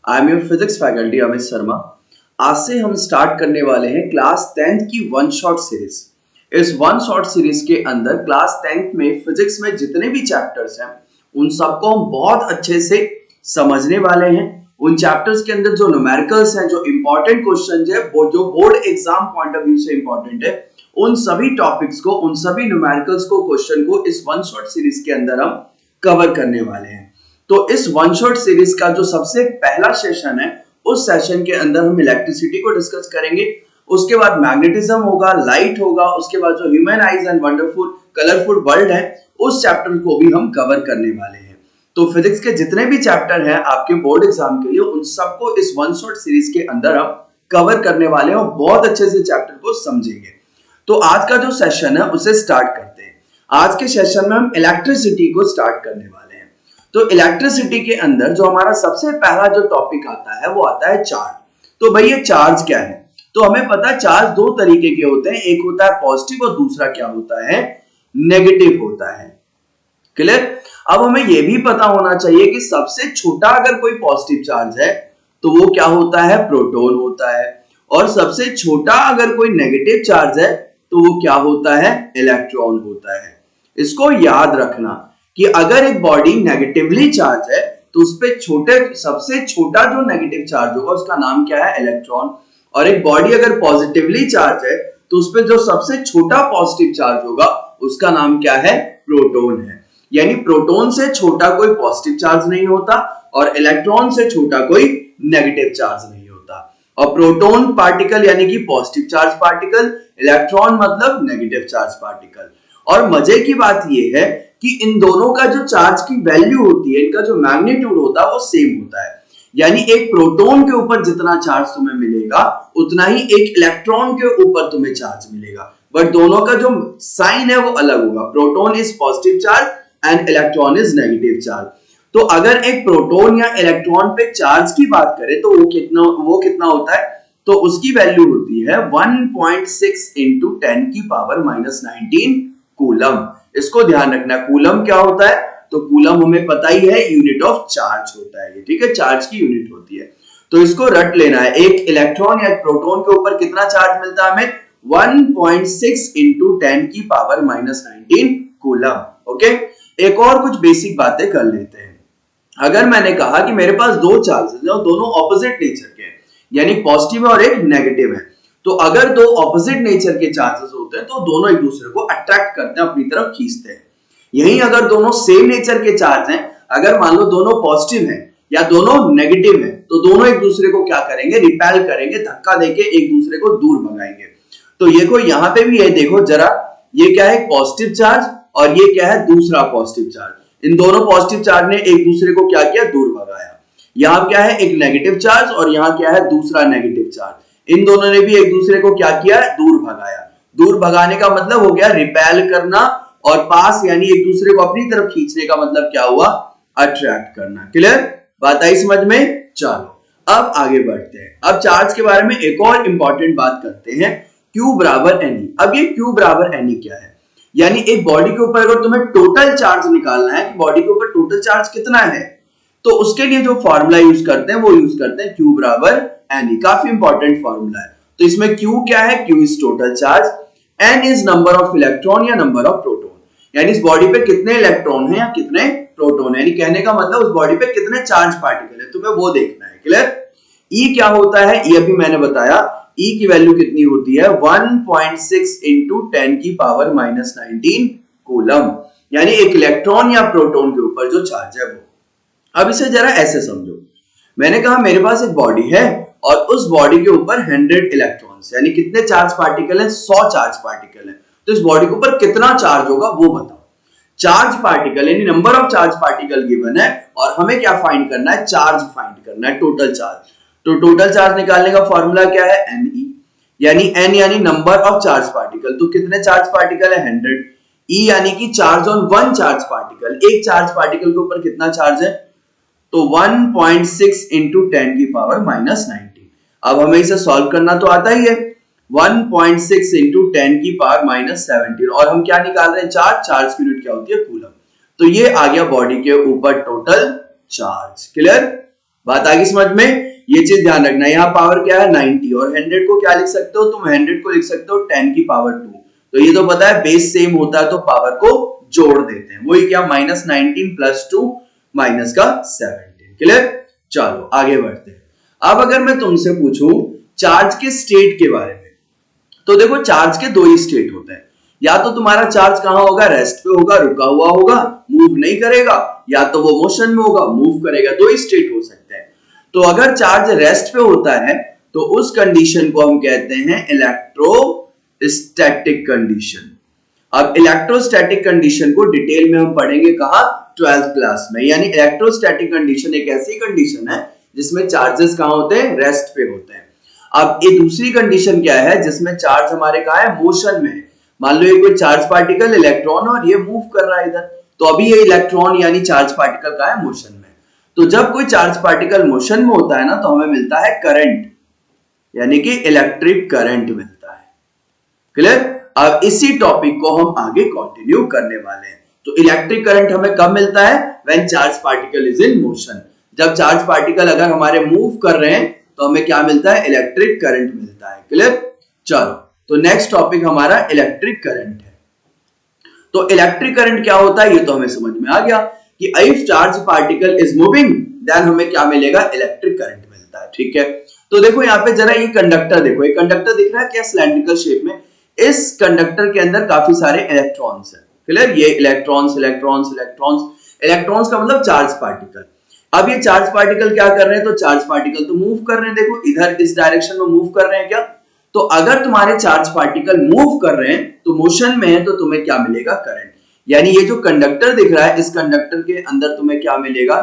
I am your physics faculty Amit Sharma. आज से हम स्टार्ट करने वाले हैं क्लास 10th की वन शॉट सीरीज। इस वन शॉट सीरीज के अंदर क्लास 10th में फिजिक्स में जितने भी चैप्टर्स हैं उन सबको हम बहुत अच्छे से समझने वाले हैं। उन चैप्टर्स के अंदर जो न्यूमेरिकल्स हैं, जो इंपॉर्टेंट क्वेश्चन है, वो जो board exam point of view से इंपॉर्टेंट है, उन सभी टॉपिक्स को, उन सभी न्यूमेरिकल्स को, क्वेश्चन को इस वन शॉट सीरीज के अंदर हम कवर करने वाले हैं। तो इस वन शॉट सीरीज का जो सबसे पहला सेशन है, उस सेशन के अंदर हम इलेक्ट्रिसिटी को डिस्कस करेंगे। उसके बाद मैग्नेटिज्म होगा, लाइट होगा, उसके बाद जो human eyes and wonderful colourful world है, उस चैप्टर को भी हम कवर करने वाले हैं। तो फिजिक्स के जितने भी चैप्टर हैं आपके बोर्ड एग्जाम के लिए, उन सबको इस वन शॉट सीरीज के अंदर हम कवर करने वाले हैं और बहुत अच्छे से चैप्टर को समझेंगे। तो आज का जो सेशन है उसे स्टार्ट करते हैं। आज के सेशन में हम इलेक्ट्रिसिटी को स्टार्ट करने वाले हैं। तो इलेक्ट्रिसिटी के अंदर जो हमारा सबसे पहला जो टॉपिक आता है वो आता है चार्ज। तो भाई ये चार्ज क्या है? तो हमें पता है चार्ज दो तरीके के होते हैं, एक होता है पॉजिटिव और दूसरा क्या होता है? नेगेटिव होता है। क्लियर? अब हमें यह भी पता होना चाहिए कि सबसे छोटा अगर कोई पॉजिटिव चार्ज है तो वो क्या होता है? प्रोटॉन होता है। और सबसे छोटा अगर कोई नेगेटिव चार्ज है तो वो क्या होता है? इलेक्ट्रॉन होता है। इसको याद रखना कि अगर एक बॉडी नेगेटिवली चार्ज है तो उस पे सबसे छोटा जो नेगेटिव चार्ज होगा उसका नाम क्या है? इलेक्ट्रॉन। और एक बॉडी अगर पॉजिटिवली चार्ज है तो उस पे जो सबसे छोटा पॉजिटिव चार्ज होगा उसका नाम क्या है? प्रोटॉन है। यानी प्रोटॉन से छोटा कोई पॉजिटिव चार्ज नहीं होता और इलेक्ट्रॉन से छोटा कोई नेगेटिव चार्ज नहीं होता। और प्रोटॉन पार्टिकल यानी कि पॉजिटिव चार्ज पार्टिकल, इलेक्ट्रॉन मतलब नेगेटिव चार्ज पार्टिकल। और मजे की बात यह है कि इन दोनों का जो चार्ज की वैल्यू होती है, इनका जो मैग्नीट्यूड होता है वो सेम होता है। यानी एक प्रोटॉन के ऊपर जितना चार्ज तुम्हें मिलेगा उतना ही एक इलेक्ट्रॉन के ऊपर तुम्हें चार्ज मिलेगा, बट दोनों का जो साइन है वो अलग होगा। Proton is positive charge and electron is negative charge. तो अगर एक प्रोटॉन या इलेक्ट्रॉन पे चार्ज की बात करें तो वो कितना होता है? तो उसकी वैल्यू होती है 1.6 इंटू 10 की पावर -19 कूलम। इसको ध्यान रखना। कूलम क्या होता है? तो कूलम हमें पता ही है, यूनिट ऑफ चार्ज होता है। ठीक है, चार्ज की यूनिट होती है। तो इसको रट लेना है। एक इलेक्ट्रॉन या एक प्रोटॉन के ऊपर कितना चार्ज मिलता है हमें? 1.6 इंटू 10 की पावर -19 कूलम। ओके, एक और कुछ बेसिक बातें कर लेते हैं। अगर मैंने कहा कि मेरे पास दो चार्जेस हैं और दोनों ऑपोजिट नेचर के हैं, यानी पॉजिटिव और एक नेगेटिव है, तो अगर दो ऑपोजिट नेचर के चार्जेस होते हैं तो दोनों एक दूसरे को अट्रैक्ट करते हैं, अपनी तरफ खींचते हैं। यहीं अगर दोनों सेम नेचर के चार्ज हैं, अगर मान लो दोनों पॉजिटिव हैं या दोनों नेगेटिव हैं, तो दोनों एक दूसरे को क्या करेंगे? रिपेल करेंगे, धक्का देके एक दूसरे को दूर भगाएंगे। तो ये को यहाँ पे भी ये देखो जरा, ये क्या है? पॉजिटिव चार्ज और ये क्या है? दूसरा पॉजिटिव चार्ज। इन दोनों पॉजिटिव चार्ज ने एक दूसरे को क्या किया? दूर भगाया। यहाँ क्या है? एक नेगेटिव चार्ज और यहाँ क्या है? दूसरा नेगेटिव चार्ज। इन दोनों ने भी एक दूसरे को क्या किया? दूर भगाया। दूर भगाने का मतलब हो गया रिपेल करना, और पास यानी एक दूसरे को अपनी तरफ खींचने का मतलब क्या हुआ? अट्रैक्ट करना। क्लियर? बात आई समझ में? चलो अब आगे बढ़ते हैं। अब चार्ज के बारे में एक और इंपॉर्टेंट बात करते हैं, Q बराबर Ne। अब ये Q बराबर Ne क्या है? यानी एक बॉडी के ऊपर अगर तुम्हें टोटल चार्ज निकालना है कि बॉडी के ऊपर टोटल चार्ज कितना है, तो उसके लिए जो फॉर्मूला यूज करते हैं वो यूज करते हैं Q बराबर Ne। काफी इंपॉर्टेंट फॉर्मूला है। तो इसमें Q क्या है? Q is total charge, N is number of electron या नंबर ऑफ प्रोटॉन। यानी इस बॉडी पे कितने इलेक्ट्रॉन हैं या कितने प्रोटॉन है, यानी कहने का मतलब उस बॉडी पे कितने चार्ज पार्टिकल है, तुम्हें वो देखना है। क्लियर? E क्या होता है? E अभी मैंने बताया। E की वैल्यू कितनी होती है? 1.6 इंटू 10 की पावर -19 कूलम। यानी एक इलेक्ट्रॉन या प्रोटॉन के ऊपर जो चार्ज है वो। अब इसे जरा ऐसे समझो। मैंने कहा मेरे पास एक बॉडी है और उस बॉडी के ऊपर 100 इलेक्ट्रॉन्स, यानी कितने चार्ज पार्टिकल हैं? 100 चार्ज पार्टिकल हैं। तो इस बॉडी के ऊपर कितना चार्ज होगा वो बताओ। चार्ज पार्टिकल यानी number of charge particle given है और हमें क्या फाइंड करना है? चार्ज फाइंड करना है, टोटल चार्ज। तो टोटल चार्ज निकालने का फॉर्मूला क्या है? Ne। यानी N यानी नंबर ऑफ चार्ज पार्टिकल। तो कितने चार्ज पार्टिकल है? 100। E यानी कि charge on one charge particle. एक चार्ज पार्टिकल के ऊपर कितना चार्ज है? तो 1.6 इंटू 10 की पावर -19। अब हमें इसे सॉल्व करना तो आता ही है। 1.6 इंटू 10 की पावर -17 और हम क्या निकाल रहे हैं? चार्ज की यूनिट क्या होती है? कूलम। तो ये आ गया बॉडी के ऊपर टोटल चार्ज। क्लियर? बात आगे समझ में? ये चीज ध्यान रखना, यहाँ पावर क्या है 90 और 100 को क्या लिख सकते हो तुम, 100 को लिख सकते हो 10 की पावर 2। तो ये तो पता है बेस सेम होता है तो पावर को जोड़ देते हैं, वही क्या -19 + 2 माइनस का 17। क्लियर? चलो आगे बढ़ते हैं। अब अगर मैं तुमसे पूछूं चार्ज के स्टेट के बारे में, तो देखो चार्ज के दो ही स्टेट होते हैं, या तो तुम्हारा चार्ज कहां होगा, रेस्ट पे होगा, रुका हुआ होगा, मूव नहीं करेगा, या तो वो मोशन में होगा, मूव करेगा। दो ही स्टेट हो सकते हैं। तो अगर चार्ज रेस्ट पे होता है तो उस कंडीशन को हम कहते हैं इलेक्ट्रोस्टैटिक कंडीशन। अब इलेक्ट्रोस्टैटिक कंडीशन को डिटेल में हम पढ़ेंगे कहां, 12th क्लास में। यानी इलेक्ट्रोस्टैटिक कंडीशन एक ऐसी कंडीशन है जिसमें चार्जेस कहां होते हैं, रेस्ट पे होते हैं। अब ये दूसरी कंडीशन क्या है, जिसमें चार्ज हमारे कहां है, मोशन में है। मान लो ये कोई चार्ज पार्टिकल इलेक्ट्रॉन और ये मूव कर रहा है इधर, तो अभी ये इलेक्ट्रॉन यानी चार्ज पार्टिकल कहां है, मोशन में। तो जब कोई चार्ज पार्टिकल मोशन में होता है ना, तो हमें मिलता है करंट, यानी कि इलेक्ट्रिक करंट मिलता है। क्लियर? अब इसी टॉपिक को हम आगे कंटिन्यू करने वाले हैं। तो इलेक्ट्रिक करंट हमें कब मिलता है, when charge particle is in motion. जब चार्ज पार्टिकल अगर हमारे मूव कर रहे हैं तो हमें क्या मिलता है, इलेक्ट्रिक करंट मिलता है। क्लियर? चलो तो नेक्स्ट टॉपिक हमारा इलेक्ट्रिक करंट है। तो इलेक्ट्रिक करंट क्या होता है ये तो हमें समझ में आ गया कि if charge particle is moving then हमें क्या मिलेगा, इलेक्ट्रिक करंट मिलता है। ठीक है, तो देखो यहाँ पे जरा ये कंडक्टर देखो, ये कंडक्टर दिख रहा है क्या सिलेंड्रिकल शेप में। इस कंडक्टर के अंदर काफी सारे इलेक्ट्रॉन्स हैं। क्लियर? ये इलेक्ट्रॉन्स इलेक्ट्रॉन्स इलेक्ट्रॉन्स, इलेक्ट्रॉन्स का मतलब चार्ज पार्टिकल। अब ये चार्ज पार्टिकल क्या कर रहे हैं, तो चार्ज पार्टिकल तो मूव कर रहे हैं, देखो इधर इस डायरेक्शन में मूव कर रहे हैं क्या। तो अगर तुम्हारे चार्ज पार्टिकल मूव कर रहे हैं तो मोशन में है, तो तुम्हें क्या मिलेगा, करंट। यानी ये जो कंडक्टर दिख रहा है, इस कंडक्टर के अंदर तुम्हें क्या मिलेगा,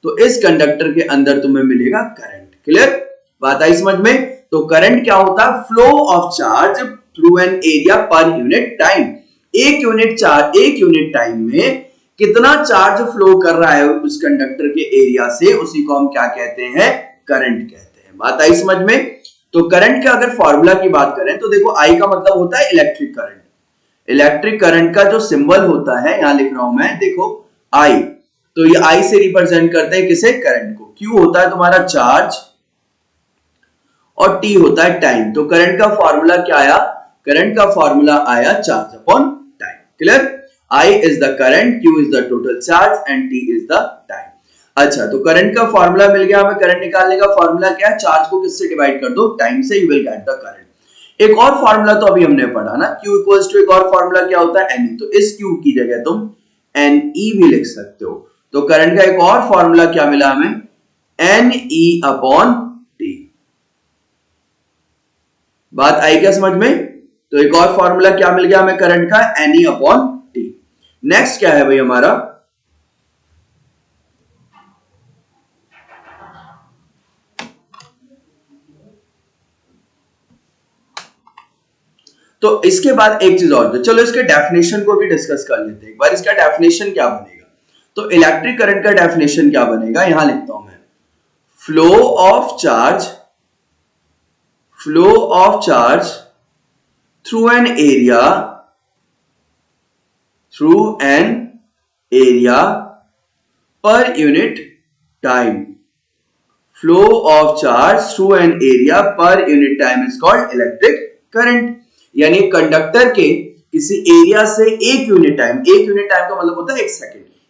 तो इस कंडक्टर के अंदर तुम्हें मिलेगा करंट। क्लियर? बात आई समझ में? तो करंट क्या होता है, flow of charge through an area per unit time. एक यूनिट टाइम में कितना चार्ज फ्लो कर रहा है उस कंडक्टर के एरिया से, उसी को हम क्या कहते हैं, करंट कहते हैं। बात आई समझ में? तो करंट का अगर फॉर्मूला की बात करें तो देखो आई का मतलब होता है इलेक्ट्रिक करंट। इलेक्ट्रिक करंट का जो सिंबल होता है, यहां लिख रहा हूं मैं, देखो आई। तो ये आई से रिप्रेजेंट करते हैं किसे, करंट को। क्यू होता है तुम्हारा चार्ज और टी होता है टाइम। तो करंट का फॉर्मूला क्या आया, करंट का फॉर्मूला आया charge upon time. Clear? I is the current, Q is the total charge and T is the time। अच्छा, तो करंट का फॉर्मूला मिल गया हमें। करंट निकालने का फॉर्मूला क्या है, चार्ज को किससे डिवाइड कर दो, टाइम से, you will get the current. एक और फॉर्मूला तो अभी हमने पढ़ा ना, Q इक्वल्स टू एक और फॉर्मूला क्या होता है, Ne। तो इस Q की जगह तुम Ne भी लिख सकते हो। तो करंट का एक और फॉर्मूला क्या मिला हमें, Ne अपॉन T। बात आई क्या समझ में? तो एक और फॉर्मूला क्या मिल गया हमें करंट का, Ne अपॉन T। नेक्स्ट क्या है भाई हमारा, तो इसके बाद एक चीज और, चलो इसके डेफिनेशन को भी डिस्कस कर लेते हैं एक बार। इसका डेफिनेशन क्या बनेगा, तो इलेक्ट्रिक करंट का डेफिनेशन क्या बनेगा, यहां लिखता हूं मैं, flow of charge through an area per unit time. Flow of charge through an area per unit time is called electric current. यानी कंडक्टर के किसी एरिया से एक यूनिट टाइम का मतलब होता है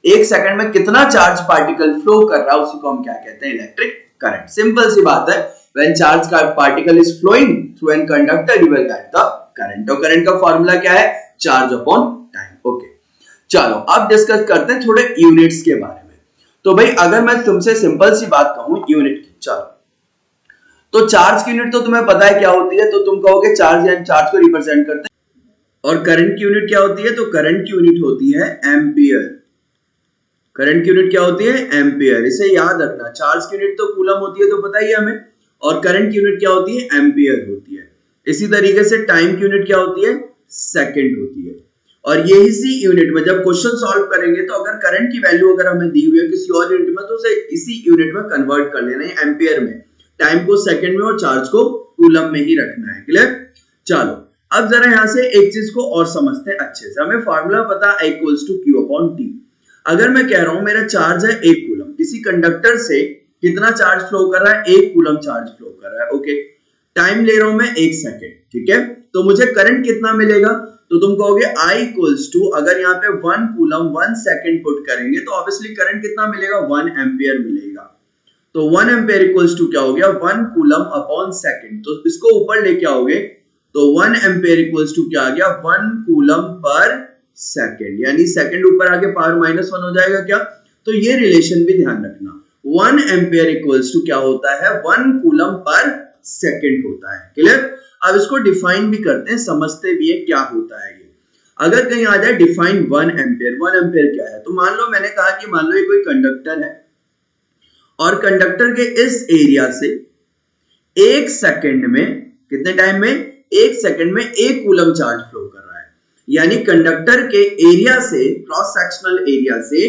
एक सेकंड में कितना चार्ज पार्टिकल फ्लो कर रहा है, उसी को हम क्या कहते हैं, इलेक्ट्रिक करंट। सिंपल सी बात है, व्हेन चार्ज का particle is flowing through an conductor you will get the current. और करंट का फॉर्मूला क्या है, चार्ज अपॉन टाइम। ओके, चलो अब डिस्कस करते हैं थोड़े यूनिट्स के बारे में। तो भाई अगर मैं तुमसे सिंपल सी बात कहूं यूनिट की, चलो तो चार्ज की यूनिट तो तुम्हें पता है क्या होती है, तो तुम कहोगे चार्ज या चार्ज को रिप्रेजेंट करते हैं। और करंट की यूनिट क्या होती है, तो करंट की यूनिट होती है एम्पियर। करंट की यूनिट क्या होती है, एम्पियर। इसे याद रखना, चार्ज की यूनिट तो कूलम होती है तो पता ही है हमें, और करंट की यूनिट क्या होती है, एम्पियर होती है। इसी तरीके से टाइम की यूनिट क्या होती है, सेकंड होती है। और यही सी यूनिट में जब क्वेश्चन सॉल्व करेंगे तो अगर करंट की वैल्यू अगर हमें दी हुई है किसी और यूनिट में, तो उसे इसी यूनिट में कन्वर्ट कर लेना है एम्पियर में, टाइम को सेकंड में और चार्ज को कूलम में ही रखना है। क्लियर? चलो अब जरा यहां से एक चीज को और समझते हैं अच्छे से। हमें फॉर्मूला पता है equals to Q upon T। अगर मैं कह रहा हूं मेरा चार्ज है 1 कूलम, किसी कंडक्टर से कितना चार्ज फ्लो कर रहा है, 1 कूलम चार्ज फ्लो कर रहा है। ओके, टाइम ले रहा हूं मैं 1 सेकेंड, ठीक है। तो मुझे करंट कितना मिलेगा, तो तुम कहोगे I इक्वल्स टू, अगर यहाँ पे 1 कूलम 1 सेकेंड पुट करेंगे तो ऑब्वियसली करंट कितना मिलेगा, 1 एम्पियर मिलेगा। तो 1 एम्पियर इक्वल्स टू क्या हो गया, 1 कूलम अपॉन सेकेंड। तो इसको ऊपर लेके आओगे तो 1 एम्पियर इक्वल्स टू क्या आ गया, 1 कूलम पर सेकेंड, यानी सेकेंड ऊपर आके पावर -1 हो जाएगा क्या। तो ये रिलेशन भी ध्यान रखना, 1 एम्पियर इक्वल्स टू क्या होता है, 1 कूलम पर सेकेंड होता है। क्लियर। अब इसको डिफाइन भी करते हैं, समझते भी है क्या होता है ये। अगर कहीं आ जाए डिफाइन 1 एम्पियर, 1 एम्पियर क्या है, तो मान लो मैंने कहा कि मान लो ये कोई कंडक्टर है और कंडक्टर के इस एरिया से 1 सेकेंड में, कितने टाइम में, 1 सेकेंड में 1 कूलम चार्ज फ्लो कर रहा है। यानी कंडक्टर के एरिया से, क्रॉस सेक्शनल एरिया से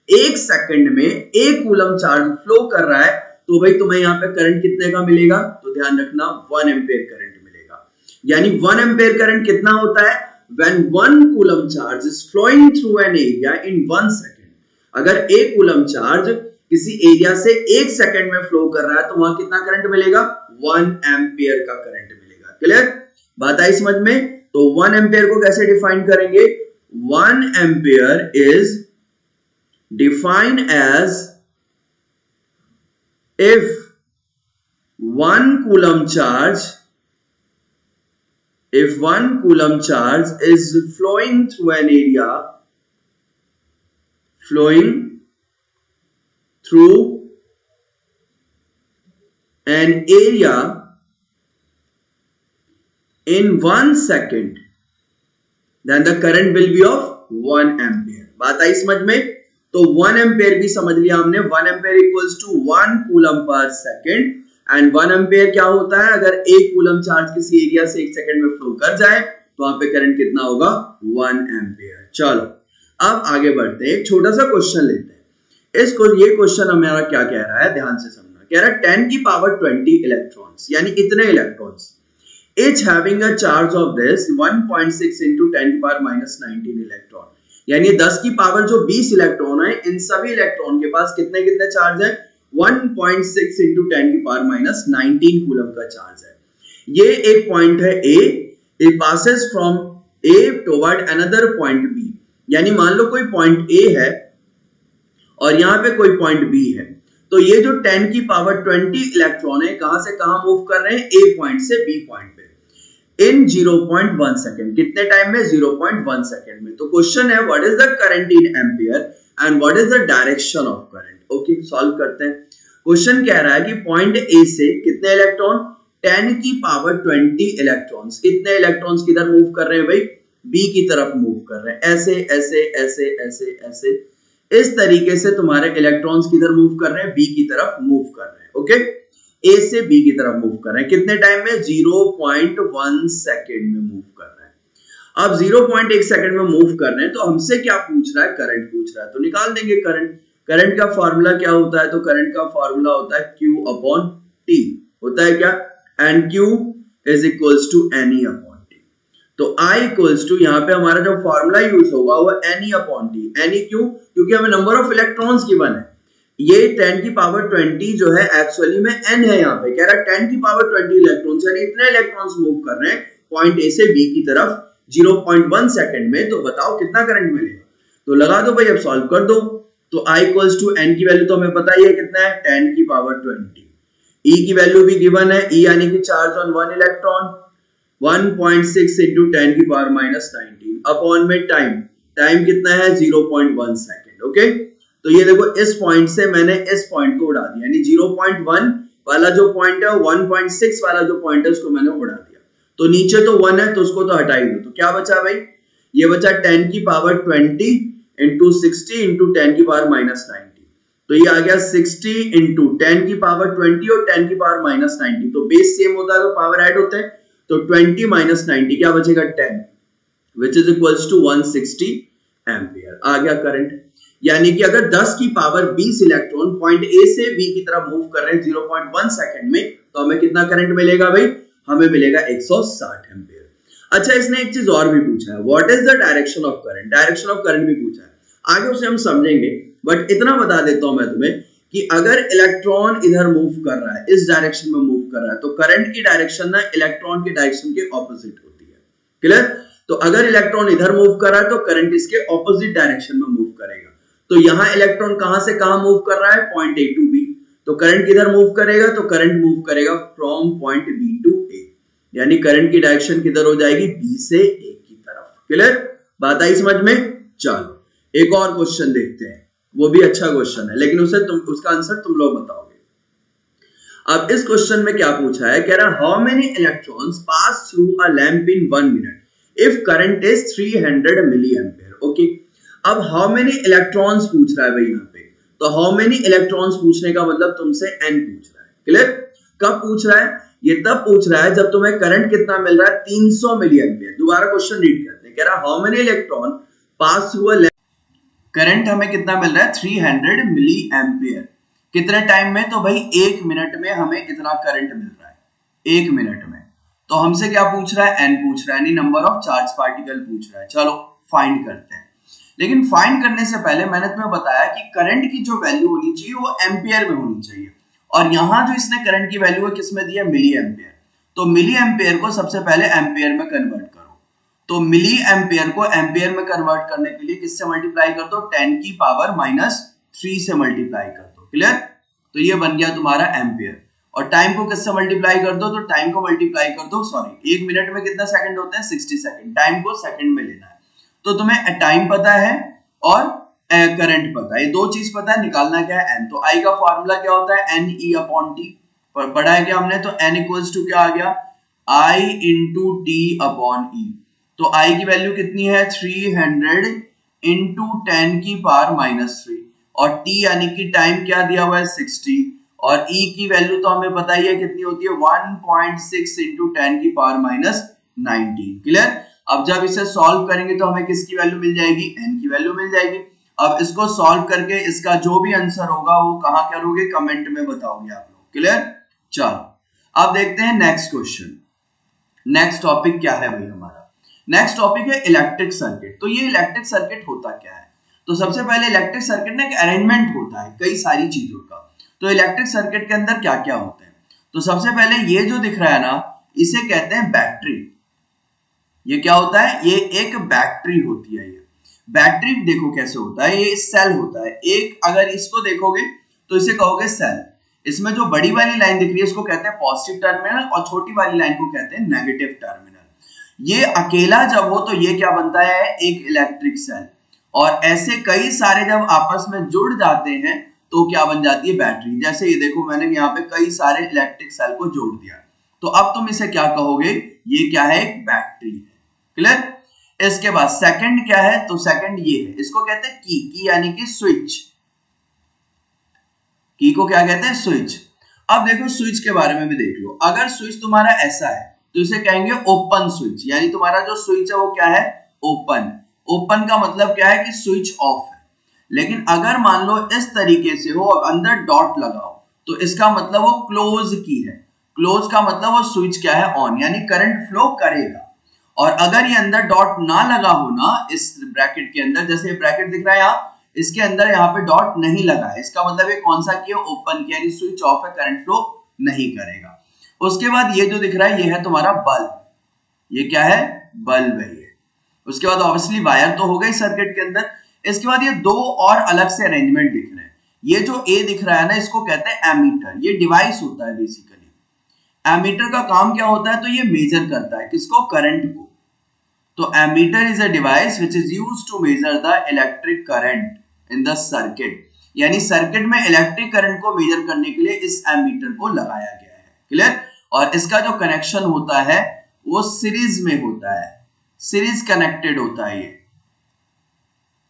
1 सेकेंड में 1 कूलम चार्ज फ्लो कर रहा है। तो भाई तुम्हें यहाँ पे करंट कितने का मिलेगा, तो ध्यान रखना 1 एम्पियर करंट मिलेगा। यानी 1 एम्पियर करंट कितना होता है, when 1 coulomb charge is flowing through an area in 1 second। अगर 1 कूलम चार्ज किसी एरिया से 1 सेकेंड में फ्लो कर रहा है तो वहां कितना करंट मिलेगा, 1 एम्पियर का करंट मिलेगा। क्लियर, बात आई समझ में। तो 1 एम्पियर को कैसे डिफाइन करेंगे, 1 ampere is defined as if 1 coulomb charge is flowing through an area, in 1 second, then the current will be of 1 ampere। बात आई समझ में। तो 1 एम्पियर भी समझ लिया हमने, 1 ampere equals to 1 coulomb per second. And 1 ampere क्या होता है, अगर 1 कूलम चार्ज किसी एरिया से 1 सेकेंड में फ्लो कर जाए तो वहां पे करंट कितना होगा, 1 एम्पियर। चलो अब आगे बढ़ते हैं, एक छोटा सा क्वेश्चन लेते हैं। ये क्वेश्चन हमारा क्या कह रहा है, ध्यान से समझना। कह रहा है 10 की पावर 20 इलेक्ट्रॉन्स, यानी इतने electrons, each having a charge of this 1.6 into 10 की पावर -19 इलेक्ट्रॉन। यानी 10 की पावर जो 20 इलेक्ट्रॉन है, इन सभी इलेक्ट्रॉन के पास कितने कितने चार्ज है, 1.6 into 10 की पावर -19 कूलम का चार्ज है। ये एक पॉइंट है A, it passes from A toward another point B। यानी मान लो कोई पॉइंट A है और यहाँ पे कोई पॉइंट B है, तो ये जो 10 की पावर 20 इलेक्ट्रॉन है कहां से कहां मूव कर रहे हैं, A पॉइंट से B पॉइंट पे इन 0.1 सेकेंड। कितने टाइम में, 0.1 सेकेंड में। तो क्वेश्चन है what is the current in ampere and what is the direction of current. Okay, solve करते हैं। क्वेश्चन कह रहा है कि पॉइंट ए से कितने इलेक्ट्रॉन, 10 की पावर 20 इलेक्ट्रॉन्स, कितने इलेक्ट्रॉन्स किधर मूव कर रहे हैं भाई, बी की तरफ मूव कर रहे हैं। ऐसे ऐसे ऐसे ऐसे ऐसे इस तरीके से तुम्हारे इलेक्ट्रॉन्स किधर मूव कर रहे हैं, बी की तरफ मूव कर रहे हैं। ओके, ए से बी की तरफ मूव कर रहे हैं। कितने टाइम में, 0.1 सेकेंड में मूव कर रहे हैं। अब 0.1 सेकेंड में मूव कर रहे हैं तो हमसे क्या पूछ रहा है, करंट पूछ रहा है। तो निकाल देंगे करंट। करंट का फॉर्मूला क्या होता है, तो करंट का फॉर्मूला होता है Q अपॉन T। होता है क्या, and Q is equals to NE upon T। तो I इक्वल्स टू, यहाँ पे हमारा जो फॉर्मूला यूज होगा वो NE अपॉन T। NE क्यों, क्योंकि हमें नंबर ऑफ इलेक्ट्रॉन्स गिवन है। ये 10 की पावर 20 जो है एक्चुअली में n है। यहाँ पे कह रहा है 10 की पावर 20 इलेक्ट्रॉन्स, यानी इतने इलेक्ट्रॉन्स मूव कर रहे हैं पॉइंट ए से बी की तरफ 0.1 सेकेंड में। तो बताओ कितना करंट मिलेगा, तो लगा दो भाई, अब सॉल्व कर दो। तो I इक्वल्स टू n की वैल्यू तो हमें पता ही है कितना है, 10 की पावर 20। E की वैल्यू भी गिवन है, E यानी कि चार्ज ऑन 1 इलेक्ट्रॉन, 1.6 into 10 की पावर -19 अपॉन में टाइम कितना है, 0.1 सेकेंड। ओके, तो ये देखो इस पॉइंट से मैंने इस पॉइंट को उड़ा दिया, यानी 0.1 वाला जो पॉइंट है, 1.6 वाला जो पॉइंट है उसको मैंने उड़ा दिया। तो नीचे तो 1 है तो उसको तो हटा ही दो। तो क्या बचा भाई, ये बचा 10 की पावर 20 into 60 into 10 की पावर -19। तो ये आ गया 60 into 10 की पावर 20 और 10 की पावर -19। तो बेस सेम होता है तो पावर ऐड होते हैं। तो 20 - 90 क्या बचेगा, 10, which is equals to 160 ampere. आ गया करंट। यानी कि अगर 10 की पावर 20 इलेक्ट्रॉन पॉइंट ए से बी की तरफ मूव कर रहे हैं 0.1 सेकेंड में, तो हमें कितना करंट मिलेगा भाई, हमें मिलेगा 160 एम्पियर। अच्छा, इसने एक चीज और भी पूछा है, what is the direction of current. Direction of current भी पूछा है, आगे उसे हम समझेंगे, बट इतना बता देता हूं मैं तुम्हें कि अगर इलेक्ट्रॉन इधर मूव कर रहा है, इस डायरेक्शन में मूव कर रहा है, तो करंट की डायरेक्शन ना इलेक्ट्रॉन की डायरेक्शन के ऑपोजिट होती है। क्लियर? तो अगर इलेक्ट्रॉन इधर मूव कर रहा है तो करंट इसके ऑपोजिट डायरेक्शन में मूव करेगा। तो यहां इलेक्ट्रॉन कहां से कहां मूव कर रहा है? Point A to B. तो करंट किधर मूव करेगा? तो करंट मूव करेगा from point B to A, यानी करंट की डायरेक्शन किधर हो जाएगी? बी से ए की तरफ। क्लियर? बात आई समझ में? चलो एक और क्वेश्चन देखते हैं, वो भी अच्छा क्वेश्चन है, लेकिन उसका आंसर तुम लोग बताओगे। अब इस क्वेश्चन में क्या पूछा है? कह रहा how many electrons pass through a lamp in 1 minute if current is 300 milli ampere. Okay, अब हाउ मेनी इलेक्ट्रॉन्स पूछ रहा है भाई यहाँ पे। तो हाउ मेनी इलेक्ट्रॉन्स पूछने का मतलब तुमसे एन पूछ रहा है। क्लियर? कब पूछ रहा है? ये तब पूछ रहा है जब तुम्हें करंट कितना मिल रहा है? 300 मिली एम्पियर। दोबारा क्वेश्चन रीड करते हैं। कह रहा how many electron pass through a, current हमें कितना मिल रहा है? 300 मिली एम्पियर। कितने टाइम में? तो भाई 1 मिनट में हमें इतना करंट मिल रहा है, 1 मिनट में। तो हमसे क्या पूछ रहा है? एन पूछ रहा है, यानी नंबर ऑफ चार्ज पार्टिकल पूछ रहा है। चलो फाइंड करते हैं, लेकिन फाइंड करने से पहले मैंने तुम्हें बताया कि करंट की जो वैल्यू होनी चाहिए वो एम्पियर में होनी चाहिए, और यहां जो इसने करंट की वैल्यू है किसमें दी है? Milli ampere. तो मिली एम्पियर को सबसे पहले एम्पियर में कन्वर्ट करो। तो मिली एम्पियर को एम्पियर में कन्वर्ट करने के लिए किससे मल्टीप्लाई कर दो? 10 की पावर -3 से मल्टीप्लाई कर दो। क्लियर? तो ये बन गया तुम्हारा एम्पियर। और टाइम को किससे मल्टीप्लाई कर दो? तो टाइम को मल्टीप्लाई कर दो, सॉरी, 1 मिनट में कितना सेकंड होते हैं? 60 सेकंड। टाइम को सेकंड में लेना है। तो तुम्हें टाइम पता है और करंट पता है, ये दो चीज पता है, निकालना क्या है? एन। तो आई का फॉर्मूला क्या होता है? N E upon T. पढ़ा है क्या हमने? तो एन इक्वल्स टू क्या आ गया? आई इंटू टी अपॉन ई। तो आई की वैल्यू कितनी है? 300 इंटू 10 की पावर -3, और टी यानी कि टाइम क्या दिया हुआ है? 60, और ई की वैल्यू तो हमें पता ही है कितनी होती है? 1.6 इंटू 10 की पावर -19। क्लियर? अब जब इसे सॉल्व करेंगे तो हमें किसकी वैल्यू मिल जाएगी? एन की वैल्यू मिल जाएगी। अब इसको सॉल्व करके इसका जो भी आंसर होगा वो कहां करोगे? कमेंट में बताओगे आप लोग। क्लियर? चलो अब देखते हैं नेक्स्ट क्वेश्चन। नेक्स्ट टॉपिक क्या है भाई हमारा? नेक्स्ट टॉपिक है इलेक्ट्रिक सर्किट। तो ये इलेक्ट्रिक सर्किट होता क्या है? तो सबसे पहले इलेक्ट्रिक सर्किट ना एक अरेंजमेंट होता है कई सारी चीजों का। तो इलेक्ट्रिक सर्किट के अंदर क्या क्या होते हैं? तो सबसे पहले ये जो दिख रहा है ना, इसे कहते हैं बैटरी। ये क्या होता है? ये एक बैटरी होती है। ये बैटरी देखो कैसे होता है, ये सेल होता है एक। अगर इसको देखोगे तो इसे कहोगे सेल। इसमें जो बड़ी वाली लाइन दिख रही है इसको कहते हैं पॉजिटिव टर्मिनल, और छोटी वाली लाइन को कहते हैं नेगेटिव टर्मिनल। ये अकेला जब हो तो ये क्या बनता है? एक इलेक्ट्रिक सेल। और ऐसे कई सारे जब आपस में जुड़ जाते हैं तो क्या बन जाती है? बैटरी। जैसे ये देखो मैंने यहाँ पे कई सारे इलेक्ट्रिक सेल को जोड़ दिया, तो अब तुम इसे क्या कहोगे? ये क्या है? एक बैटरी है। क्लियर? इसके बाद सेकंड क्या है? तो सेकंड ये है, इसको कहते हैं की यानी कि स्विच। की को क्या कहते हैं? स्विच। अब देखो स्विच के बारे में भी देख लो। अगर स्विच तुम्हारा ऐसा है तो इसे कहेंगे ओपन स्विच, यानी तुम्हारा जो स्विच है वो क्या है? ओपन। ओपन का मतलब क्या है? कि स्विच ऑफ है। लेकिन अगर मान लो इस तरीके से हो और अंदर डॉट लगाओ तो इसका मतलब वो क्लोज की है। क्लोज का मतलब वो स्विच क्या है? ऑन, यानी करंट फ्लो करेगा। और अगर ये अंदर डॉट ना लगा हो ना, इस ब्रैकेट के अंदर, जैसे ब्रैकेट दिख रहा है यहाँ, इसके अंदर यहाँ पे डॉट नहीं लगा है, इसका मतलब ये कौन सा किया? ओपन किया, यानी स्विच ऑफ है, करंट फ्लो नहीं करेगा। उसके बाद ये जो दिख रहा है ये है तुम्हारा बल्ब। ये क्या है? बल्ब है ये। उसके बाद ऑब्वियसली वायर तो हो गई सर्किट के अंदर। इसके बाद ये दो और अलग से अरेंजमेंट दिख रहे हैं। ये जो ए दिख रहा है ना, इसको कहते हैं एमीटर। ये डिवाइस होता है बेसिकली। एमीटर का काम क्या होता है? तो ये मेजर करता है किसको? करंट को। तो ammeter is a device which is used to measure the electric current in the circuit, यानी सर्किट में इलेक्ट्रिक करंट को मेजर करने के लिए इस एमीटर को लगाया गया है। क्लियर? और इसका जो कनेक्शन होता है वो सीरीज में होता है, सीरीज कनेक्टेड होता है ये।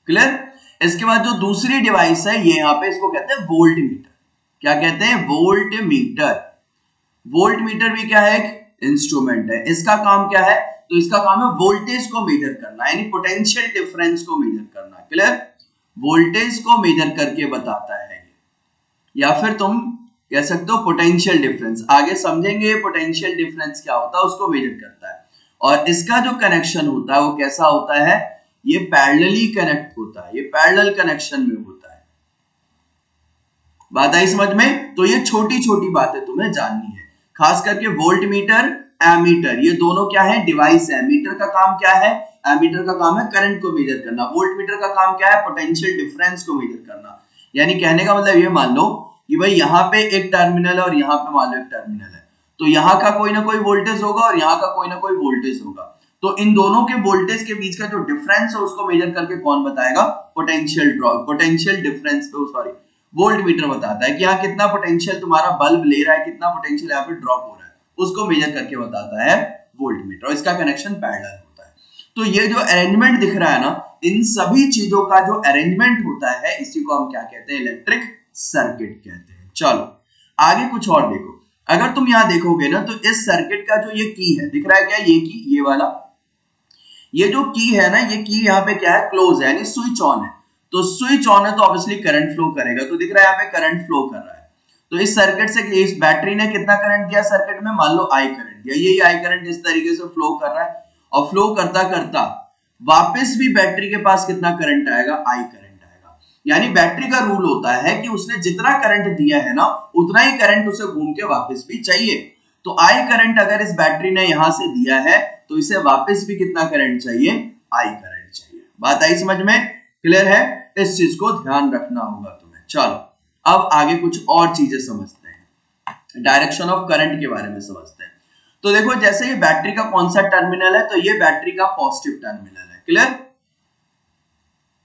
क्लियर? इसके बाद जो दूसरी डिवाइस है ये यहाँ पे, इसको कहते हैं वोल्ट मीटर। क्या कहते हैं? Volt meter. वोल्ट मीटर भी क्या है? एक इंस्ट्रूमेंट है। इसका काम क्या है? तो इसका काम है वोल्टेज को मेजर करना, यानी पोटेंशियल डिफरेंस को मेजर करना। क्लियर? वोल्टेज को मेजर करके बताता है ये, या फिर तुम कह सकते हो पोटेंशियल डिफरेंस। आगे समझेंगे पोटेंशियल डिफरेंस क्या होता है, उसको मेजर करता है। और इसका जो कनेक्शन होता है वो कैसा होता है? ये पैरेलली कनेक्ट होता है, ये पैरेलल कनेक्शन में होता है। बात आई समझ में? तो ये छोटी छोटी बातें तुम्हें जाननी है, खास करके वोल्ट मीटर, एमीटर, ये दोनों क्या है? डिवाइस है। मीटर का काम क्या है? एमीटर का काम है करंट को मेजर करना। वोल्ट मीटर का काम क्या है? पोटेंशियल डिफरेंस को मेजर करना। यानी कहने का मतलब ये मान लो कि भाई यहाँ पे एक टर्मिनल है और यहाँ पे मान लो एक टर्मिनल है, तो यहाँ का कोई ना कोई वोल्टेज होगा और यहाँ का कोई ना कोई वोल्टेज होगा, तो इन दोनों के वोल्टेज के बीच का जो डिफरेंस है उसको मेजर करके कौन बताएगा? पोटेंशियल ड्रॉप, पोटेंशियल डिफरेंस पे सॉरी वोल्ट मीटर बताता है कि यहाँ कितना पोटेंशियल तुम्हारा बल्ब ले रहा है, कितना पोटेंशियल यहाँ पे ड्रॉप हो रहा है, उसको मेजर करके बताता है वोल्ट मीटर, और इसका कनेक्शन पैरेलल होता है। तो ये जो अरेंजमेंट दिख रहा है ना, इन सभी चीजों का जो अरेंजमेंट होता है इसी को हम क्या कहते हैं? इलेक्ट्रिक सर्किट कहते हैं। चलो आगे कुछ और देखो, अगर तुम यहाँ देखोगे ना तो इस सर्किट का जो ये की है दिख रहा है क्या? ये की, ये वाला, ये जो की है ना, ये की यहाँ पे क्या है? क्लोज है, यानी स्विच ऑन है। तो स्विच ऑन है तो ऑब्वियसली करंट फ्लो करेगा, तो दिख रहा है यहाँ पे करंट फ्लो कर रहा है। तो इस सर्किट से इस बैटरी ने कितना करंट दिया सर्किट में? मान लो आई करंट दिया। यही आई करंट इस तरीके से फ्लो कर रहा है और फ्लो करता करता वापस भी बैटरी के पास कितना करंट आएगा? आई करंट आएगा। यानी बैटरी का रूल होता है कि उसने जितना करंट दिया है ना उतना ही करंट उसे घूम के वापस भी चाहिए। तो आई करंट अगर इस बैटरी ने यहां से दिया है तो इसे वापस भी कितना करंट चाहिए? आई करंट चाहिए। बात आई समझ में? क्लियर है? इस चीज को ध्यान रखना होगा तुम्हें। चलो अब आगे कुछ और चीजें समझते हैं, डायरेक्शन ऑफ करंट के बारे में समझते हैं। तो देखो जैसे ये बैटरी का कौन सा टर्मिनल है, तो ये बैटरी का पॉजिटिव टर्मिनल है। क्लियर?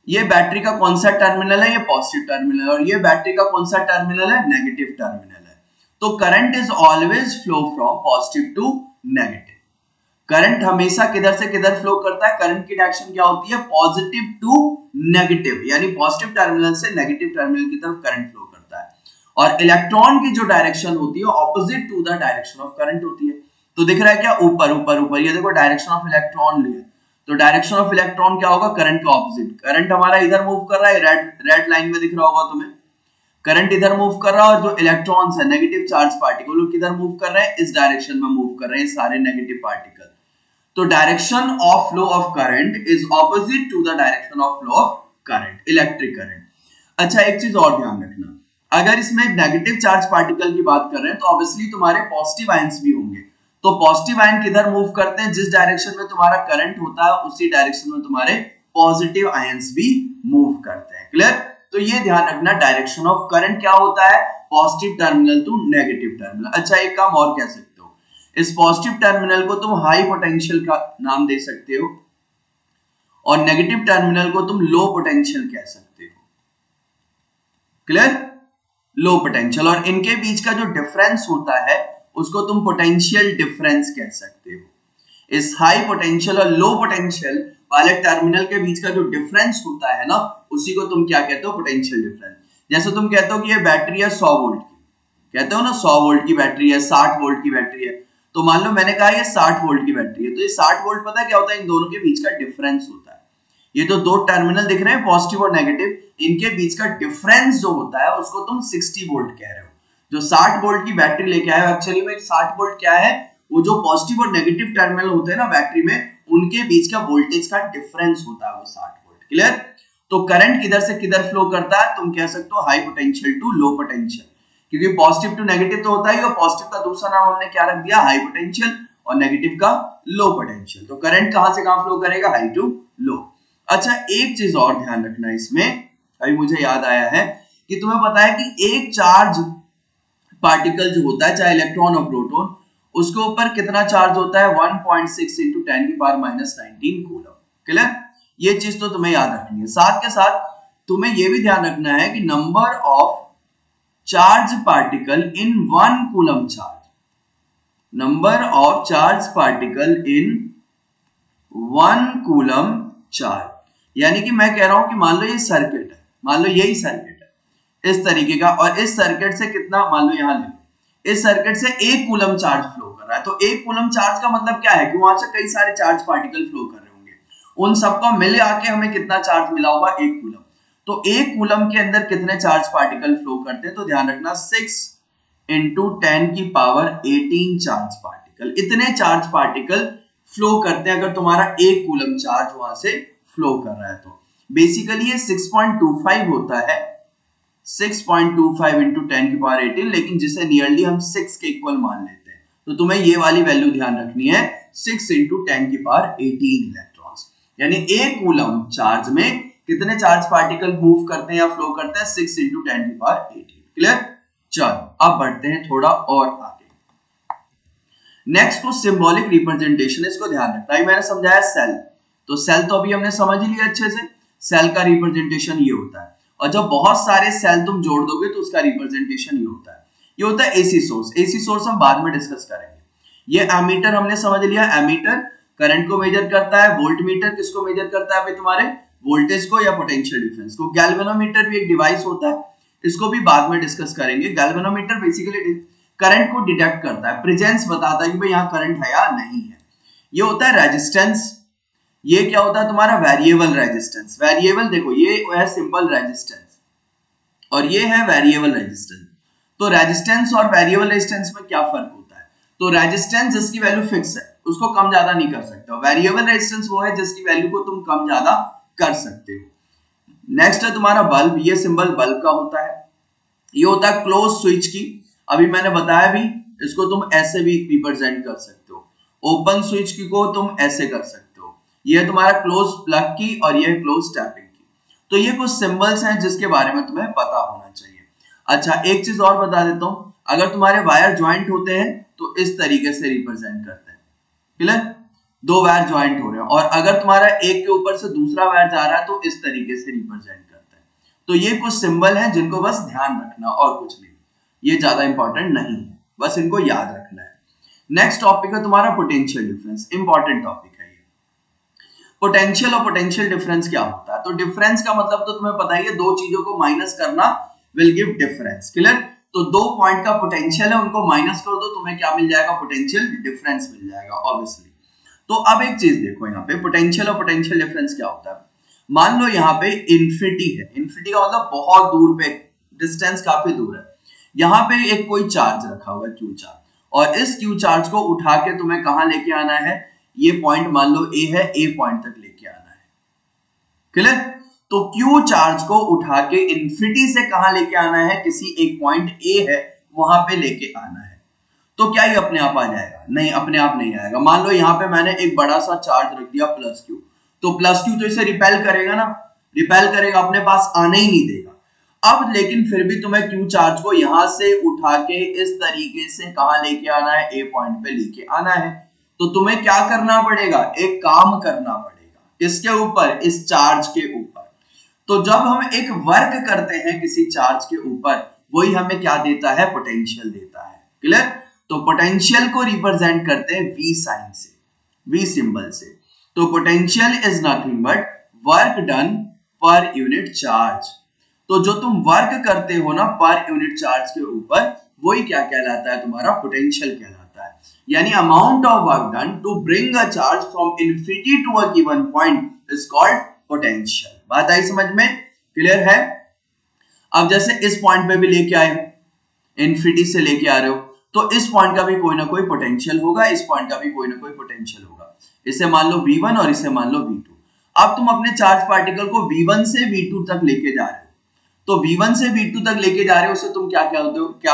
ये बैटरी का कौन सा टर्मिनल है? ये पॉजिटिव टर्मिनल। और ये बैटरी का कौन सा टर्मिनल है? नेगेटिव टर्मिनल है। तो current is always flow from positive to negative. Current हमेशा किधर से किधर फ्लो करता है? करंट की डायरेक्शन क्या होती है? पॉजिटिव टू नेगेटिव, यानी पॉजिटिव टर्मिनल से नेगेटिव टर्मिनल की तरफ करंट फ्लो करता है। और इलेक्ट्रॉन की जो डायरेक्शन होती है opposite to the direction of current होती है। तो दिख रहा है क्या? ऊपर ऊपर ऊपर, ये देखो डायरेक्शन ऑफ इलेक्ट्रॉन लिया, तो डायरेक्शन ऑफ इलेक्ट्रॉन क्या होगा? करंट का ऑपोजिट। करंट हमारा इधर मूव कर रहा है, रेड लाइन में दिख रहा होगा तुम्हें, करंट इधर मूव कर रहा है, और जो इलेक्ट्रॉन्स है नेगेटिव चार्ज पार्टिकल किधर मूव कर रहे हैं? इस डायरेक्शन में मूव कर रहे हैं सारे नेगेटिव पार्टिकल। तो direction of flow of current is opposite to the direction of flow of current, electric current. अच्छा एक चीज और ध्यान रखना, अगर इसमें नेगेटिव चार्ज पार्टिकल की बात कर रहे हैं तो ऑब्वियसली तुम्हारे पॉजिटिव आयंस भी होंगे। तो पॉजिटिव आयन किधर मूव करते हैं? जिस डायरेक्शन में तुम्हारा करंट होता है उसी डायरेक्शन में तुम्हारे पॉजिटिव आयंस भी मूव करते हैं। क्लियर? तो ये ध्यान रखना, डायरेक्शन ऑफ करंट क्या होता है? Positive terminal to negative terminal. अच्छा एक काम और कह सकते हो, इस पॉजिटिव टर्मिनल को तुम हाई पोटेंशियल का नाम दे सकते हो और नेगेटिव टर्मिनल को तुम लो पोटेंशियल कह सकते हो। क्लियर? लो पोटेंशियल, और इनके बीच का जो डिफरेंस होता है उसको तुम पोटेंशियल डिफरेंस कह सकते हो। इस हाई पोटेंशियल और लो पोटेंशियल वाले टर्मिनल के बीच का जो डिफरेंस होता है ना उसी को तुम क्या कहते हो? Potential difference. जैसे तुम कहते हो कि ये बैटरी है 100 वोल्ट की, कहते हो ना 100 वोल्ट की बैटरी है, 60 वोल्ट की बैटरी है, तो मान लो मैंने कहा ये 60 वोल्ट की बैटरी है, तो ये 60 वोल्ट पता है क्या होता है? इन दोनों के बीच का डिफरेंस होता है। ये तो दो टर्मिनल दिख रहे हैं पॉजिटिव और नेगेटिव, इनके बीच का डिफरेंस जो होता है उसको तुम 60 वोल्ट कह रहे हो। जो 60 वोल्ट की बैटरी लेके आए हो, एक्चुअली में 60 वोल्ट क्या है? वो जो पॉजिटिव और नेगेटिव टर्मिनल होते हैं ना बैटरी में, उनके बीच का वोल्टेज का डिफरेंस होता है वो 60 वोल्ट। क्लियर? तो करंट किधर से किधर फ्लो करता है? तुम कह सकते हो high potential to low potential, क्योंकि पॉजिटिव टू नेगेटिव तो होता ही है, पॉजिटिव का दूसरा नाम हमने क्या रख दिया? हाई पोटेंशियल, और नेगेटिव का लो पोटेंशियल। तो करंट कहां से कहां फ्लो करेगा? High to low. अच्छा एक चीज और ध्यान रखना इसमें, अभी मुझे याद आया है कि तुम्हें पता है कि एक चार्ज पार्टिकल जो होता है, चाहे इलेक्ट्रॉन और प्रोटॉन, उसके ऊपर कितना चार्ज होता है? 1.6 into 10 की पावर -19 कूलम। क्लियर? ये चीज तो तुम्हें याद रखनी है। साथ के साथ तुम्हें यह भी ध्यान रखना है कि number of charge particle in 1 coulomb charge, number of charge particle in 1 coulomb charge, यानी कि मैं कह रहा हूं कि मान लो ये सर्किट है, मान लो यही सर्किट है इस तरीके का, और इस सर्किट से कितना, मान लो यहां ले लो, इस सर्किट से 1 कूलम चार्ज फ्लो कर रहा है। तो 1 कूलम चार्ज का मतलब क्या है? कि वहां से कई सारे चार्ज पार्टिकल फ्लो कर रहे होंगे, उन सबको मिल आके हमें कितना चार्ज मिला होगा? 1 कूलम। तो 1 कूलम के अंदर कितने चार्ज पार्टिकल फ्लो करते हैं? तो ध्यान रखना 6 into 10 की पावर 18 चार्ज पार्टिकल, इतने चार्ज पार्टिकल फ्लो करते हैं अगर तुम्हारा 1 कूलम चार्ज वहां से फ्लो कर रहा है। तो बेसिकली ये 6.25 होता है 6.25 इंटू 10 की पावर 18, लेकिन जिसे नियरली हम 6 के इक्वल मान लेते हैं, तो तुम्हें ये वाली वैल्यू ध्यान रखनी है, 6 इंटू 10 की पावर 18 इलेक्ट्रॉन्स। यानी एक कूलम चार्ज में कितने चार्ज पार्टिकल मूव करते हैं या फ्लो करते हैं, 6 इंटू 10 की पावर 18। क्लियर? चलो अब बढ़ते हैं थोड़ा और आगे। नेक्स्ट को सिंबॉलिक रिप्रेजेंटेशन, इसको ध्यान रखना है। मैंने समझाया सेल, तो सेल तो अभी हमने समझ ही लिया अच्छे से। सेल का रिप्रेजेंटेशन ये होता है, और जब बहुत सारे सेल तुम जोड़ दोगे तो उसका रिप्रेजेंटेशन ये होता है। ये होता है एसी सोर्स। एसी सोर्स हम बाद में डिस्कस करेंगे। ये एमीटर हमने समझ लिया। एमीटर करंट को मेजर करता है। वोल्ट मीटर किसको मेजर करता है भाई, तुम्हारे वोल्टेज को या पोटेंशियल डिफरेंस को। गैल्वेनोमीटर भी एक डिवाइस होता है, इसको भी बाद में डिस्कस करेंगे। गैल्वेनोमीटर बेसिकली करंट को डिटेक्ट करता है, प्रेजेंस बताता है कि भाई यहाँ करंट है या नहीं है। ये होता है रेजिस्टेंस। ये क्या होता है तुम्हारा, वेरिएबल रेजिस्टेंस। वेरिएबल देखो, ये है सिंपल रेजिस्टेंस और ये है वेरिएबल रेजिस्टेंस। तो रेजिस्टेंस और वेरिएबल रेजिस्टेंस में क्या फर्क होता है, तो रेजिस्टेंस जिसकी वैल्यू फिक्स है उसको कम ज्यादा नहीं कर सकते। वेरिएबल रेजिस्टेंस वो है जिसकी वैल्यू को तुम कम ज्यादा कर सकते हो। नेक्स्ट है तुम्हारा बल्ब। ये सिंबल बल्ब का होता है। ये होता है क्लोज स्विच की। अभी मैंने बताया भी, इसको तुम ऐसे भी रिप्रेजेंट कर सकते हो। ओपन स्विच की को तुम ऐसे कर सकते हो। ये है तुम्हारा क्लोज प्लग की और ये है क्लोज टैपिंग की। तो ये कुछ सिंबल्स हैं जिसके बारे में तुम्हें पता होना चाहिए। अच्छा, एक चीज और बता देता हूं, अगर तुम्हारे वायर ज्वाइंट होते हैं तो इस तरीके से रिप्रेजेंट करते हैं। क्लियर? दो वायर ज्वाइंट हो रहे हैं और अगर तुम्हारा एक के ऊपर से दूसरा वायर जा रहा है तो इस तरीके से रिप्रेजेंट करते हैं। तो ये कुछ सिंबल हैं जिनको बस ध्यान रखना और कुछ नहीं, ये ज्यादा इंपॉर्टेंट नहीं है, बस इनको याद रखना है। नेक्स्ट टॉपिक है तुम्हारा पोटेंशियल डिफरेंस। इंपॉर्टेंट टॉपिक है ये। पोटेंशियल और पोटेंशियल डिफरेंस क्या होता है, तो डिफरेंस का मतलब तो तुम्हें पता ही है, दो चीजों को माइनस करना विल गिव डिफरेंस। क्लियर? तो दो पॉइंट का पोटेंशियल है, उनको माइनस कर दो, तुम्हें क्या मिल जाएगा, पोटेंशियल डिफरेंस मिल जाएगा ऑब्वियसली। तो अब एक चीज देखो, यहाँ पे पोटेंशियल और पोटेंशियल डिफरेंस क्या होता है। मान लो यहाँ पे इन्फिनिटी है। इन्फिनिटी का मतलब बहुत दूर पे, डिस्टेंस काफी दूर है। यहाँ पे एक कोई चार्ज रखा हुआ है, क्यू चार्ज, और इस क्यू चार्ज को उठा के तुम्हें कहां लेके आना है, ये पॉइंट मान लो ए है, ए पॉइंट तक लेके आना है। क्लियर? तो क्यू चार्ज को उठा के इन्फिनिटी से कहां लेके आना है, किसी एक पॉइंट ए है वहां पे लेके आना है। तो क्या ये अपने आप आ जाएगा? नहीं, अपने आप नहीं आएगा। मान लो यहाँ पे मैंने एक बड़ा सा चार्ज रख दिया प्लस क्यू, तो प्लस क्यू तो इसे रिपेल करेगा ना, रिपेल करेगा, अपने पास आने ही नहीं देगा। अब लेकिन फिर भी तुम्हें क्यू चार्ज को यहां से उठा के इस तरीके से कहां लेके आना है, ए पॉइंट पे लेके आना है। तो तुम्हें क्या करना पड़ेगा, एक काम करना पड़ेगा। किसके ऊपर? इस चार्ज के ऊपर। तो जब हम एक वर्क करते हैं किसी चार्ज के ऊपर, वही हमें क्या देता है, पोटेंशियल देता है। क्लियर? तो पोटेंशियल को रिप्रेजेंट करते हैं वी साइन से, वी सिंबल से। तो potential is nothing but work done per unit charge. तो जो तुम वर्क करते हो ना पर यूनिट चार्ज के ऊपर, वही क्या कहलाता है, तुम्हारा पोटेंशियल कहलाता है। यानी amount of work done to bring a charge from infinity to a given point is called potential. बात आई समझ में? क्लियर है? अब जैसे इस पॉइंट पे भी लेके आए हो, इन्फिनिटी से लेके आ रहे हो, तो इस पॉइंट का भी कोई ना कोई पोटेंशियल होगा, इस पॉइंट का भी कोई ना कोई पोटेंशियल होगा। इसे मान लो V1 और इसे मान लो V2। अब तुम अपने चार्ज पार्टिकल को V1 से V2 तक लेके जा रहे हो, तो V1 से V2 तक लेके जा रहे हो, उसे तुम क्या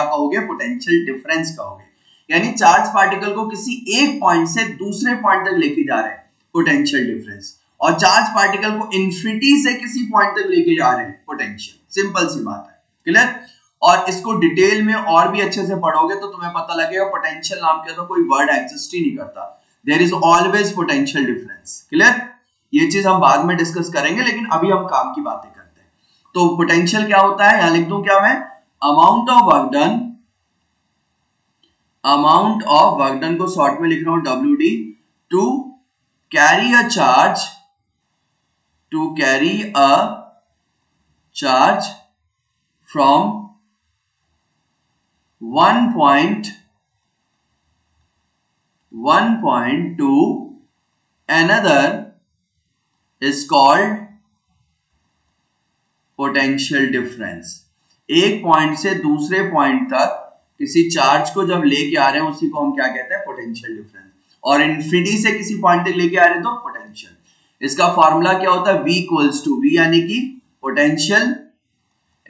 कहोगे, पोटेंशियल डिफरेंस कहोगे। यानी चार्ज पार्टिकल को किसी एक पॉइंट से दूसरे पॉइंट तक लेके जा रहे हैं, पोटेंशियल डिफरेंस। और चार्ज पार्टिकल को इन्फिनिटी से किसी पॉइंट तक लेके जा रहे हैं, पोटेंशियल। सिंपल सी बात है। क्लियर? और इसको डिटेल में और भी अच्छे से पढ़ोगे तो तुम्हें पता लगेगा पोटेंशियल नाम का तो कोई वर्ड एग्जिस्ट ही नहीं करता। There is always potential difference. Clear? ये चीज हम बाद में डिस्कस करेंगे, लेकिन अभी हम काम की बातें करते हैं। तो पोटेंशियल क्या होता है, यहां लिख दूं क्या मैं, amount of work done, amount of work done को शॉर्ट में लिख रहा हूं WD, to carry a charge, to carry a charge फ्रॉम one point to another is called potential difference। एक पॉइंट से दूसरे पॉइंट तक किसी चार्ज को जब लेके आ रहे हैं, उसी को हम क्या कहते हैं, पोटेंशियल डिफरेंस। और इन्फिनिटी से किसी पॉइंट तक लेके आ रहे हैं तो पोटेंशियल। इसका फॉर्मूला क्या होता है, V इक्वल्स टू V, यानी कि potential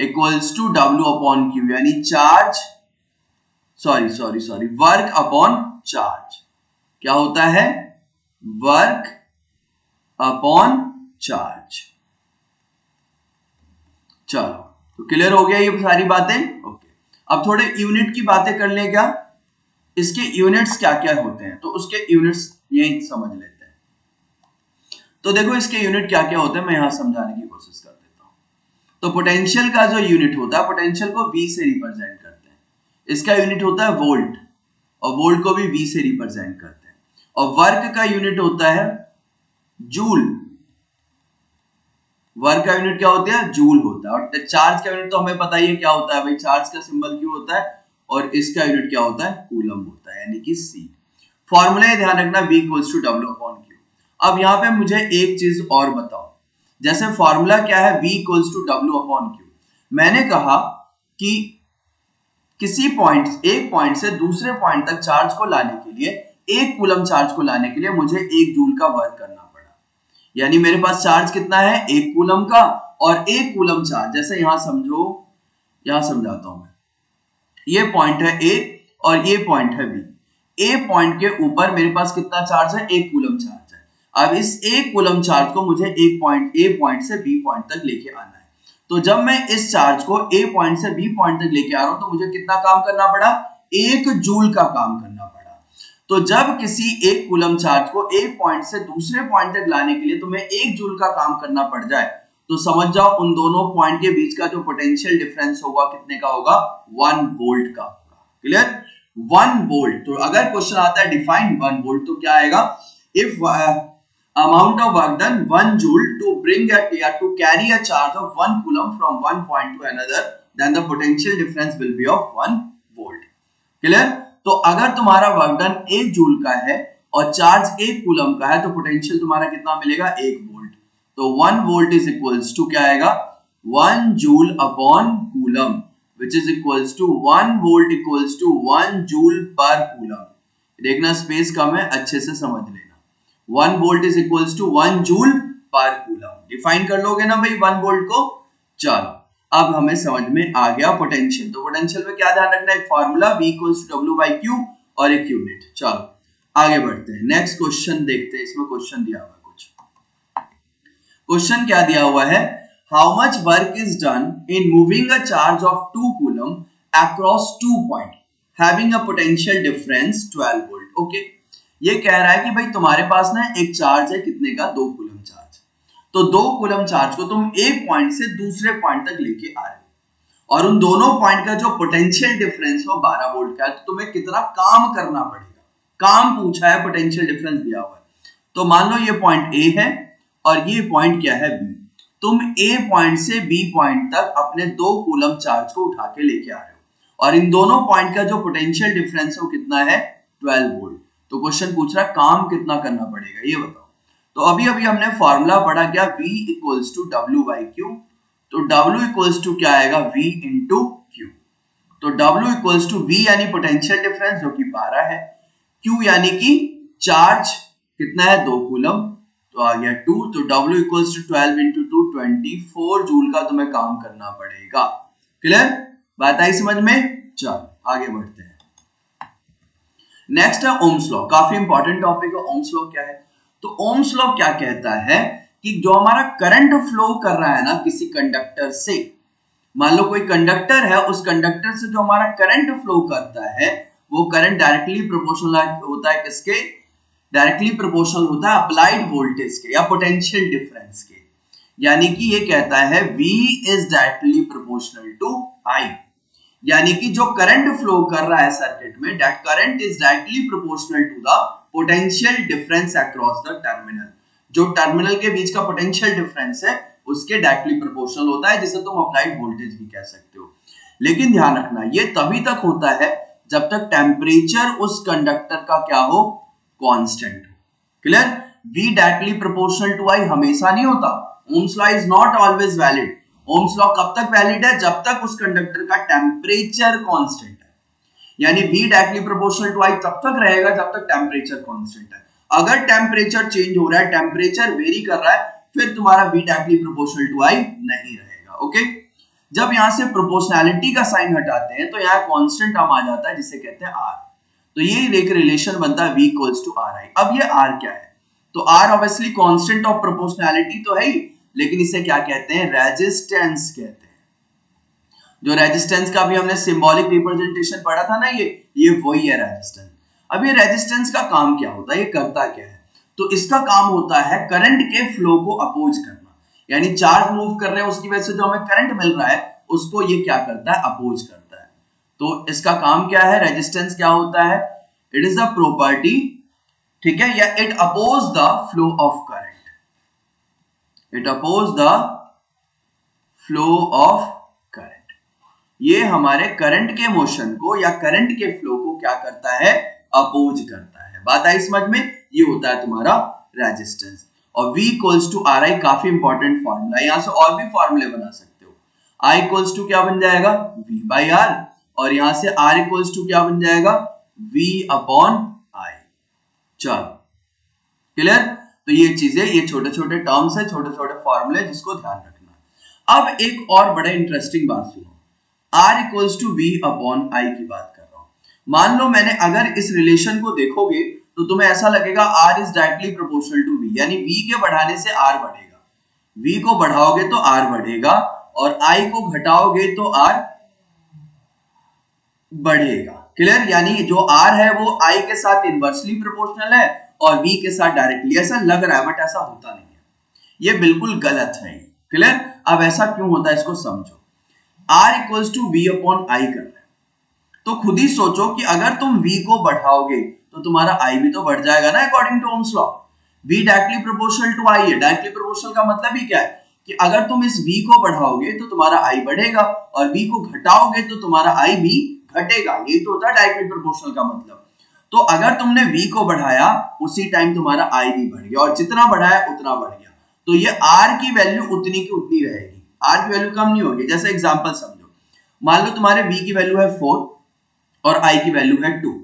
equals to W upon Q, यानी charge sorry work upon charge. क्या होता है? Work upon charge. चलो, तो क्लियर हो गया ये सारी बातें। ओके, अब थोड़े यूनिट की बातें कर ले क्या, इसके यूनिट्स क्या क्या होते हैं, तो उसके यूनिट्स यही समझ लेते हैं। तो देखो इसके यूनिट क्या क्या होते हैं, मैं यहां समझाने की कोशिश कर देता हूं। तो पोटेंशियल का जो यूनिट होता है, पोटेंशियल को V से रिप्रेजेंट करते हैं। इसका यूनिट होता है वोल्ट, और वोल्ट को भी V से रिप्रेजेंट करते हैं। और वर्क का यूनिट होता है जूल। वर्क का यूनिट क्या होता है? जूल होता है। और चार्ज का यूनिट तो हमें पता ही है क्या होता है भाई, चार्ज का सिंबल क्यू होता है, और इसका यूनिट क्या होता है? कूलम होता है, यानी कि C। फॉर्मूला ध्यान रखना, V equals to W upon Q। अब यहाँ पे मुझे एक चीज और बताओ, जैसे फॉर्मूला क्या है? V equals to W upon Q। मैंने कहा कि किसी पॉइंट, एक पॉइंट से दूसरे पॉइंट तक चार्ज को लाने के लिए, एक कूलम चार्ज को लाने के लिए मुझे एक जूल का वर्क करना पड़ा। यानी मेरे पास चार्ज कितना है? एक कूलम का, और एक कूलम चार्ज, जैसे यहां समझो, यहां समझाता हूं मैं। ये पॉइंट है A और ये पॉइंट है B। A पॉइंट के ऊपर मेरे पास कितना चार्ज है? एक कूलम चार्ज है। अब इस एक कूलम चार्ज को मुझे एक पॉइंट A पॉइंट से B पॉइंट तक लेके आना है। तो जब मैं इस चार्ज को A पॉइंट से B पॉइंट तक लेके आ रहा हूं, तो मुझे कितना काम करना पड़ा? एक जूल का काम करना पड़ा। तो जब किसी एक कूलम चार्ज को एक पॉइंट से दूसरे पॉइंट तक लाने के लिए तुम्हें एक जूल का काम करना पड़ जाए, तो समझ जाओ उन दोनों पॉइंट के बीच का जो पोटेंशियल डिफरेंस होगा कितने का होगा? 1 वोल्ट का होगा। क्लियर? 1 वोल्ट। तो अगर क्वेश्चन आता है डिफाइन 1 वोल्ट, तो क्या आएगा? If amount of work done 1 joule to bring to carry a charge of 1 coulomb from one point to another, then the potential difference will be of 1 volt. Clear? तो अगर तुम्हारा work done 1 joule का है और charge 1 coulomb का है, तो potential तुम्हारा कितना मिलेगा? 1 वोल्ट। तो 1 वोल्ट इज इक्वल्स टू क्या आएगा? 1 joule upon coulomb, which is equals to 1 volt equals to 1 joule per coulomb. देखना स्पेस कम है, अच्छे से समझ लेना। 1 volt is equals to 1 joule per coulomb. Define कर लोगे ना भाई 1 वोल्ट को। चलो, अब हमें समझ में आ गया पोटेंशियल। तो पोटेंशियल में क्या ध्यान रखना है? एक formula V equals to W by Q और एक यूनिट। चलो आगे बढ़ते हैं, नेक्स्ट क्वेश्चन देखते हैं। इसमें क्वेश्चन दिया हुआ है कुछ। क्वेश्चन क्या दिया हुआ है? How much work is done in moving a charge of 2 coulomb across 2 point having a potential difference 12 volt. Okay, ये कह रहा है कि भाई तुम्हारे पास ना एक चार्ज है, कितने का? 2 कूलम चार्ज। तो 2 कूलम चार्ज को तुम एक पॉइंट से दूसरे पॉइंट तक लेके आ रहे हो, और उन दोनों पॉइंट का जो पोटेंशियल डिफरेंस हो 12 वोल्ट का है, तो तुम्हें कितना काम करना पड़ेगा? काम पूछा है, पोटेंशियल डिफरेंस दिया हुआ है। तो मान लो ये पॉइंट A है और ये पॉइंट क्या है? B। तुम A पॉइंट से B पॉइंट तक अपने 2 कूलम चार्ज को उठा के लेके आ रहे हो, और इन दोनों पॉइंट का जो पोटेंशियल डिफरेंस है वो कितना है? 12 वोल्ट। तो क्वेश्चन पूछ रहा है काम कितना करना पड़ेगा, ये बताओ। तो अभी हमने फॉर्मूला पढ़ा क्या? V equals to W by Q। तो W इक्वल्स टू क्या आएगा? V into Q। तो W इक्वल्स टू V यानी पोटेंशियल डिफरेंस जो कि 12 है, Q यानी कि चार्ज कितना है? 2 कूलम, तो आ गया 2। तो W equals to 12 into 2 24 joule का तुम्हें काम करना पड़ेगा। क्लियर? बात आई समझ में? चलो आगे बढ़ते हैं। नेक्स्ट है ओम्स लॉ। काफी इंपॉर्टेंट टॉपिक है ओम्स लॉ। क्या है? तो ओम्स लॉ क्या कहता है कि जो हमारा करंट फ्लो कर रहा है ना किसी कंडक्टर से, मान लो कोई कंडक्टर है, उस कंडक्टर से जो हमारा करंट फ्लो करता है, वो करंट डायरेक्टली प्रोपोर्शनल होता है किसके? डायरेक्टली प्रोपोर्शनल होता है अप्लाइड वोल्टेज के या पोटेंशियल डिफरेंस के। यानी कि ये कहता है V is directly proportional to I। यानी कि जो करंट फ्लो कर रहा है सर्किट में, that current is directly proportional to the potential difference across the terminal. जो टर्मिनल के बीच का पोटेंशियल डिफरेंस है उसके डायरेक्टली प्रोपोर्शनल होता है, जिसे तुम अप्लाइड वोल्टेज भी कह सकते हो। लेकिन ध्यान रखना, ये तभी तक होता है जब तक टेम्परेचर उस कंडक्टर का क्या हो? कांस्टेंट हो। Clear? V directly proportional to I हमेशा नहीं होता। Ohm's law is not always valid. Ohm's law कब तक वैलिड है? जब तक उस कंडक्टर का टेम्परेचर कांस्टेंट है। यानी V directly proportional to I तब तक रहेगा जब तक टेम्परेचर कांस्टेंट है। अगर टेम्परेचर चेंज हो रहा है, टेम्परेचर वेरी कर रहा है, फिर तुम्हारा V directly proportional to I नहीं रहेगा। ओके, जब यहां से प्रोपोर्शनैलिटी का साइन हटाते हैं तो यहाँ कांस्टेंट टर्म आ जाता है जिसे कहते हैं आर। तो ये एक रिलेशन बनता है V equals to R I. अब ये R क्या है? तो R obviously constant of proportionality तो है ही, लेकिन इसे क्या कहते हैं? रेजिस्टेंस कहते हैं। जो रेजिस्टेंस का भी हमने सिंबॉलिक रिप्रेजेंटेशन पढ़ा था ना, ये वही है रेजिस्टेंस। अब ये रेजिस्टेंस का काम क्या होता है, ये करता क्या है? तो इसका काम होता है करंट के फ्लो को अपोज करना, यानी चार्ज मूव कर रहे हैं उसकी वजह से जो हमें करंट मिल रहा है उसको ये क्या करता है? अपोज करता है। तो इसका काम क्या है? रेजिस्टेंस क्या होता है? इट इज अ प्रॉपर्टी, ठीक है, या it oppose the flow of current, it oppose the flow of current. ये हमारे करंट के मोशन को या करंट के फ्लो को क्या करता है? अपोज करता है। बात आई समझ में? ये होता है तुम्हारा रेजिस्टेंस। और V equals to R I काफी इंपॉर्टेंट फॉर्मूला, यहां से और भी फॉर्मूले बना सकते हो। I इक्वल्स टू क्या बन जाएगा? V बाई आर, और यहां से R इक्वल्स टू क्या बन जाएगा? V upon I। चलो क्लियर? तो ये चीजें, ये छोटे छोटे टर्म्स है, छोटे छोटे फॉर्मूले जिसको ध्यान रखना। अब एक और बड़ा इंटरेस्टिंग बात सुनो, R equals to V upon I की बात कर रहा हूं। मान लो मैंने अगर इस रिलेशन को देखोगे तो तुम्हें ऐसा लगेगा R is directly proportional to V, यानी V के बढ़ाने से R बढ़ेगा। V को बढ़ाओगे तो R बढ़ेगा और I को घटाओगे तो R बढ़ेगा। क्लियर? यानी जो R है वो I के साथ इनवर्सली प्रोपोर्शनल है और V के साथ डायरेक्टली। ऐसा लग रहा है बट ऐसा होता नहीं है, ये बिल्कुल गलत है। क्लियर? अब ऐसा क्यों होता है इसको समझो। R equals to V upon I कर रहे हैं, तो खुद ही सोचो कि अगर तुम V को बढ़ाओगे तो तुम्हारा I भी तो बढ़ जाएगा ना, according to Ohm's law. V directly proportional to I है। डायरेक्टली प्रोपोर्शनल का मतलब ही क्या है कि अगर तुम इस V को बढ़ाओगे तो तुम्हारा I बढ़ेगा और V को घटाओगे तो तुम्हारा I भी घटेगा। यही तो होता है डायरेक्टली प्रोपोर्शनल का मतलब। तो अगर तुमने V को बढ़ाया उसी टाइम तुम्हारा I भी बढ़ गया, और जितना बढ़ाया उतना बढ़ गया। तो ये R की वैल्यू उतनी की उतनी रहेगी, R की वैल्यू कम नहीं होगी। जैसे एग्जांपल समझो, मान लो तुम्हारे V की वैल्यू है 4 और I की वैल्यू है 2,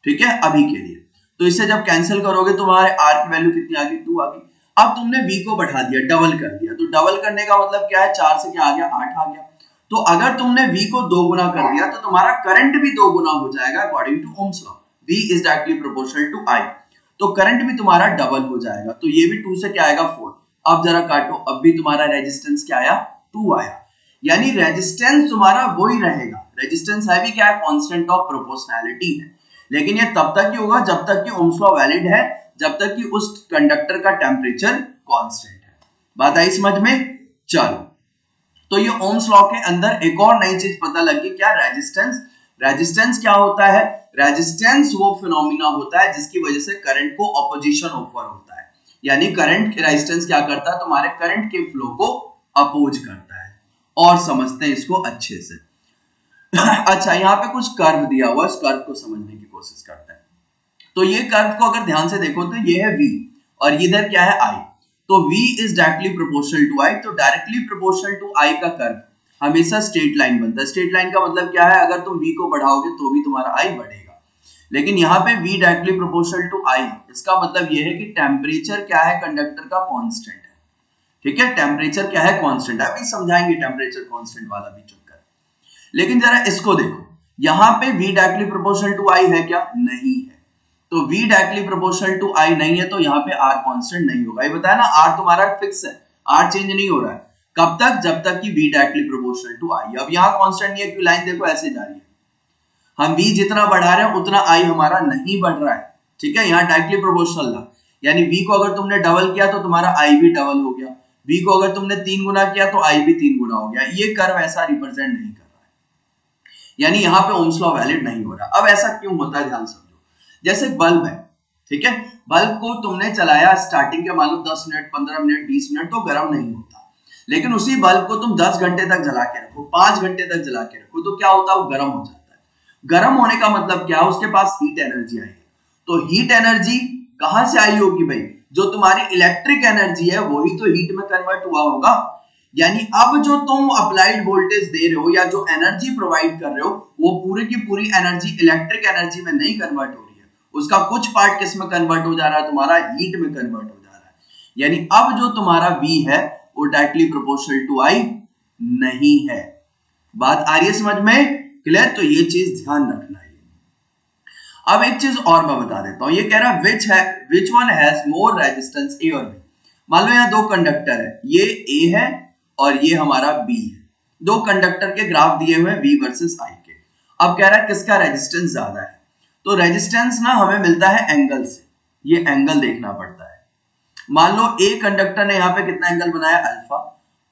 ठीक है, अभी के लिए। तो इसे जब कैंसिल करोगे तो तुम्हारे R की वैल्यू कितनी आ गई? 2 आ गई। अब तुमने V को बढ़ा दिया, डबल कर दिया, तो डबल करने का मतलब क्या है? 4 से क्या आ गया? 8 आ गया। तो अगर तुमने V को 2 गुना कर दिया तो तुम्हारा करंट भी 2 गुना हो जाएगा according to Ohm's law. V is directly proportional to I, तो करंट भी तुम्हारा डबल हो जाएगा। तो ये भी 2 से क्या आएगा? 4। अब जरा काटो, अब भी तुम्हारा रेजिस्टेंस क्या आया? 2 आया। यानी रेजिस्टेंस तुम्हारा वही रहेगा। रेजिस्टेंस है भी क्या है? कांस्टेंट ऑफ प्रोपोर्शनैलिटी है। लेकिन ये तब तक ही होगा जब तक कि ओम्स लॉ वैलिड है, जब तक कि उस कंडक्टर का टेम्परेचर कांस्टेंट है। बात आई समझ में? चलो, तो ये ओम्स लॉ के अंदर एक और नई चीज पता लगी, क्या? रेजिस्टेंस। रेजिस्टेंस क्या होता है? रेजिस्टेंस वो फिनोमिना होता है जिसकी वजह से करंट को ऑपोजिशन ऑफर होता है, यानी करंट के रेजिस्टेंस क्या करता है? तुम्हारे करंट के फ्लो को अपोज करता है। और समझते हैं इसको अच्छे से। अच्छा, यहाँ पे कुछ कर्व दिया हुआ है, इस कर्व को समझने की कोशिश करते हैं। तो ये कर्व को अगर ध्यान से देखो तो ये है V और इधर क्या है? I। तो V is directly proportional to I, तो डायरेक्टली प्रोपोर्शनल टू I का कर्व हमेशा स्ट्रेट लाइन बनता है। स्ट्रेट लाइन का मतलब क्या है? अगर तुम V को बढ़ाओगे तो भी तुम्हारा I बढ़ेगा। लेकिन यहाँ पे V directly proportional to I, इसका मतलब ये है कि टेम्परेचर क्या है? कंडक्टर का कांस्टेंट है, ठीक है, टेम्परेचर क्या है? कांस्टेंट है। अभी समझाएंगे टेम्परेचर कांस्टेंट वाला भी चक्कर। लेकिन जरा इसको देखो, यहाँ पे V directly proportional to I है क्या? नहीं है। तो V directly proportional to I नहीं है, तो यहाँ पे R कांस्टेंट नहीं होगा। ये बताया ना, R तुम्हारा फिक्स है, R चेंज नहीं हो रहा है। कब तक? जब तक कि V directly proportional to I। अब यहाँ कांस्टेंट नहीं है क्योंकि लाइन देखो ऐसे जा रही है। हम V जितना बढ़ा रहे हैं उतना I हमारा नहीं बढ़ रहा है, ठीक है, यहाँ डायरेक्टली प्रोपोर्शनल था। यानी V को अगर तुमने डबल किया तो तुम्हारा I भी डबल हो गया, V को अगर तुमने 3 गुना किया तो I भी 3 गुना हो गया। ये कर्व ऐसा रिप्रेजेंट नहीं कर रहा है, यानी यहाँ पे ओम्स लॉ वैलिड नहीं हो रहा। अब ऐसा क्यों होता है? ध्यान समझो। जैसे बल्ब है, ठीक है, बल्ब को तुमने चलाया स्टार्टिंग के मान लो 10 मिनट, 15 मिनट, 20 मिनट तो गर्म नहीं होता। लेकिन उसी बल्ब को तुम 10 घंटे तक जला के रखो, 5 घंटे तक जला के रखो, तो क्या होता है? वो गर्म हो जाता है। गर्म होने का मतलब क्या है? उसके पास हीट एनर्जी आई है। तो हीट एनर्जी कहां से आई होगी भाई? जो तुम्हारी इलेक्ट्रिक एनर्जी है वही तो हीट में कन्वर्ट हुआ होगा। यानी अब जो तुम अप्लाइड वोल्टेज दे रहे हो या जो एनर्जी प्रोवाइड कर रहे हो वो पूरी की पूरी एनर्जी इलेक्ट्रिक एनर्जी में नहीं कन्वर्ट हो रही है, उसका कुछ पार्ट किस में कन्वर्ट हो जा रहा है? तुम्हारा हीट में कन्वर्ट हो जा रहा है। यानी अब जो तुम्हारा V है वो डायरेक्टली प्रोपोर्शनल टू I नहीं है। बात आ रही है समझ में? क्लियर? तो ये चीज ध्यान रखना है। अब एक चीज और मैं बता देता हूं, ये कह रहा है which one has more resistance, A और बी। मान लो यहाँ दो कंडक्टर है, ये ए है और ये हमारा बी है। दो कंडक्टर के ग्राफ दिए हुए V वर्सेस I के। अब कह रहा है किसका रेजिस्टेंस ज्यादा है। तो रेजिस्टेंस ना हमें मिलता है एंगल से, ये एंगल देखना पड़ता है। मान लो ए कंडक्टर ने यहाँ पे कितना एंगल बनाया अल्फा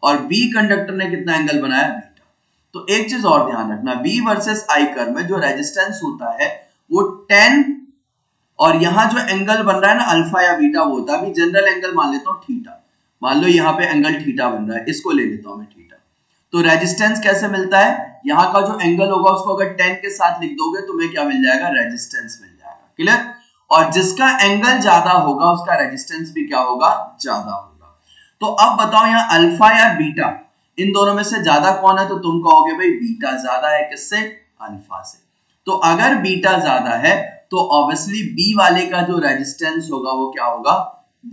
और बी कंडक्टर ने कितना एंगल बनाया बीटा। तो एक चीज और ध्यान रखना, V वर्सेस I कर्व में जो रेजिस्टेंस होता है वो 10 और यहां जो एंगल बन रहा है ना अल्फा या बीटा वो होता है। अभी जनरल एंगल मान लेता हूं थीटा, मान लो यहाँ पे एंगल थीटा बन रहा है, इसको ले लेता हूं मैं थीटा। तो रेजिस्टेंस कैसे मिलता है, यहाँ का जो एंगल होगा उसको अगर 10 के साथ लिख दोगे तो तुम्हें क्या मिल जाएगा, रेजिस्टेंस मिल जाएगा। क्लियर? और जिसका एंगल ज्यादा होगा उसका रेजिस्टेंस भी क्या होगा, ज्यादा होगा। तो अब बताओ यहाँ अल्फा या बीटा, इन दोनों में से ज्यादा कौन है? तो तुम कहोगे भाई बीटा ज्यादा है, किससे? अल्फा से। तो अगर बीटा ज्यादा है तो ऑब्वियसली बी वाले का जो रेजिस्टेंस होगा वो क्या होगा,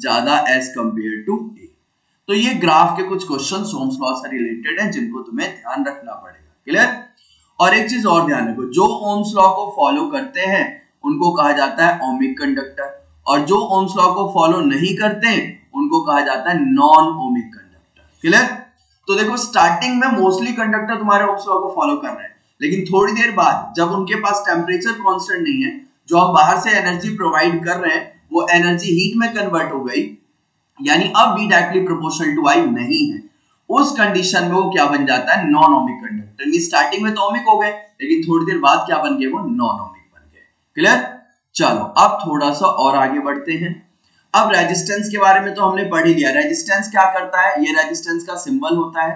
ज्यादा एज कंपेयर टू ए। तो ये ग्राफ के कुछ क्वेश्चन ओम्स लॉ से रिलेटेड है जिनको तुम्हें ध्यान रखना पड़ेगा। क्लियर? और एक चीज और ध्यान रखो, जो ओम्स लॉ को फॉलो करते हैं उनको कहा जाता है ओमिक कंडक्टर, और जो ओम्स लॉ को फॉलो नहीं करते उनको कहा जाता है नॉन ओमिक कंडक्टर। क्लियर? तो देखो स्टार्टिंग में मोस्टली कंडक्टर तुम्हारे ओम्स लॉ को फॉलो कर रहे हैं, लेकिन थोड़ी देर बाद जब उनके पास टेम्परेचर कांस्टेंट नहीं है, जो हम बाहर से एनर्जी प्रोवाइड कर रहे हैं वो एनर्जी हीट में कन्वर्ट हो गई, यानी अब V directly proportional to I नहीं है, उस कंडीशन में वो क्या बन जाता है, नॉन ओमिक कंडक्टर। स्टार्टिंग में तो ओमिक हो गए लेकिन थोड़ी देर बाद क्या बन गए, वो नॉन ओमिक बन गए। क्लियर? चलो अब थोड़ा सा और आगे बढ़ते हैं। अब रेजिस्टेंस के बारे में तो हमने पढ़ ही लिया। रेजिस्टेंस क्या करता है, ये रेजिस्टेंस का सिंबल होता है।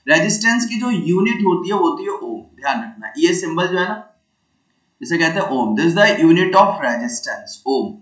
रेजिस्टेंस की जो यूनिट होती है वो होती है ओम। ध्यान रखना, ये सिंबल जो है ना इसे कहते हैं ohm. This is the unit of resistance, ohm.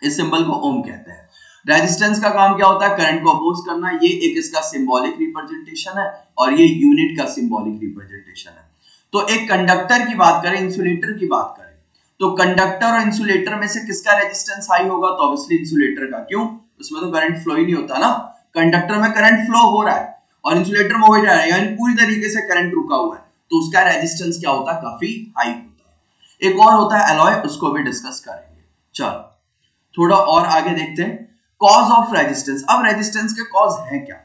इस सिंबल को ओम कहते हैं। रेजिस्टेंस का काम क्या होता है, करंट को अपोज करना। ये एक इसका सिंबॉलिक रिप्रेजेंटेशन है और ये यूनिट का सिंबॉलिक रिप्रेजेंटेशन है। तो एक कंडक्टर की बात करें, इंसुलेटर की बात करें, तो कंडक्टर और इंसुलेटर में से किसका रेजिस्टेंस हाई होगा, तो ऑब्वियसली इंसुलेटर का। क्यों? उसमें तो करंट फ्लो ही नहीं होता ना। कंडक्टर में करंट फ्लो हो रहा है और इंसुलेटर में हो जा रहा है, यानी पूरी तरीके से करंट रुका हुआ है, तो उसका रेजिस्टेंस क्या होता है, काफी हाई होता है। एक और होता है एलॉय, उसको भी डिस्कस करेंगे। चलो थोड़ा और आगे देखते हैं, कॉज ऑफ रेजिस्टेंस। अब रेजिस्टेंस के कॉज है क्या,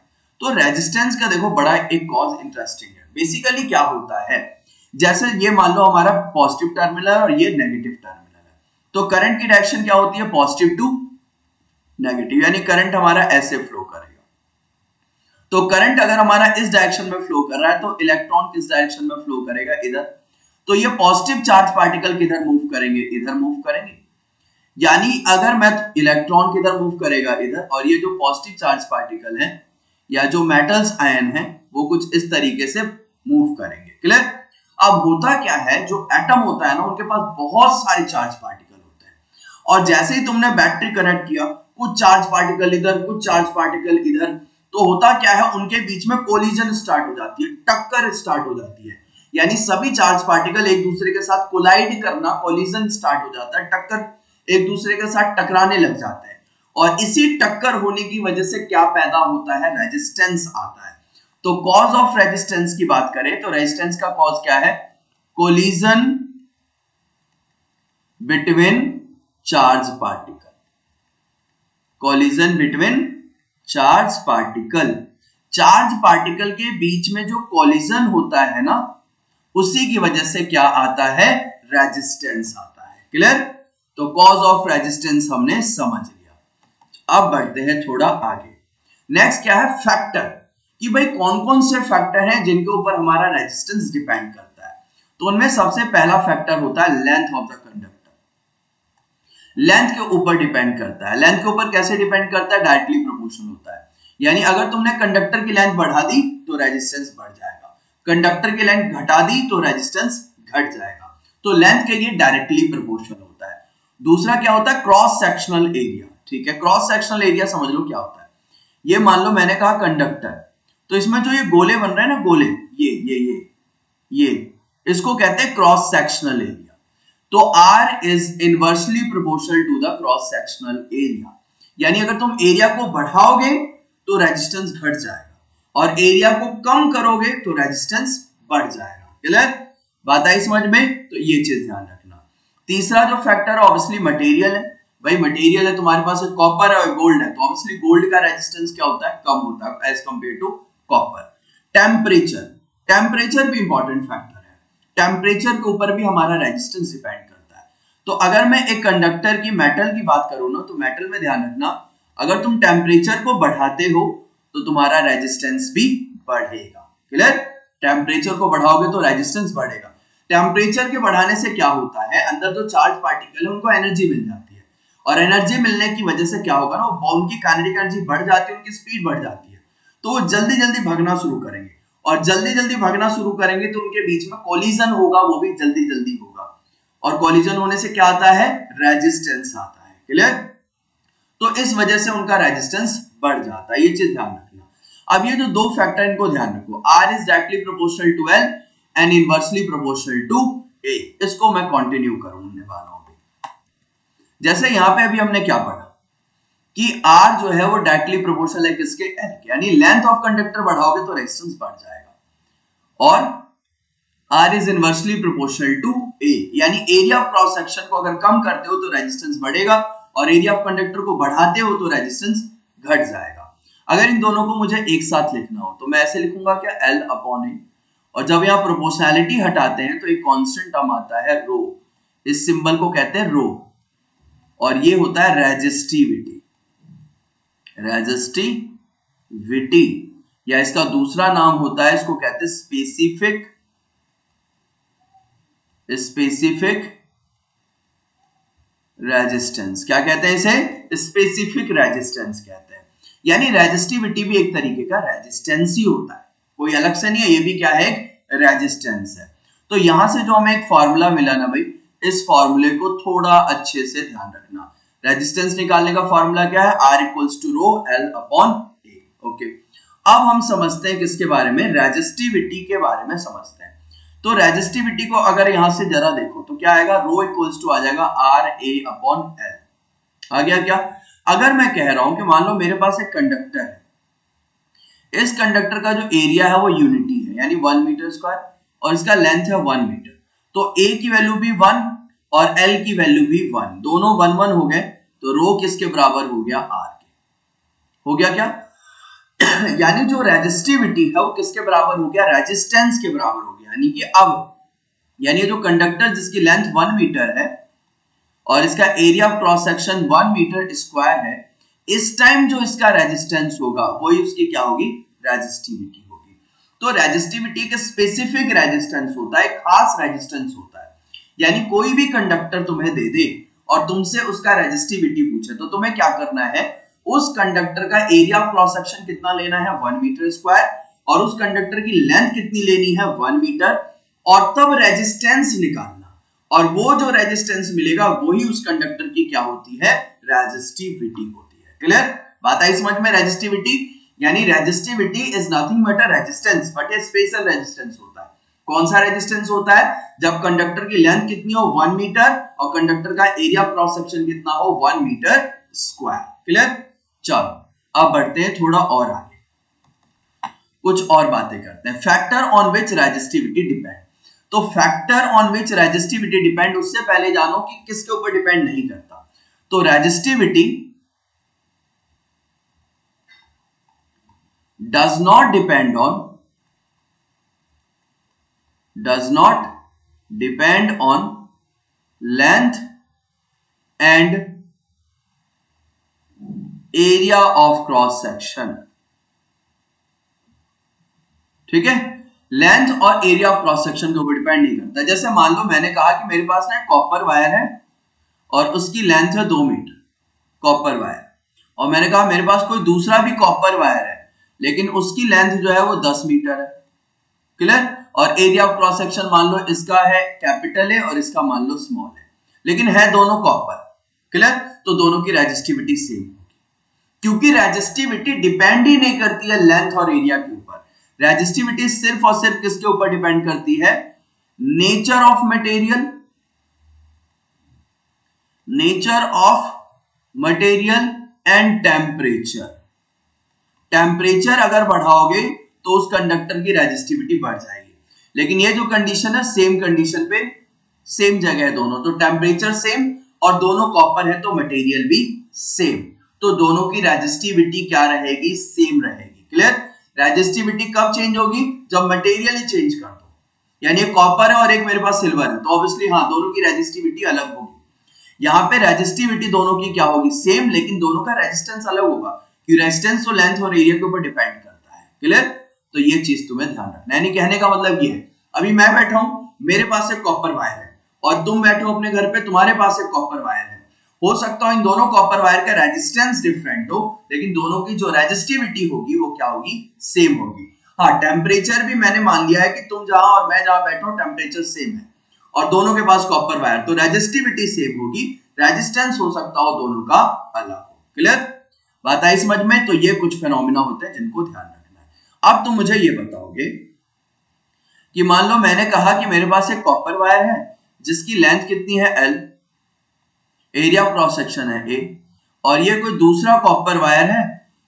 तो रेजिस्टेंस का देखो बड़ा एक कॉज इंटरेस्टिंग है। बेसिकली क्या होता है, जैसे ये मान लो हमारा पॉजिटिव टर्मिनल है और ये नेगेटिव टर्मिनल है, तो करंट की डायरेक्शन क्या होती है, पॉजिटिव टू नेगेटिव, यानी करंट हमारा ऐसे फ्लो करेगा। तो करंट अगर हमारा इस डायरेक्शन में फ्लो कर रहा है तो इलेक्ट्रॉन किस डायरेक्शन में फ्लो करेगा, इधर। तो ये पॉजिटिव चार्ज पार्टिकल किधर मूव करेंगे, इधर मूव करेंगे। यानी अगर मैं इलेक्ट्रॉन किधर मूव करेगा, इधर, और ये जो पॉजिटिव चार्ज पार्टिकल है या जो मेटल्स आयन है वो कुछ इस तरीके से मूव करेंगे। क्लियर? अब होता क्या है, जो एटम होता है ना उनके पास बहुत सारे चार्ज पार्टिकल होते हैं, और जैसे ही तुमने बैटरी कनेक्ट किया, कुछ चार्ज पार्टिकल इधर कुछ चार्ज पार्टिकल इधर, तो होता क्या है उनके बीच में कोलिजन स्टार्ट हो जाती है, टक्कर स्टार्ट हो जाती है। यानी सभी चार्ज पार्टिकल एक दूसरे के साथ कोलाइड करना, कोलिजन स्टार्ट हो जाता है, टक्कर, एक दूसरे के साथ टकराने लग जाते हैं। और इसी टक्कर होने की वजह से क्या पैदा होता है, रेजिस्टेंस आता है। तो कॉज ऑफ रेजिस्टेंस की बात करें तो रेजिस्टेंस का कॉज क्या है, collision between charge particle, collision between charge particle. Charge particle के बीच में जो कोलिजन होता है ना, उसी की वजह से क्या आता है, रेजिस्टेंस आता है। क्लियर? तो कॉज ऑफ रेजिस्टेंस हमने समझ लिया। अब बढ़ते हैं थोड़ा आगे। नेक्स्ट क्या है, फैक्टर, कि भाई कौन कौन से फैक्टर हैं जिनके ऊपर हमारा रेजिस्टेंस डिपेंड करता है। तो उनमें सबसे पहला फैक्टर होता है length of the conductor. Length के ऊपर डिपेंड करता है। लेंथ के ऊपर कैसे डिपेंड करता है, डायरेक्टली प्रोपोर्शनल होता है। यानी अगर तुमने कंडक्टर की लेंथ बढ़ा दी तो रेजिस्टेंस बढ़ जाएगा, कंडक्टर की लेंथ घटा दी तो रेजिस्टेंस घट जाएगा। तो लेंथ के लिए डायरेक्टली प्रोपोर्शनल होता है। दूसरा क्या होता है, क्रॉस सेक्शनल एरिया। ठीक है, क्रॉस सेक्शनल एरिया समझ लो क्या होता है। ये मान लो मैंने कहा कंडक्टर, तो इसमें जो ये गोले बन रहे हैं ना, गोले, ये इसको कहते हैं क्रॉस सेक्शनल एरिया। तो R is inversely proportional to the cross sectional area. यानी अगर तुम एरिया को बढ़ाओगे तो रेजिस्टेंस घट जाएगा और एरिया को कम करोगे तो रेजिस्टेंस बढ़ जाएगा। क्लियर, बात आई समझ में? तो ये चीज ध्यान रखना। तीसरा जो फैक्टर है ऑब्वियसली मटेरियल है। भाई मटेरियल है, तुम्हारे पास कॉपर है और गोल्ड है, तो ऑब्वियसली गोल्ड का रेजिस्टेंस क्या होता है, कम होता है as compare to copper. Temperature, temperature भी इंपॉर्टेंट फैक्टर है। टेम्परेचर के ऊपर भी हमारा रेजिस्टेंस डिपेंड करता है। तो अगर मैं एक कंडक्टर की, मेटल की बात करूं ना, तो मेटल में ध्यान रखना, अगर तुम टेम्परेचर को बढ़ाते हो तो तुम्हारा रेजिस्टेंस भी बढ़ेगा। क्लियर, टेम्परेचर को बढ़ाओगे तो रेजिस्टेंस बढ़ेगा। टेम्परेचर के बढ़ाने से क्या होता है, अंदर जो चार्ज पार्टिकल है उनको एनर्जी मिल जाती है, और एनर्जी मिलने की वजह से क्या होगा ना, उनकी काइनेटिक एनर्जी बढ़ जाती है, उनकी स्पीड बढ़ जाती है, तो वो जल्दी जल्दी भागना शुरू करेंगे, और जल्दी जल्दी भागना शुरू करेंगे तो उनके बीच में कोलिजन होगा, वो भी जल्दी जल्दी होगा, और कोलिजन होने से क्या आता है, रेजिस्टेंस आता है। क्लियर, तो इस वजह से उनका रेजिस्टेंस बढ़ जाता है, ये चीज ध्यान रखना। अब ये जो दो फैक्टर इनको ध्यान रखो, R is directly proportional to L and inversely proportional to A, इसको मैं कंटिन्यू करूंने वाला हूं। जैसे यहां पे अभी हमने क्या पढ़ा कि R जो है वो डायरेक्टली प्रोपोर्शनल है किसके, L के, यानी लेंथ ऑफ कंडक्टर बढ़ाओगे तो रेजिस्टेंस बढ़ जाएगा, और R is inversely proportional to A, यानी एरिया ऑफ क्रॉस सेक्शन को अगर कम करते हो तो रेजिस्टेंस बढ़ेगा, और एरिया ऑफ कंडक्टर को बढ़ाते हो तो रेजिस्टेंस घट जाएगा। अगर इन दोनों को मुझे एक साथ लिखना हो तो मैं ऐसे लिखूंगा क्या, L अपॉन A, और जब यहां प्रोपोर्शनैलिटी हटाते हैं तो एक कांस्टेंट टर्म आता है रो, इस सिंबल को कहते हैं रो, और ये होता है रेजिस्टिविटी। रेजिस्टिविटी या इसका दूसरा नाम होता है, इसको कहते हैं स्पेसिफिक रेजिस्टेंस। क्या कहते हैं इसे, स्पेसिफिक रेजिस्टेंस कहते हैं। यानी रेजिस्टिविटी भी एक तरीके का रेजिस्टेंस ही होता है, कोई अलग से नहीं है, ये भी क्या है, रेजिस्टेंस है। तो यहां से जो हमें एक फॉर्मूला मिला ना भाई, इस फॉर्मूले को थोड़ा अच्छे से ध्यान रखना। रेजिस्टेंस निकालने का फॉर्मूला क्या है, R equals to rho L upon A। Okay, अब हम समझते हैं किसके बारे में, रेजिस्टिविटी के बारे में समझते हैं। तो रेजिस्टिविटी को अगर यहां से जरा देखो तो क्या आएगा, रो इक्वल्स टू आ जाएगा RA अपॉन L। आ गया क्या? अगर मैं कह रहा हूं कि मान लो मेरे पास एक कंडक्टर है, इस कंडक्टर का जो एरिया है वो यूनिटी है, यानी 1 मीटर स्क्वायर, और इसका लेंथ है 1 मीटर, तो A की वैल्यू भी 1 और L की वैल्यू भी 1, दोनों 1 1 हो गए, तो रो किसके बराबर हो गया, R के। हो गया क्या? यानी जो रेजिस्टिविटी है वो किसके बराबर हो गया, रेजिस्टेंस के बराबर हो गया। यानी कि अब, यानी जो कंडक्टर जिसकी लेंथ 1 मीटर है और इसका area of cross section 1 metre square है, इस टाइम जो इसका रेजिस्टेंस होगा वही उसकी क्या होगी, रेजिस्टिविटी होगी। तो रेजिस्टिविटी का स्पेसिफिक रेजिस्टेंस होता है, खास रेजिस्टेंस होता है। यानी कोई भी कंडक्टर तुम्हें दे दे और तुमसे उसका रेजिस्टिविटी पूछे तो तुम्हें क्या करना है, उस कंडक्टर का एरिया ऑफ क्रॉस सेक्शन कितना लेना है, 1 मीटर स्क्वायर, और उस कंडक्टर की लेंथ कितनी लेनी है, 1 मीटर, और तब रेजिस्टेंस निकालना, और वो जो रेजिस्टेंस मिलेगा वही उस कंडक्टर की क्या होती है, रेजिस्टिविटी होती है। क्लियर, बात आई समझ में? रेजिस्टिविटी यानी resistivity is nothing but a resistance, but A special resistance होता है। कौन सा रेजिस्टेंस होता है, जब कंडक्टर की लेंथ कितनी हो, 1 मीटर, और कंडक्टर का एरिया ऑफ क्रॉस सेक्शन कितना हो, 1 मीटर स्क्वायर। क्लियर, चलो अब बढ़ते हैं थोड़ा और आगे, कुछ और बातें करते हैं। Factor on which resistivity depend, तो factor on which resistivity depend, उससे पहले जानो कि किसके ऊपर डिपेंड नहीं करता। तो resistivity does not depend on length and area of cross section. ठीक है, लेंथ और एरिया ऑफ क्रॉस सेक्शन के ऊपर डिपेंड नहीं करता। जैसे मान लो मैंने कहा कि मेरे पास ना कॉपर वायर है और उसकी लेंथ है 2 मीटर, कॉपर वायर, और मैंने कहा मेरे पास कोई दूसरा भी कॉपर वायर है लेकिन उसकी लेंथ जो है वो 10 मीटर है। क्लियर, और एरिया ऑफ क्रॉस सेक्शन मान लो इसका है कैपिटल है और इसका मान लो स्मॉल है, लेकिन है दोनों कॉपर। क्लियर, तो दोनों की रेजिस्टिविटी सेम होगी, क्योंकि रेजिस्टिविटी डिपेंड ही नहीं करती है लेंथ और एरिया के ऊपर। रेजिस्टिविटी सिर्फ और सिर्फ किसके ऊपर डिपेंड करती है, nature of material and temperature. Temperature अगर बढ़ाओगे तो उस कंडक्टर की रेजिस्टिविटी बढ़ जाएगी। लेकिन ये जो कंडीशन है सेम कंडीशन पे सेम जगह है दोनों, तो टेम्परेचर सेम और दोनों कॉपर है तो मटेरियल भी सेम, तो दोनों की रेजिस्टिविटी क्या रहेगी, सेम रहेगी। क्लियर? रेजिस्टिविटी कब चेंज होगी, जब मटेरियल ही चेंज कर दो, यानी एक कॉपर है और एक मेरे पास सिल्वर है, तो ऑब्वियसली हाँ दोनों की रेजिस्टिविटी अलग होगी। यहाँ पे रेजिस्टिविटी दोनों की क्या होगी, सेम, लेकिन दोनों का रेजिस्टेंस अलग होगा, क्योंकि रेजिस्टेंस तो लेंथ और एरिया के ऊपर डिपेंड करता है। क्लियर? तो ये चीज तुम्हें ध्यान रखना है। यानी कहने का मतलब ये है, अभी मैं बैठा हूं, मेरे पास एक कॉपर वायर है और तुम बैठे हो अपने घर पे, तुम्हारे पास एक कॉपर वायर है। हो सकता है इन दोनों कॉपर वायर का रेजिस्टेंस डिफरेंट हो, लेकिन दोनों की जो रेजिस्टिविटी होगी वो क्या होगी, सेम होगी। हाँ, टेम्परेचर भी मैंने मान लिया है कि तुम जहां और मैं जहां बैठा हूं टेम्परेचर सेम है और दोनों के पास कॉपर वायर, तो रेजिस्टिविटी सेम होगी, रेजिस्टेंस हो सकता हो दोनों का अलग हो। क्लियर? बात आई समझ में? तो ये कुछ फेनोमेना होते हैं जिनको ध्यान रखना है। अब तुम मुझे ये बताओगे कि मान लो मैंने कहा कि मेरे पास एक कॉपर वायर है जिसकी लेंथ कितनी है L, area of cross section है A, और ये कोई दूसरा कॉपर वायर है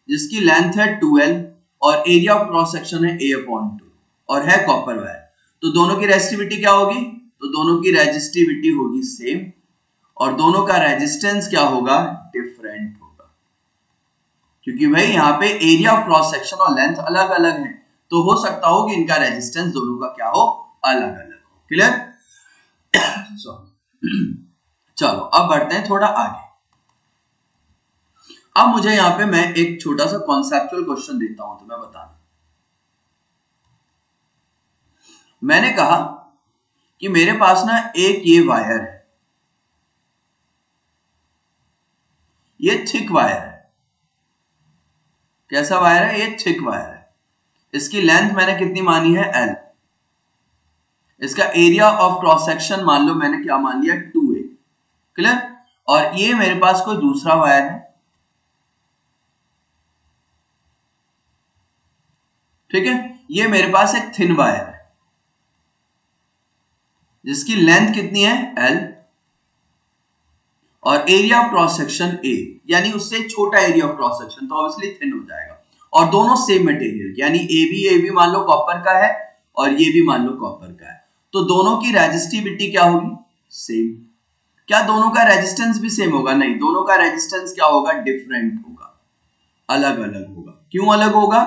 जिसकी लेंथ है 2L और एरिया ऑफ क्रॉस सेक्शन है A/2 और है कॉपर वायर, तो दोनों की रेजिस्टिविटी क्या होगी, तो दोनों की रेजिस्टिविटी होगी सेम और दोनों का रेजिस्टेंस क्या होगा, डिफरेंट होगा, क्योंकि भाई यहाँ पे एरिया ऑफ क्रॉस सेक्शन और लेंथ अलग अलग है, तो हो सकता हो कि इनका रेजिस्टेंस दोनों का क्या हो, अलग अलग हो। क्लियर? चलो अब बढ़ते हैं थोड़ा आगे। अब मुझे यहां पे मैं एक छोटा सा कॉन्सेप्चुअल क्वेश्चन देता हूं तुम्हें बताना। मैंने कहा कि मेरे पास ना एक ये वायर है, ये थिक वायर है। कैसा वायर है, ये थिक वायर है। इसकी लेंथ मैंने कितनी मानी है, L। इसका एरिया ऑफ क्रॉस सेक्शन मान लो मैंने क्या मान लिया, 2A। क्लियर? और ये मेरे पास कोई दूसरा वायर है, ठीक है, ये मेरे पास एक थिन वायर है जिसकी लेंथ कितनी है, L, और area of cross section A, यानी उससे छोटा एरिया ऑफ क्रॉस सेक्शन, तो ऑब्वियसली थिन हो जाएगा, और दोनों सेम मटेरियल, यानी ए भी मान लो कॉपर का है और ये भी मान लो कॉपर का है, तो दोनों की रेजिस्टिविटी क्या होगी, सेम। क्या दोनों का रेजिस्टेंस भी सेम होगा, नहीं, दोनों का रेजिस्टेंस क्या होगा, डिफरेंट होगा, अलग अलग होगा। क्यों अलग होगा,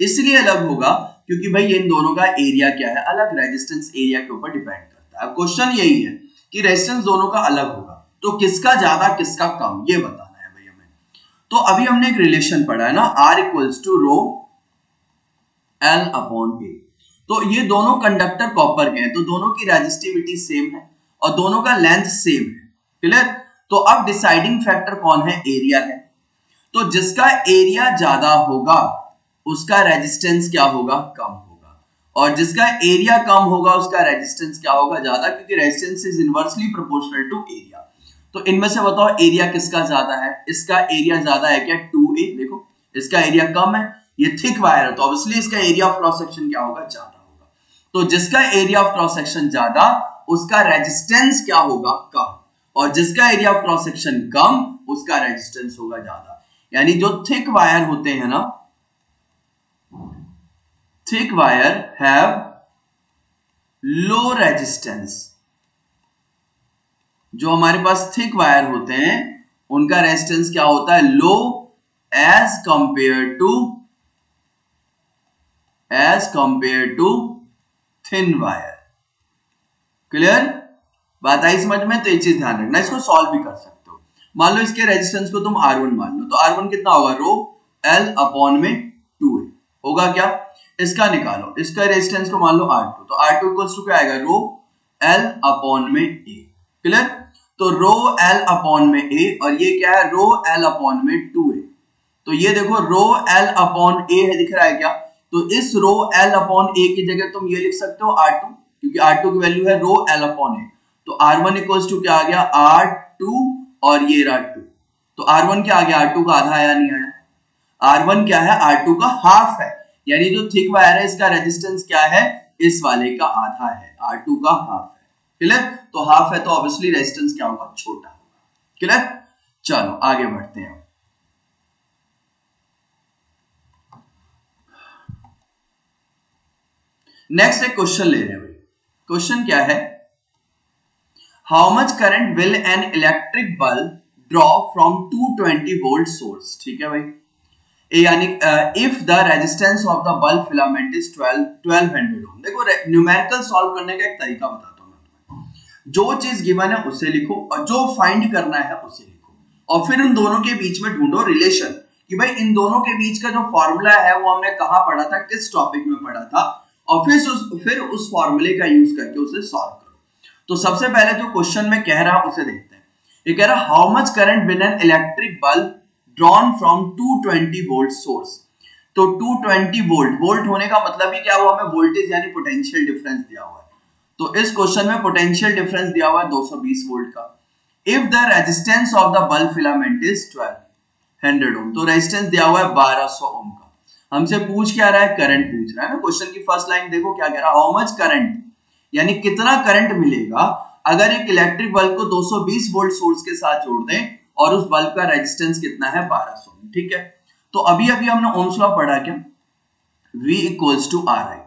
इसलिए अलग होगा क्योंकि भाई इन दोनों का एरिया क्या है, अलग, रेजिस्टेंस एरिया के ऊपर डिपेंड करता है। क्वेश्चन यही है कि रेजिस्टेंस दोनों का अलग होगा, तो किसका ज्यादा किसका कम, ये बताना है भाई हमें। तो अभी हमने एक रिलेशन पढ़ा है ना, R equals to rho L upon A। तो ये दोनों कंडक्टर कॉपर के हैं, तो दोनों की रेजिस्टिविटी सेम है और दोनों का लेंथ सेम है। क्लियर? तो अब डिसाइडिंग फैक्टर कौन है, एरिया है। तो जिसका एरिया ज्यादा होगा उसका रेजिस्टेंस क्या होगा, कम होगा, और जिसका एरिया कम होगा उसका रेजिस्टेंस क्या होगा, ज्यादा, क्योंकि resistance is inversely proportional to area. तो इनमें से बताओ एरिया किसका ज्यादा है, इसका एरिया ज्यादा है क्या, 2A। देखो इसका एरिया कम है, ये थिक वायर है, तो ऑब्वियसली इसका एरिया ऑफ क्रॉस सेक्शन क्या होगा, ज्यादा होगा। तो जिसका एरिया ऑफ क्रॉस सेक्शन ज्यादा उसका रेजिस्टेंस क्या होगा, कम, और जिसका एरिया ऑफ क्रॉस सेक्शन कम उसका रेजिस्टेंस होगा ज्यादा। यानी जो थिक वायर होते हैं ना, thick wire have low resistance. जो हमारे पास थिक वायर होते हैं उनका रेजिस्टेंस क्या होता है, low, as compare to thin wire. Clear? बात आई समझ में? तो ये चीज ध्यान रखना, इसको सॉल्व भी कर सकते हो। मान लो इसके रेजिस्टेंस को तुम R1 मान लो, तो R1 कितना होगा, रो L अपॉन में 2A होगा क्या, इसका निकालो, इसका रेजिस्टेंस को मान लो R2, तो R2 इक्वल्स टू क्या आएगा, रो L अपॉन में A। क्लियर? तो रो L अपॉन में A और ये क्या है, रो L अपॉन में 2A। तो ये देखो रो L अपॉन A है, दिख रहा है क्या, तो इस रो L अपॉन A की जगह तुम ये लिख सकते हो R2, क्योंकि R2 की वैल्यू है रो L अपॉन A। तो R1 इक्वल्स टू क्या आ गया, R2, और ये रहा 2, तो R1 क्या आ गया, R2 का आधा आया, नहीं आया। R1 क्या है, R2 का हाफ है, यानी जो थिक वायर है इसका रेजिस्टेंस क्या है, इस वाले का आधा है, R2 का हाफ है। क्लियर? तो हाफ है तो ऑब्वियसली रेजिस्टेंस क्या होगा, छोटा होगा। क्लियर? चलो आगे बढ़ते हैं। नेक्स्ट एक क्वेश्चन ले रहे हैं भाई। क्वेश्चन क्या है, how much current will an electric bulb draw from 220 volt source. ठीक है भाई, यानी if the resistance of the bulb filament is 1200 ओम। देखो न्यूमेरिकल सॉल्व करने का एक तरीका बताता हूं मैं तुम्हें। जो चीज गिवन है उसे लिखो और जो फाइंड करना है उसे लिखो, और फिर उन दोनों के बीच में ढूंढो रिलेशन कि भाई इन दोनों के बीच का जो फॉर्मूला है वो हमने कहां पढ़ा था, किस टॉपिक में पढ़ा था, और फिर उस फॉर्मूले का यूज करके उसे सॉल्व करो। तो सबसे पहले जो क्वेश्चन में कह रहा उसे देखते हैं। ये कह रहा how much current will an electric bulb drawn from 220 volt source. तो 220 वोल्ट, वोल्ट होने का मतलब ही क्या हुआ, हमें वोल्टेज यानी पोटेंशियल डिफरेंस दिया हुआ है। तो इस क्वेश्चन में पोटेंशियल डिफरेंस दिया हुआ है 220 वोल्ट का। If the resistance of the bulb filament is 1200 ओम, तो रेजिस्टेंस दिया हुआ है 1200 ओम का। हमसे पूछ क्या रहा है, करंट पूछ रहा है ना। क्वेश्चन की फर्स्ट लाइन देखो क्या कह रहा है, हाउ मच करंट, यानी कितना करंट मिलेगा अगर एक इलेक्ट्रिक बल्ब को 220 वोल्ट सोर्स के साथ जोड़ दें और उस बल्ब का रेजिस्टेंस कितना है 1200। ठीक है, तो अभी हमने ओम्स लॉ पढ़ा क्या, V equals to R I.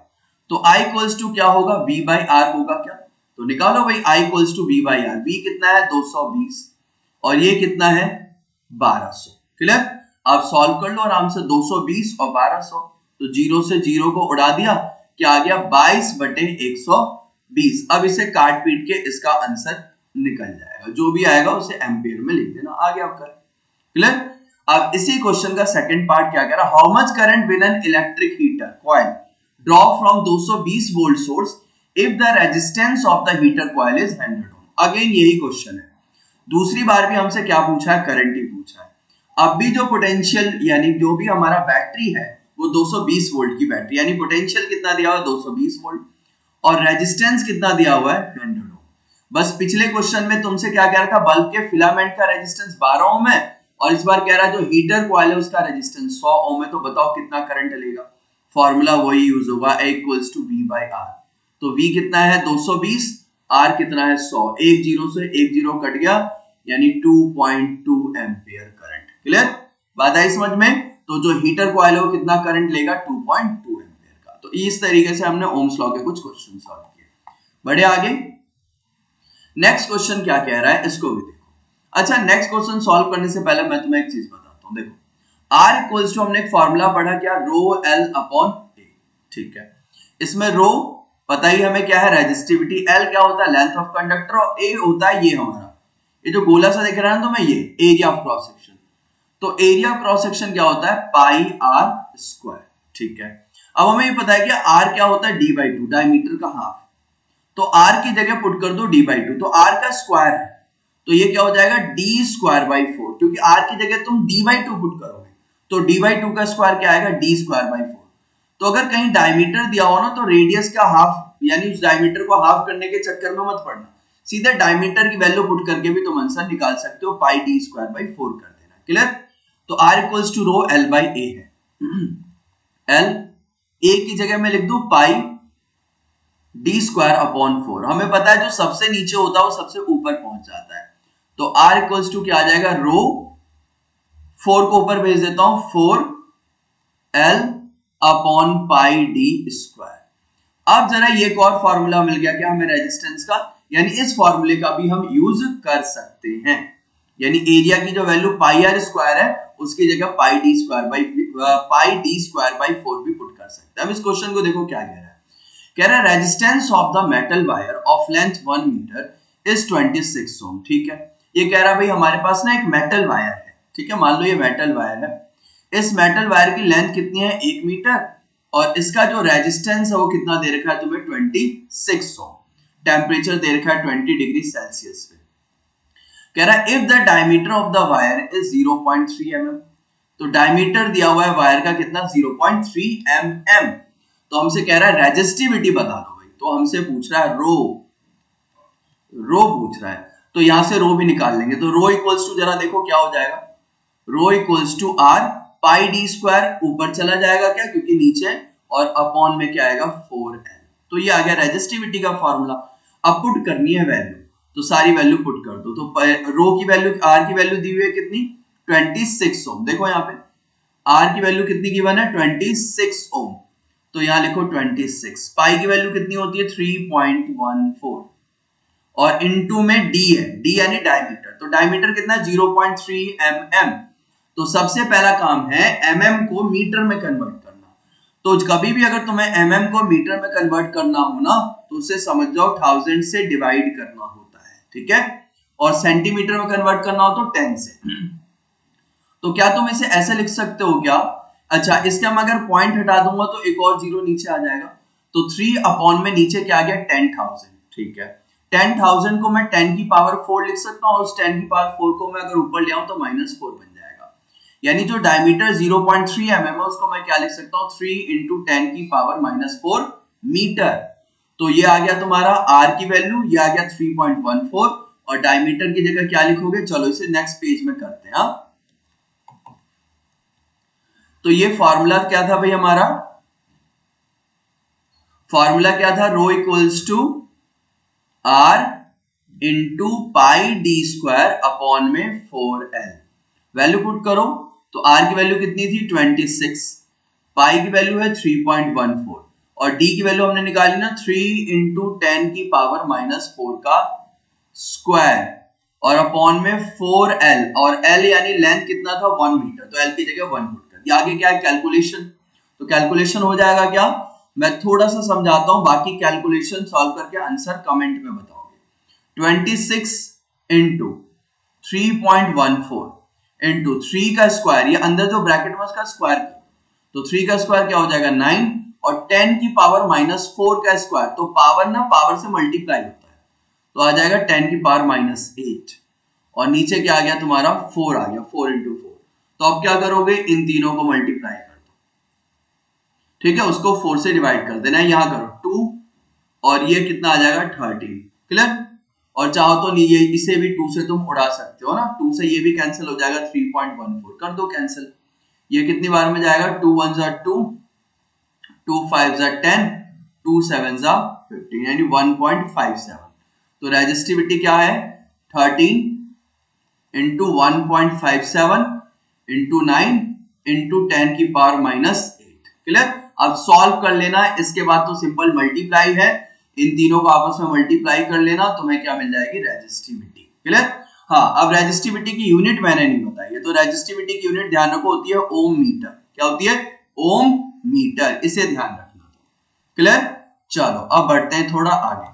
तो I इक्वल्स टू क्या होगा, V बाई आर होगा क्या। तो निकालो भाई I equals to V by R. V कितना है 220 और ये कितना है 1200। क्लियर, आप सॉल्व कर लो आराम से। 220 और 1200, तो जीरो से जीरो को उड़ा दिया, क्या आ गया 22/120। अब इसे काट पीट के इसका आंसर निकल जाएगा, जो भी आएगा उसे एम्पियर में लिख देना, आ गया आपका। क्लियर। अब इसी क्वेश्चन का सेकंड पार्ट क्या कह रहा है, how much current will an electric heater coil draw from 220 volt source if the resistance of the heater coil is 100 ohm. Again यही क्वेश्चन है, दूसरी बार भी हमसे क्या पूछा है, करंट ही पूछा है। अब भी जो पोटेंशियल यानी जो भी हमारा बैटरी है वो 220 वोल्ट की बैटरी, यानी पोटेंशियल कितना दिया हुआ है 220 वोल्ट और रेजिस्टेंस कितना दिया हुआ है 100 ओम। बस पिछले क्वेश्चन में तुमसे क्या कह रहा था, बल्ब के फिलामेंट का रेजिस्टेंस 12 ओम है और इस बार कह रहा है जो हीटर कॉइल है उसका रेजिस्टेंस 100 ओम है। तो बताओ कितना करंट लेगा, फॉर्मूला वही यूज होगा, A equals to V by R. तो V कितना है 220, R कितना है 100, एक जीरो से एक जीरो कट गया, यानी 2.2 एम्पियर करंट। क्लियर, बात आई समझ में। तो जो हीटर कॉइल है वो कितना करंट लेगा 2.2 एम्पियर का। तो इस तरीके से हमने ओम्स लॉ के कुछ क्वेश्चन सॉल्व किए। बढ़े आगे, नेक्स्ट क्वेश्चन क्या कह रहा है इसको भी देखो। अच्छा, नेक्स्ट क्वेश्चन सॉल्व करने से पहले मैं तुम्हें एक चीज बताता हूं। देखो R इक्वल्स टू हमने एक फॉर्मूला पढ़ा क्या, रो L अपॉन A। ठीक है, इसमें रो पता ही हमें क्या है रेजिस्टिविटी, L क्या होता है लेंथ ऑफ कंडक्टर और A होता है ये हमारा, ये जो गोला सा दिख रहा है ना तुम्हें, ये एरिया ऑफ क्रॉस सेक्शन। तो एरिया ऑफ क्रॉस सेक्शन क्या होता है पाई R स्क्वायर। ठीक है, अब हमें ये पता है कि R क्या होता है d/2, डायमीटर का हाफ। तो R की जगह पुट कर दो d/2, तो R का स्क्वायर है तो ये क्या हो जाएगा d²/4, क्योंकि R की जगह तुम d/2 पुट करोगे तो d/2 का स्क्वायर क्या आएगा d²/4। तो अगर कहीं डायमीटर दिया हो ना तो रेडियस का हाफ, यानी उस डायमीटर को हाफ करने के चक्कर में मत पड़ना, सीधे डायमीटर की वैल्यू पुट करके भी तुम आंसर निकाल सकते हो, पाई d²/4 कर देना। क्लियर, तो R equals to row L/A है। L A की जगह मैं लिख दूं पाई d²/4। हमें पता है जो सबसे नीचे होता है वो सबसे ऊपर पहुंच जाता है। तो R इक्वल्स टू क्या आ जाएगा, रो 4 को ऊपर भेज देता हूं, 4L अपॉन पाई d²। अब जरा ये एक और फॉर्मूला मिल गया क्या हमें रेजिस्टेंस का, यानी इस फॉर्मूले का भी हम यूज कर सकते हैं, यानी एरिया की जो वैल्यू पाई R स्क्वायर है उसकी जगह पाई d² भी पुट कर सकते हैं। अब इस क्वेश्चन को देखो क्या कह रहा है, कह रहा है resistance of the metal wire of length 1 metre is 26 ohm. ठीक है, ये कह रहा है भाई हमारे पास ना एक मेटल वायर है। ठीक है, मान लो ये मेटल वायर है, इस मेटल वायर की लेंथ कितनी है 1 मीटर और इसका जो रेजिस्टेंस है वो कितना दे रखा है तुम्हें 26 ओम। टेम्परेचर दे रखा है 20 डिग्री सेल्सियस पे। कह रहा है if the diameter of the wire is 0.3 mm, तो डायमीटर दिया हुआ है वायर का कितना 0.3 mm। तो हमसे कह रहा है रेजिस्टिविटी बता दो भाई, तो हमसे पूछ रहा है रो पूछ रहा है, तो यहां से रो भी निकाल लेंगे। तो रो इक्वल्स टू जरा देखो क्या हो जाएगा, rho equals to R pi d² ऊपर चला जाएगा क्या क्योंकि नीचे, और अपॉन में क्या आएगा 4L। तो ये आ गया रेजिस्टिविटी का फॉर्मूला। अब पुट करनी है वैल्यू, तो सारी वैल्यू पुट कर दो। तो रो की वैल्यू R की वैल्यू दी हुई है कितनी 26 ओम। देखो यहाँ पे R की वैल्यू कितनी गिवन है 26 ओम। तो यहां लिखो 26। पाई की वैल्यू कितनी होती है 3.14 और इनटू में डी है, डी यानी डायमीटर, तो डायमीटर कितना 0.3 mm। तो सबसे पहला काम है mm को मीटर में कन्वर्ट करना। तो कभी भी अगर तुम्हें mm को मीटर में कन्वर्ट करना हो ना तो उसे समझ जाओ 1000 से डिवाइड करना होता है, ठीक है। और सेंटीमीटर में कन्वर्ट करना हो तो 10 से। तो क्या तुम इसे ऐसे लिख सकते हो क्या, अच्छा इसके हम अगर पॉइंट हटा दूंगा तो एक और जीरो नीचे आ जाएगा, तो 3 अपॉन में नीचे क्या आ गया 10,000, ठीक है। 10,000 को मैं 10 की पावर 4 लिख सकता हूँ और उस 10 की पावर 4 को मैं अगर ऊपर ले आऊं तो -4 बन जाएगा। यानी जो डायमीटर 0.3 mm है उसको मैं क्या लिख सकता हूँ 3 इंटू 10 की पावर -4 मीटर। तो ये आ गया तुम्हारा r की वैल्यू, ये आ गया 3.14 और डायमीटर की जगह क्या लिखोगे, चलो इसे नेक्स्ट पेज में करते हैं। तो ये फॉर्मूला क्या था भाई हमारा, फॉर्मूला क्या था, rho equals to r into pi D square upon में 4l। वैल्यू पुट करो तो r की वैल्यू कितनी थी 26, पाई की वैल्यू है 3.14 और d की वैल्यू हमने निकाली ना 3 इंटू 10 की पावर -4 का स्क्वायर और अपॉन में 4l और l यानी लेंथ कितना था 1 मीटर, तो l की जगह 1 पुट कर दिया। आगे क्या है कैलकुलेशन, तो कैलकुलेशन हो जाएगा क्या, मैं थोड़ा सा समझाता हूं, बाकी कैलकुलेशन सॉल्व करके आंसर कमेंट में बताओगे। 26 इंटू 3.14 इंटू 3 का स्क्वायर, ये अंदर जो ब्रैकेट में उसका स्क्वायर करो, तो 3 का स्क्वायर क्या हो जाएगा 9 और 10 की पावर -4 का स्क्वायर, तो पावर ना पावर से मल्टीप्लाई होता है, तो आ जाएगा 10 की पावर -8 और नीचे क्या आ गया तुम्हारा 4 आ गया, 4 इंटू 4। तो अब क्या करोगे इन तीनों को मल्टीप्लाई कर दो, ठीक है, उसको 4 से डिवाइड कर देना है, यहां करो 2 और ये कितना आ जाएगा 13, क्लियर। और चाहो तो ये इसे भी 2 से तुम उड़ा सकते हो ना, 2 से ये भी कैंसिल हो जाएगा 3.14 कर दो कैंसिल। ये कितनी बार में जाएगा 2 1 जा 2, 2 5 जा 10, 2 7 जा 15 यानी 1.57। तो रेजिस्टिविटी क्या है 13 इंटू 1.57 इंटू 9 इंटू 10 की पावर -8, क्लियर। अब सॉल्व कर लेना, इसके बाद तो सिंपल मल्टीप्लाई है, इन तीनों को आपस में मल्टीप्लाई कर लेना, तुम्हें क्या मिल जाएगी रेजिस्टिविटी, क्लियर। हाँ अब रेजिस्टिविटी की यूनिट मैंने नहीं बताई है, तो रेजिस्टिविटी की यूनिट ध्यान रखो होती है ओम मीटर, क्या होती है ओम मीटर, इसे ध्यान रखना, क्लियर। चलो अब बढ़ते हैं थोड़ा आगे।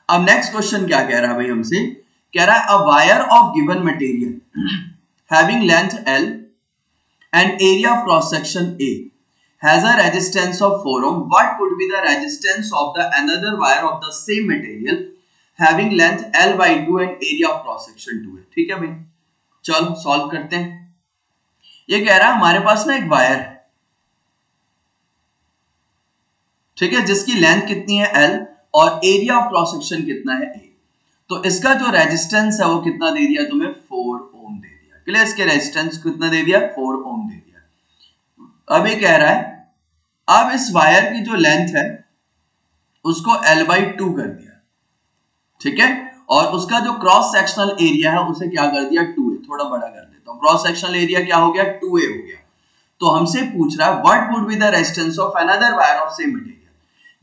अब नेक्स्ट क्वेश्चन क्या कह रहा है भाई हमसे, कह रहा है a wire of given material having length L and area of cross section A has a resistance of 4 ohm. What would be the resistance of the another wire of the same material having length L by 2 and area of cross section 2 है, ठीक है भाई। चलो solve करते हैं। ये कह रहा है हमारे पास ना एक वायर है, ठीक है, जिसकी लेंथ कितनी है L और एरिया ऑफ क्रॉस सेक्शन कितना है A। तो इसका जो रेजिस्टेंस है वो कितना दे दिया तुम्हें 4 ओम दे दिया, क्लियर। इसके रेजिस्टेंस कितना दे दिया 4 ओम दे दिया। अब ये कह रहा है अब इस वायर की जो लेंथ है उसको L/2 कर दिया, ठीक है, और उसका जो क्रॉस सेक्शनल एरिया है उसे क्या कर दिया 2a, थोड़ा बड़ा कर देता हूं, क्रॉस सेक्शनल एरिया क्या हो गया 2a हो गया। तो हमसे पूछ रहा है what would be the resistance of another wire of same material,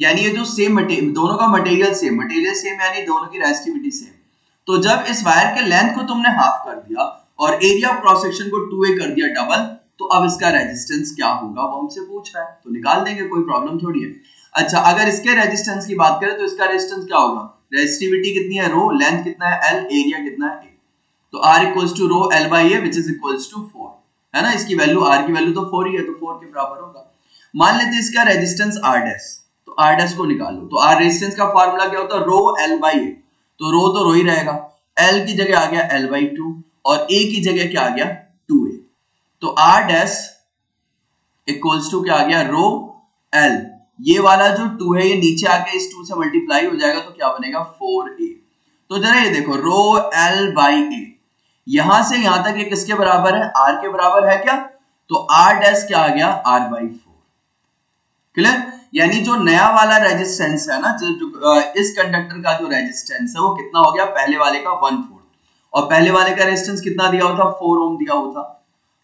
यानी ये जो सेम मटेरियल, दोनों का मटेरियल सेम यानी दोनों की रेजिस्टिविटी सेम। तो जब इस वायर के लेंथ को तुमने हाफ कर दिया और एरिया ऑफ क्रॉस सेक्शन को 2a कर दिया डबल, तो अब इसका रेजिस्टेंस क्या होगा वो हमसे पूछ रहा है, तो निकाल देंगे, कोई प्रॉब्लम थोड़ी है। अच्छा अगर इसके रेजिस्टेंस की बात करें तो इसका रेजिस्टेंस क्या होगा, रेजिस्टिविटी कितनी है रो, लेंथ कितना है L, एरिया कितना है A, तो R equals to rho L by A which is equals to 4 है ना, इसकी वैल्यू R की वैल्यू तो 4 ही है, तो 4 के बराबर होगा। मान लेते हैं इसका रेजिस्टेंस R डैश, तो R डैश को निकालो, तो R रेजिस्टेंस का फार्मूला क्या होता है रो L बाई A, तो रो तो रो ही रहेगा, L की जगह आ गया L बाई 2 और A की जगह क्या आ गया 2A, तो R डैश इक्वल्स टू क्या आ गया रो L, ये वाला जो 2 है ये नीचे आके इस 2 से मल्टीप्लाई हो जाएगा, तो क्या बनेगा 4a। तो जरा ये देखो रो L बाई A, यहां से यहां तक ये किसके बराबर है R के बराबर है क्या, तो R डैश क्या आ गया R बाई 4, क्लियर। यानी जो नया वाला रेजिस्टेंस है ना, जो इस कंडक्टर का जो रेजिस्टेंस है वो कितना हो गया पहले वाले का 1/4 और पहले वाले का रेजिस्टेंस कितना दिया हुआ था 4 ओम दिया हुआ था,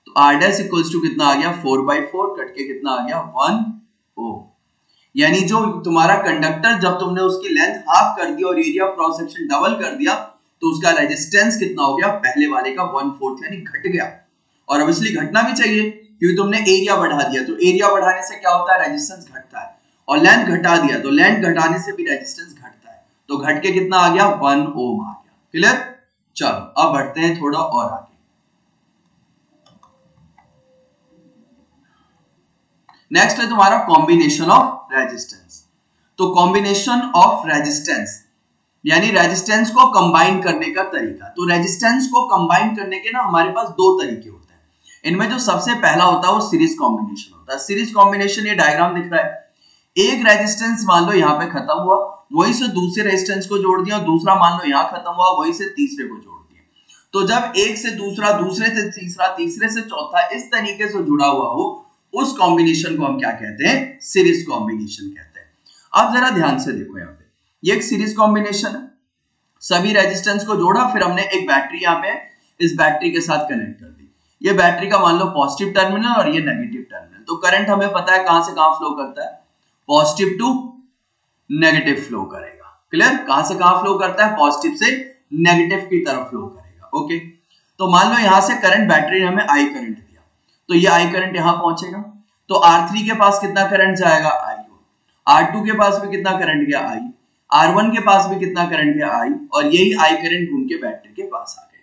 तो r डैश इक्वल्स टू कितना आ गया 4/4, कट के कितना आ गया 1 ओम। यानी जो तुम्हारा कंडक्टर जब तुमने उसकी लेंथ हाफ कर दी और एरिया क्रॉस सेक्शन डबल कर दिया तो उसका रेजिस्टेंस कितना हो गया, पहले वाले का 1/4 यानी घट गया। और ऑब्वियसली घटना भी चाहिए क्योंकि तुमने एरिया बढ़ा दिया, तो एरिया बढ़ाने से क्या होता है, रेजिस्टेंस घटता है। और लेंथ घटा दिया तो लेंथ घटाने से भी रेजिस्टेंस घटता है, तो घट के कितना आ गया 1 ओम आ गया। क्लियर? चलो अब बढ़ते हैं थोड़ा और आगे। नेक्स्ट है तुम्हारा कॉम्बिनेशन ऑफ रेजिस्टेंस। तो कॉम्बिनेशन ऑफ रेजिस्टेंस यानी रेजिस्टेंस को कंबाइन करने का तरीका। तो रेजिस्टेंस को कंबाइन करने के ना हमारे पास दो तरीके होते हैं। इनमें जो सबसे पहला होता है वो सीरीज कॉम्बिनेशन होता है। सीरीज कॉम्बिनेशन, ये डायग्राम दिख रहा है, एक रेजिस्टेंस मान लो यहाँ पे खत्म हुआ, वही से दूसरे रेजिस्टेंस को जोड़ दिया, दूसरा मान लो यहाँ खत्म हुआ, वही से तीसरे को जोड़ दिया। तो जब एक से दूसरा, दूसरे से तीसरा, तीसरे से चौथा इस तरीके से जुड़ा हुआ हो, उस कॉम्बिनेशन को हम क्या कहते हैं, सीरीज कॉम्बिनेशन कहते हैं। अब जरा ध्यान से देखो, यहाँ पे ये एक सीरीज कॉम्बिनेशन है, सभी रेजिस्टेंस को जोड़ा, फिर हमने एक बैटरी यहाँ पे इस बैटरी के साथ कनेक्ट कर दी। ये बैटरी का मान लो पॉजिटिव टर्मिनल और ये नेगेटिव टर्मिनल। तो करंट हमें पता है कहां से कहां फ्लो करता है, पॉजिटिव टू नेगेटिव फ्लो करेगा। क्लियर? कहां से कहां फ्लो करता है, पॉजिटिव से नेगेटिव की तरफ फ्लो करेगा। ओके, तो मान लो यहां से करंट, बैटरी ने हमें आई करंट दिया, तो ये आई करंट यहां पहुंचेगा, तो R3 के पास कितना करंट जाएगा, आई। R2 के पास भी कितना करंट गया, आई। R1 के पास भी कितना करंट गया, आई। और यही आई करंट घूम के बैटरी के पास आ गए।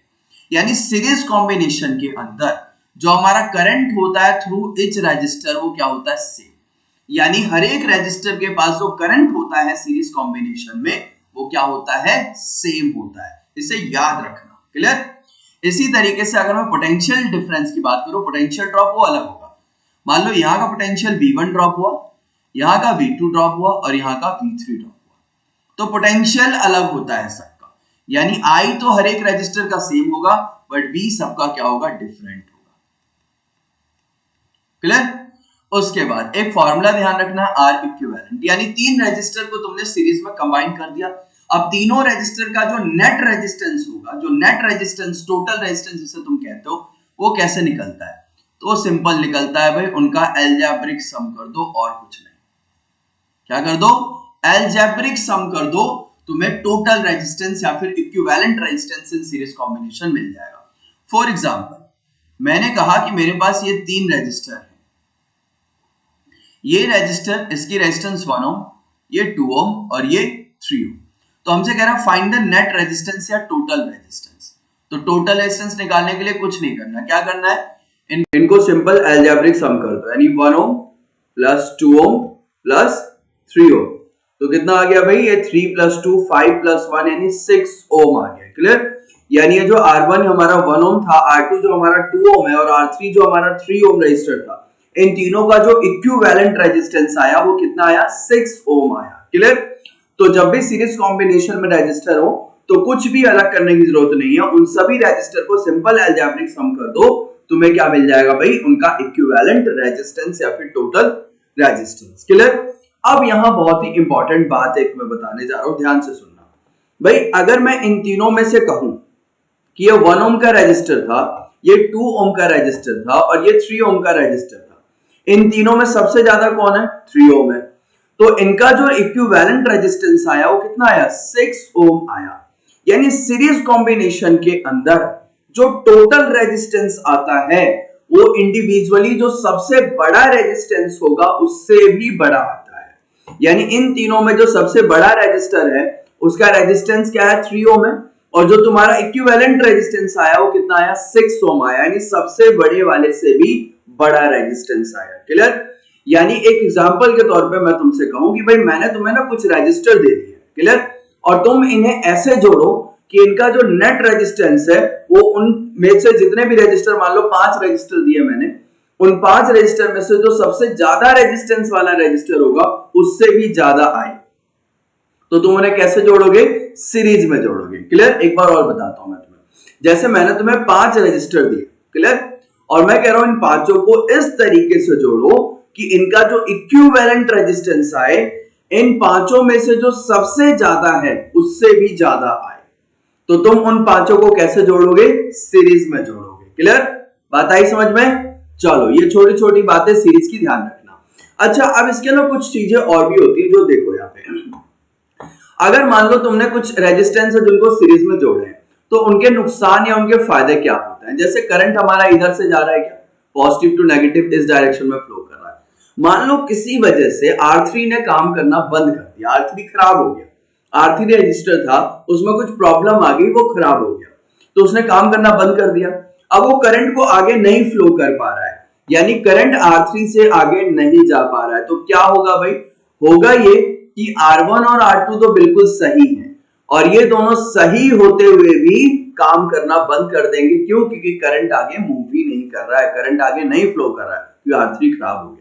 यानी सीरीज कॉम्बिनेशन के अंदर जो हमारा करंट होता है थ्रू ईच रजिस्टर, वो क्या होता है, सेम। यानी हर एक रजिस्टर के पास जो करंट होता है सीरीज कॉम्बिनेशन में, वो क्या होता है, सेम होता है। इसे याद रखना। क्लियर? इसी तरीके से अगर मैं पोटेंशियल डिफरेंस की बात करूं, पोटेंशियल ड्रॉप वो अलग होगा। मान लो यहाँ का पोटेंशियल V1 ड्रॉप हुआ, यहाँ का V2 ड्रॉप हुआ और यहाँ का V3 ड्रॉप हुआ, तो पोटेंशियल अलग होता है सबका। यानी I तो हर एक रजिस्टर का सेम होगा, बट V सबका क्या होगा, डिफरेंट होगा। क्लियर? उसके बाद एक फॉर्मूला ध्यान रखना है, R इक्विवेलेंट। यानी तीन रजिस्टर को तुमने सीरीज में कंबाइन कर दिया। अब तीनों रजिस्टर का जो नेट रेजिस्टेंस होगा, जो नेट रेजिस्टेंस, टोटल रेजिस्टेंस जिसे तुम कहते हो, वो कैसे निकलता है, तो सिंपल निकलता है भाई, उनका अलजेब्रिक सम कर दो और कुछ नहीं। क्या कर दो, अलजेब्रिक सम कर दो, तुम्हें टोटल रेजिस्टेंस या फिर equivalent resistance in series combination मिल जाएगा। फॉर एग्जांपल, मैंने कहा कि मेरे पास ये तीन रजिस्टर है, ये रजिस्टर, इसकी रेजिस्टेंस 1 ओम, ये 2 ओम और ये 3 ओम। तो हमसे कह रहा है फाइंड द नेट रेजिस्टेंस या टोटल रेजिस्टेंस। तो टोटल रेजिस्टेंस निकालने के लिए कुछ नहीं करना, क्या करना है, इनको सिंपल अलजेब्रिक सम कर दो। यानी 1 ओम प्लस 2 ओम प्लस 3 ओम, तो कितना आ गया भाई, ये 3 प्लस 2 5 प्लस 1 यानी 6 ओम आ गया। क्लियर? यानी ये जो R1 हमारा 1 ओम था, R2 जो हमारा 2 ओम है और R3 जो हमारा 3 ओम रजिस्टर था, इन तीनों का जो इक्विवेलेंट रेजिस्टेंस आया वो कितना आया, 6 ओम आया। क्लियर? तो जब भी सीरीज कॉम्बिनेशन में रजिस्टर हो तो कुछ भी अलग करने की जरूरत नहीं है, उन सभी रजिस्टर को सिंपल अलजेब्रिक सम कर दो, तुम्हें क्या मिल जाएगा भाई, उनका इक्विवेलेंट रेजिस्टेंस या फिर टोटल रेजिस्टेंस। क्लियर? अब यहां बहुत ही इंपॉर्टेंट बात एक मैं बताने जा रहा हूं, ध्यान से सुनना भाई। अगर मैं इन तीनों में से कहूं कि ये 1 ओम का रजिस्टर था, ये 2 ओम का रजिस्टर था और ये 3 ओम का रजिस्टर था, इन तीनों में सबसे ज्यादा कौन है, 3 ओम है, तो इनका जो इक्विवेलेंट रेजिस्टेंस आया वो कितना आया, 6 ओम आया। यानी सीरीज कॉम्बिनेशन के अंदर जो टोटल रेजिस्टेंस आता है वो इंडिविजुअली जो सबसे बड़ा रेजिस्टेंस होगा उससे भी बड़ा आता है। यानी इन तीनों में जो सबसे बड़ा रेजिस्टर है उसका रेजिस्टेंस क्या है, 3 ओम है, और जो तुम्हारा इक्विवेलेंट रेजिस्टेंस आया वो कितना आया, 6 ओम आया। यानी सबसे बड़े वाले से भी बड़ा रेजिस्टेंस आया। क्लियर? यानी एक एग्जांपल के तौर पे मैं तुमसे कहूं कि भाई मैंने तुम्हें ना कुछ रजिस्टर दे दिए, क्लियर, और तुम इन्हें ऐसे जोड़ो कि इनका जो नेट रेजिस्टेंस है वो उन में से जितने भी रजिस्टर, मान लो 5 रजिस्टर दिए मैंने, उन 5 रजिस्टर में से जो सबसे ज्यादा रेजिस्टेंस वाला रजिस्टर होगा उससे भी ज्यादा आए, तो तुम उन्हें कैसे जोड़ोगे, सीरीज में जोड़ोगे। क्लियर? एक बार और बताता हूं मैं तुम्हें। जैसे मैंने तुम्हें 5 रजिस्टर दिए, क्लियर, और मैं कह रहा हूं इन पांचों को इस तरीके से जोड़ो कि इनका जो इक्विवेलेंट रेजिस्टेंस आए इन पांचों में से जो सबसे ज्यादा है उससे भी ज्यादा आए, तो तुम उन पांचों को कैसे जोड़ोगे, सीरीज में जोड़ोगे। क्लियर? बात आई समझ में? चलो ये छोटी छोटी बातें सीरीज की ध्यान रखना। अच्छा, अब इसके ना कुछ चीजें और भी होती है जो देखो यहाँ पे, अगर मान लो तुमने कुछ रेजिस्टेंस है जिनको सीरीज में जोड़े हैं, तो उनके नुकसान या उनके फायदे क्या होते हैं। जैसे करंट हमारा इधर से जा रहा है, क्या पॉजिटिव टू नेगेटिव इस डायरेक्शन में फ्लो कर रहा है। मान लो किसी वजह से R3 ने काम करना बंद कर दिया, R3 खराब हो गया, R3 रजिस्टर था उसमें कुछ प्रॉब्लम आ गई, वो खराब हो गया, तो उसने काम करना बंद कर दिया। अब वो करंट को आगे नहीं फ्लो कर पा रहा है, यानी करंट R3 से आगे नहीं जा पा रहा है, तो क्या होगा भाई, होगा ये कि R1 और R2 तो बिल्कुल सही है और ये दोनों सही होते हुए भी काम करना बंद कर देंगे। क्यों? क्योंकि करंट आगे मूव ही नहीं कर रहा है, करंट आगे नहीं फ्लो कर रहा है क्योंकि R3 खराब हो गया।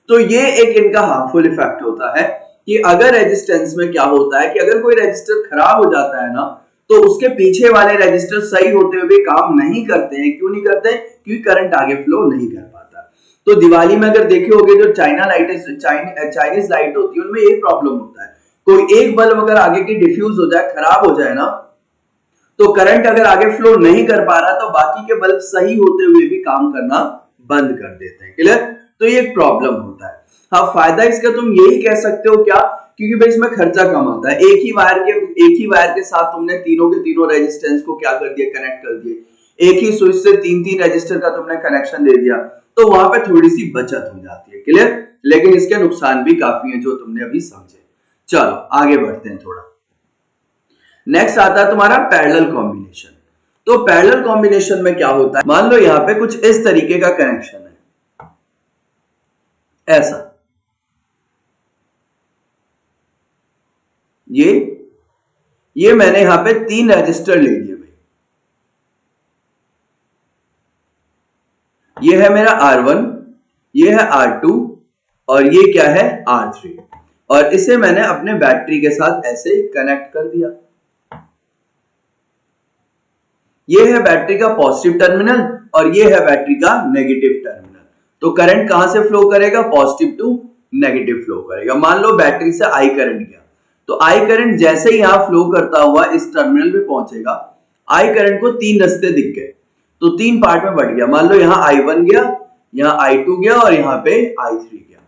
तो ये एक इनका हार्मफुल इफेक्ट होता है कि अगर रेजिस्टेंस में क्या होता है कि अगर कोई रेजिस्टर खराब हो जाता है ना, तो उसके पीछे वाले रेजिस्टर सही होते हुए काम नहीं करते हैं। क्यों नहीं करते? क्योंकि करंट आगे फ्लो नहीं कर पाता। तो दिवाली में अगर देखे होगे जो चाइनीज लाइट होती है उनमें यही प्रॉब्लम होता है, कोई एक बल्ब अगर आगे की डिफ्यूज हो जाए, खराब हो जाए ना, तो करंट अगर आगे फ्लो नहीं कर पा रहा तो बाकी के बल्ब सही होते हुए भी काम करना बंद कर देते हैं। क्लियर? तो ये एक प्रॉब्लम होता है। हाँ, फायदा इसका तुम यही कह सकते हो, क्या? क्योंकि भाई इसमें खर्चा कम आता है। एक ही वायर के साथ तुमने तीनों के तीनों रेजिस्टेंस को क्या कर दिया, कनेक्ट कर दिए। एक ही स्विच से तीन रेजिस्टर का तुमने कनेक्शन दे दिया, तो वहां पे थोड़ी सी बचत हो जाती है। क्लियर? लेकिन इसके नुकसान भी काफी हैं जो तुमने अभी समझे। चलो आगे बढ़ते हैं थोड़ा। नेक्स्ट आता है तुम्हारा पैरेलल कॉम्बिनेशन। तो पैरेलल कॉम्बिनेशन में क्या होता है, मान लो यहां पे कुछ इस तरीके का कनेक्शन है, ऐसा, ये मैंने यहां पे 3 रजिस्टर ले लिए भाई। ये है मेरा R1, ये है R2 और ये क्या है R3, और इसे मैंने अपने बैटरी के साथ ऐसे कनेक्ट कर दिया। ये है बैटरी का पॉजिटिव टर्मिनल और ये है बैटरी का नेगेटिव टर्मिनल। तो करंट कहां से फ्लो करेगा, पॉजिटिव टू नेगेटिव फ्लो करेगा। मान लो बैटरी से आई करंट गया, तो आई करंट जैसे ही यहां फ्लो करता हुआ इस टर्मिनल पे पहुंचेगा, आई करंट को 3 रास्ते दिख गए, तो 3 पार्ट में बढ़ गया। मान लो यहाँ I1 गया, यहाँ I2 गया और यहाँ पे I3 गया।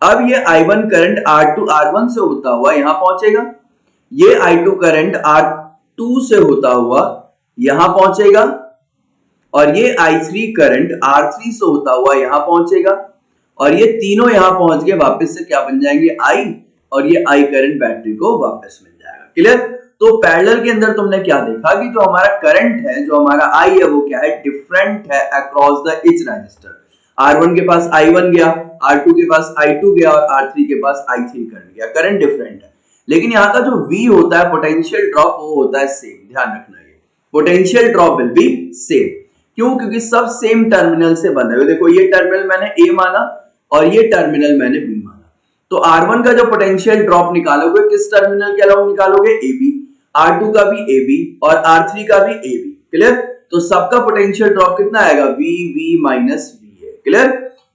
अब ये I1 करंट R1 से होता हुआ यहां पहुंचेगा, ये I2 करंट R2 से होता हुआ यहां पहुंचेगा और ये I3 करंट R3 से होता हुआ यहां पहुंचेगा, और ये तीनों यहां पहुंच के वापस से क्या बन जाएंगे, I, और ये I करंट बैटरी को वापस मिल जाएगा। क्लियर? तो पैरेलल के अंदर तुमने क्या देखा कि जो हमारा करंट है, जो हमारा I है, वो क्या है, डिफरेंट है across the each resistor. R1 के पास I1 गया, R2 के पास I2 गया और R3 के पास I3 करंट गया, करंट डिफरेंट है। लेकिन यहाँ का जो V होता है, पोटेंशियल ड्रॉप, वो होता है सेम। ध्यान रखना, ये potential drop will be same. क्यों? क्योंकि सब सेम टर्मिनल से बंधे हुए। देखो ये टर्मिनल मैंने A माना और ये टर्मिनल मैंने B माना, तो R1 का जो पोटेंशियल ड्रॉप निकालोगे किस टर्मिनल के अलावा निकालोगे, AB, R2 का भी AB और R3 का भी AB। क्लियर? तो सबका पोटेंशियल ड्रॉप कितना आएगा, V माइनस V है। क्लियर?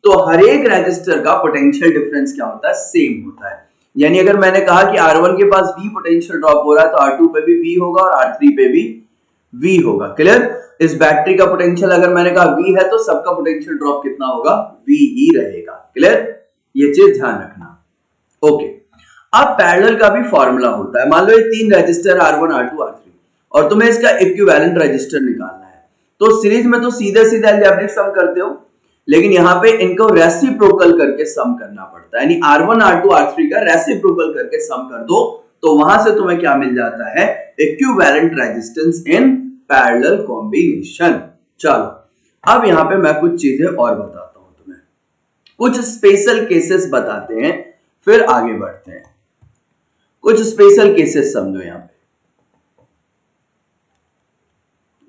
तो हर एक रजिस्टर का पोटेंशियल डिफरेंस क्या होता है, सेम होता है। यानी अगर मैंने कहा कि R1 के पास V पोटेंशियल ड्रॉप हो रहा है, तो R2 पे भी V होगा और R3 पे भी V होगा। क्लियर? इस बैटरी का पोटेंशियल अगर मैंने कहा V है, तो सबका पोटेंशियल ड्रॉप कितना होगा, V ही रहेगा। क्लियर? ये चीज ध्यान रखना। ओके, अब पैरेलल का भी फॉर्मूला होता है। मान लो ये 3 रजिस्टर R1, R2, R3 और तुम्हें इसका इक्विवेलेंट रजिस्टर निकालना है, तो सीरीज में तो सीधे सीधे अलजेब्रिक सम करते हो, लेकिन यहाँ पे इनको रेसिप्रोकल करके सम करना पड़ता है। यानी R1, R2, R3 का रेसिप्रोकल करके सम कर दो, तो वहां से तुम्हें क्या मिल जाता है, equivalent resistance in parallel combination. चलो अब यहाँ पे मैं कुछ चीजें और बताता हूं तुम्हें, कुछ स्पेशल केसेस बताते हैं, फिर आगे बढ़ते हैं। कुछ स्पेशल केसेस समझो। यहां पे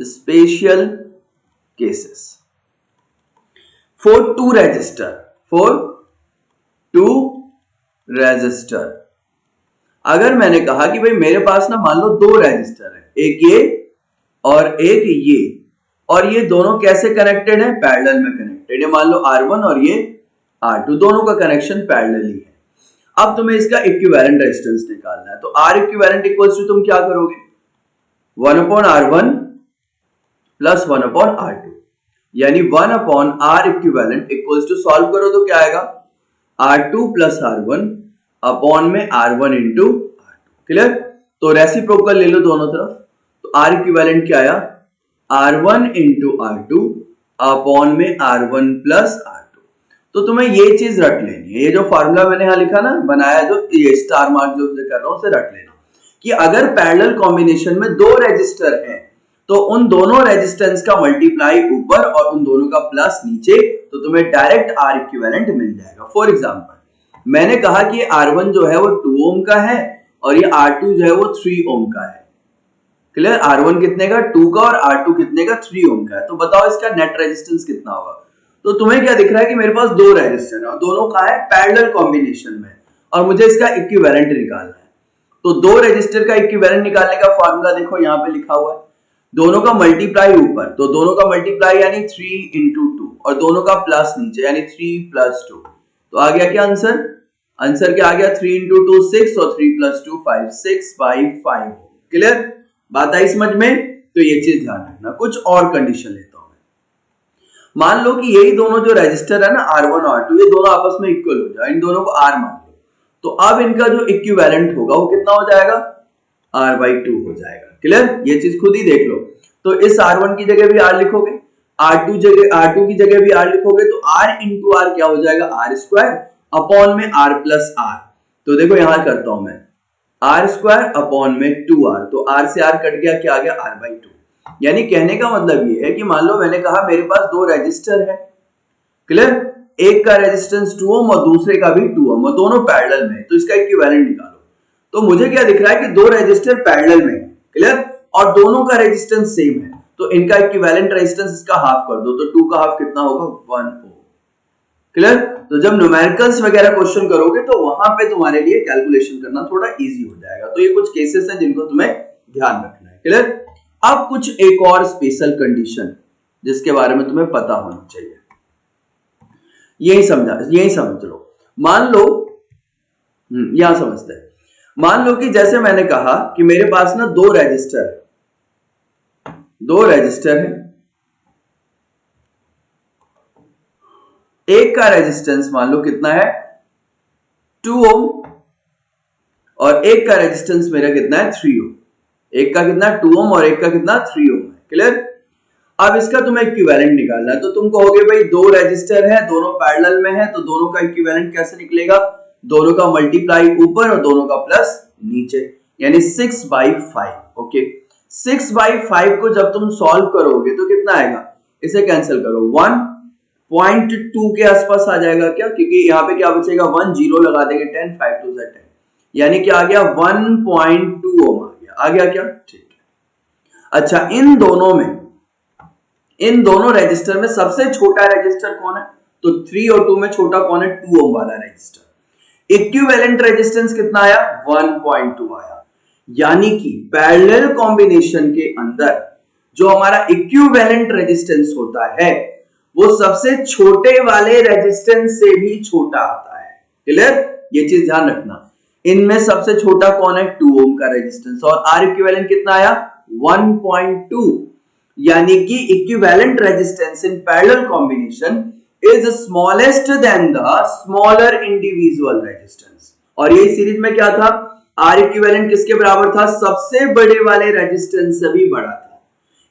special cases for two resistor. अगर मैंने कहा कि भाई मेरे पास ना मान लो 2 रजिस्टर है, एक ये और एक ये, और ये दोनों कैसे कनेक्टेड है, पैरेलल में कनेक्टेड है। मान लो R1 और ये R2, दोनों का कनेक्शन पैरेलल ही है। अब तुम्हें इसका इक्विवेलेंट रेजिस्टेंस निकालना है, तो R इक्विवेलेंट इक्वल्स टू तुम क्या करोगे, 1/R1 प्लस 1/R2। यानी 1 upon R equivalent equals to, solve करो तो क्या आएगा, R2 प्लस R1 अपॉन में R1 इंटू R2। क्लियर? तो रेसिप्रोकल ले लो दोनों तरफ, तो R इक्विवेलेंट क्या आया, R1 इंटू R2 अपॉन में R1 प्लस R2। तो तुम्हें ये चीज रट लेनी है, ये जो फॉर्मूला मैंने यहां लिखा ना, बनाया जो ये स्टार मार्क जो कर रहा हूं उसे रट लेना, कि अगर पैरेलल कॉम्बिनेशन में दो रेजिस्टर हैं तो उन दोनों रेजिस्टेंस का मल्टीप्लाई ऊपर और उन दोनों का प्लस नीचे, तो तुम्हें डायरेक्ट R इक्विवेलेंट मिल जाएगा। फॉर एग्जांपल मैंने कहा कि R1 जो है वो 2 ओम का है और ये R2 जो है वो 3 ओम का है। क्लियर? R1 कितने का, 2 का, और R2 कितने का, 3 ओम का है। तो बताओ इसका नेट रेजिस्टेंस कितना होगा। तो तुम्हें क्या दिख रहा है कि मेरे पास दो रेजिस्टर है और दोनों का है पैरेलल कॉम्बिनेशन में, और मुझे इसका इक्विवेलेंट निकालना है। तो दो रेजिस्टर का इक्विवेलेंट निकालने का फॉर्मूला देखो यहाँ पे लिखा हुआ है, दोनों का मल्टीप्लाई ऊपर, तो दोनों का मल्टीप्लाई यानी 3 इंटू 2, और दोनों का प्लस नीचे यानी 3 प्लस 2। तो आ गया क्या आंसर, आंसर क्या आ गया, 3 इंटू 2 6 और 3 प्लस 2 5, 6 बाई 5। क्लियर? बात आई समझ में? तो ये चीज ध्यान रखना। कुछ और कंडीशन लेता हूं मैं। मान लो कि यही दोनों जो रजिस्टर है ना R1 और R2, ये दोनों आपस में इक्वल हो जाए, इन दोनों को R मान लो, तो अब इनका जो इक्विवेलेंट होगा वो कितना हो जाएगा, R/2 हो जाएगा। क्लियर? ये चीज खुद ही देख लो। तो इस R1 की जगह भी R लिखोगे, R2 की जगह भी R लिखोगे, तो R इंटू R क्या हो जाएगा, R स्क्वायर अपॉन में R प्लस R। तो देखो यहां करता हूं मैं, R स्क्वायर अपॉन में 2R, तो R से R कट गया, क्या आ गया, R/2। यानी कहने का मतलब ये है कि मान लो मैंने कहा मेरे पास दो रजिस्टर है। क्लियर? एक का रेजिस्टेंस 2 ओम और दूसरे का भी 2 ओम, और दोनों पैरेलल में, तो इसका इक्विवेलेंट निकालो। तो मुझे क्या दिख रहा है कि दो रेजिस्टर पैरेलल में है। क्लियर? और दोनों का रेजिस्टेंस सेम है, तो इनका इक्विवेलेंट रेजिस्टेंस इसका हाफ कर दो, तो 2 का हाफ कितना होगा, 1 ओम। क्लियर? तो जब न्यूमेरिकल्स वगैरह क्वेश्चन करोगे तो वहां पे तुम्हारे लिए कैलकुलेशन करना थोड़ा इजी हो जाएगा। तो ये कुछ केसेस हैं जिनको तुम्हें ध्यान रखना है। क्लियर? अब कुछ एक और स्पेशल कंडीशन जिसके बारे में तुम्हें पता होना चाहिए, यही समझ लो। मान लो, यहां समझते हैं। मान लो कि जैसे मैंने कहा कि मेरे पास ना दो रजिस्टर है, एक का रेजिस्टेंस मान लो कितना है, 2 ओम, और एक का रेजिस्टेंस मेरा कितना है, 3 ओम। एक का कितना, 2 ओम, और एक का कितना, 3 ओम है। क्लियर? अब इसका तुम्हें इक्विवेलेंट निकालना है। तो तुम कहोगे भाई दो रेजिस्टर है, दोनों पैरेलल में है, तो दोनों का इक्विवेलेंट कैसे निकलेगा, दोनों का मल्टीप्लाई ऊपर और दोनों का प्लस नीचे, यानी 6/5। ओके, 6/5 को जब तुम सॉल्व करोगे तो कितना आएगा, इसे कैंसिल करो, 1.2 के आसपास आ जाएगा क्या, क्योंकि यहाँ पे क्या बचेगा, 1 0 लगा देंगे, 10 5 2 10, यानी क्या आ गया, 1.2 ओम आ गया क्या, ठीक है। अच्छा, इन दोनों रेजिस्टर में सबसे छोटा रेजिस्टर कौन है, तो 3 और 2 में छोटा कौन है, 2 ओम वाला रेजिस्टर। इक्विवेलेंट रेजिस्टेंस कितना आया, 1.2 आया। यानी कि पैरेलल कॉम्बिनेशन के अंदर जो हमारा इक्विवेलेंट रेजिस्टेंस होता है वो सबसे छोटे वाले रेजिस्टेंस से भी छोटा आता है। क्लियर? ये चीज ध्यान रखना। इनमें सबसे छोटा कौन है, 2 ओम का रेजिस्टेंस, और आर इक्विवेलेंट कितना आया, 1.2। यानी कि equivalent resistance in parallel combination is smallest than the smaller individual resistance. और ये सीरीज में क्या था, आर इक्विवेलेंट किसके बराबर था, सबसे बड़े वाले रेजिस्टेंस से भी बड़ा था।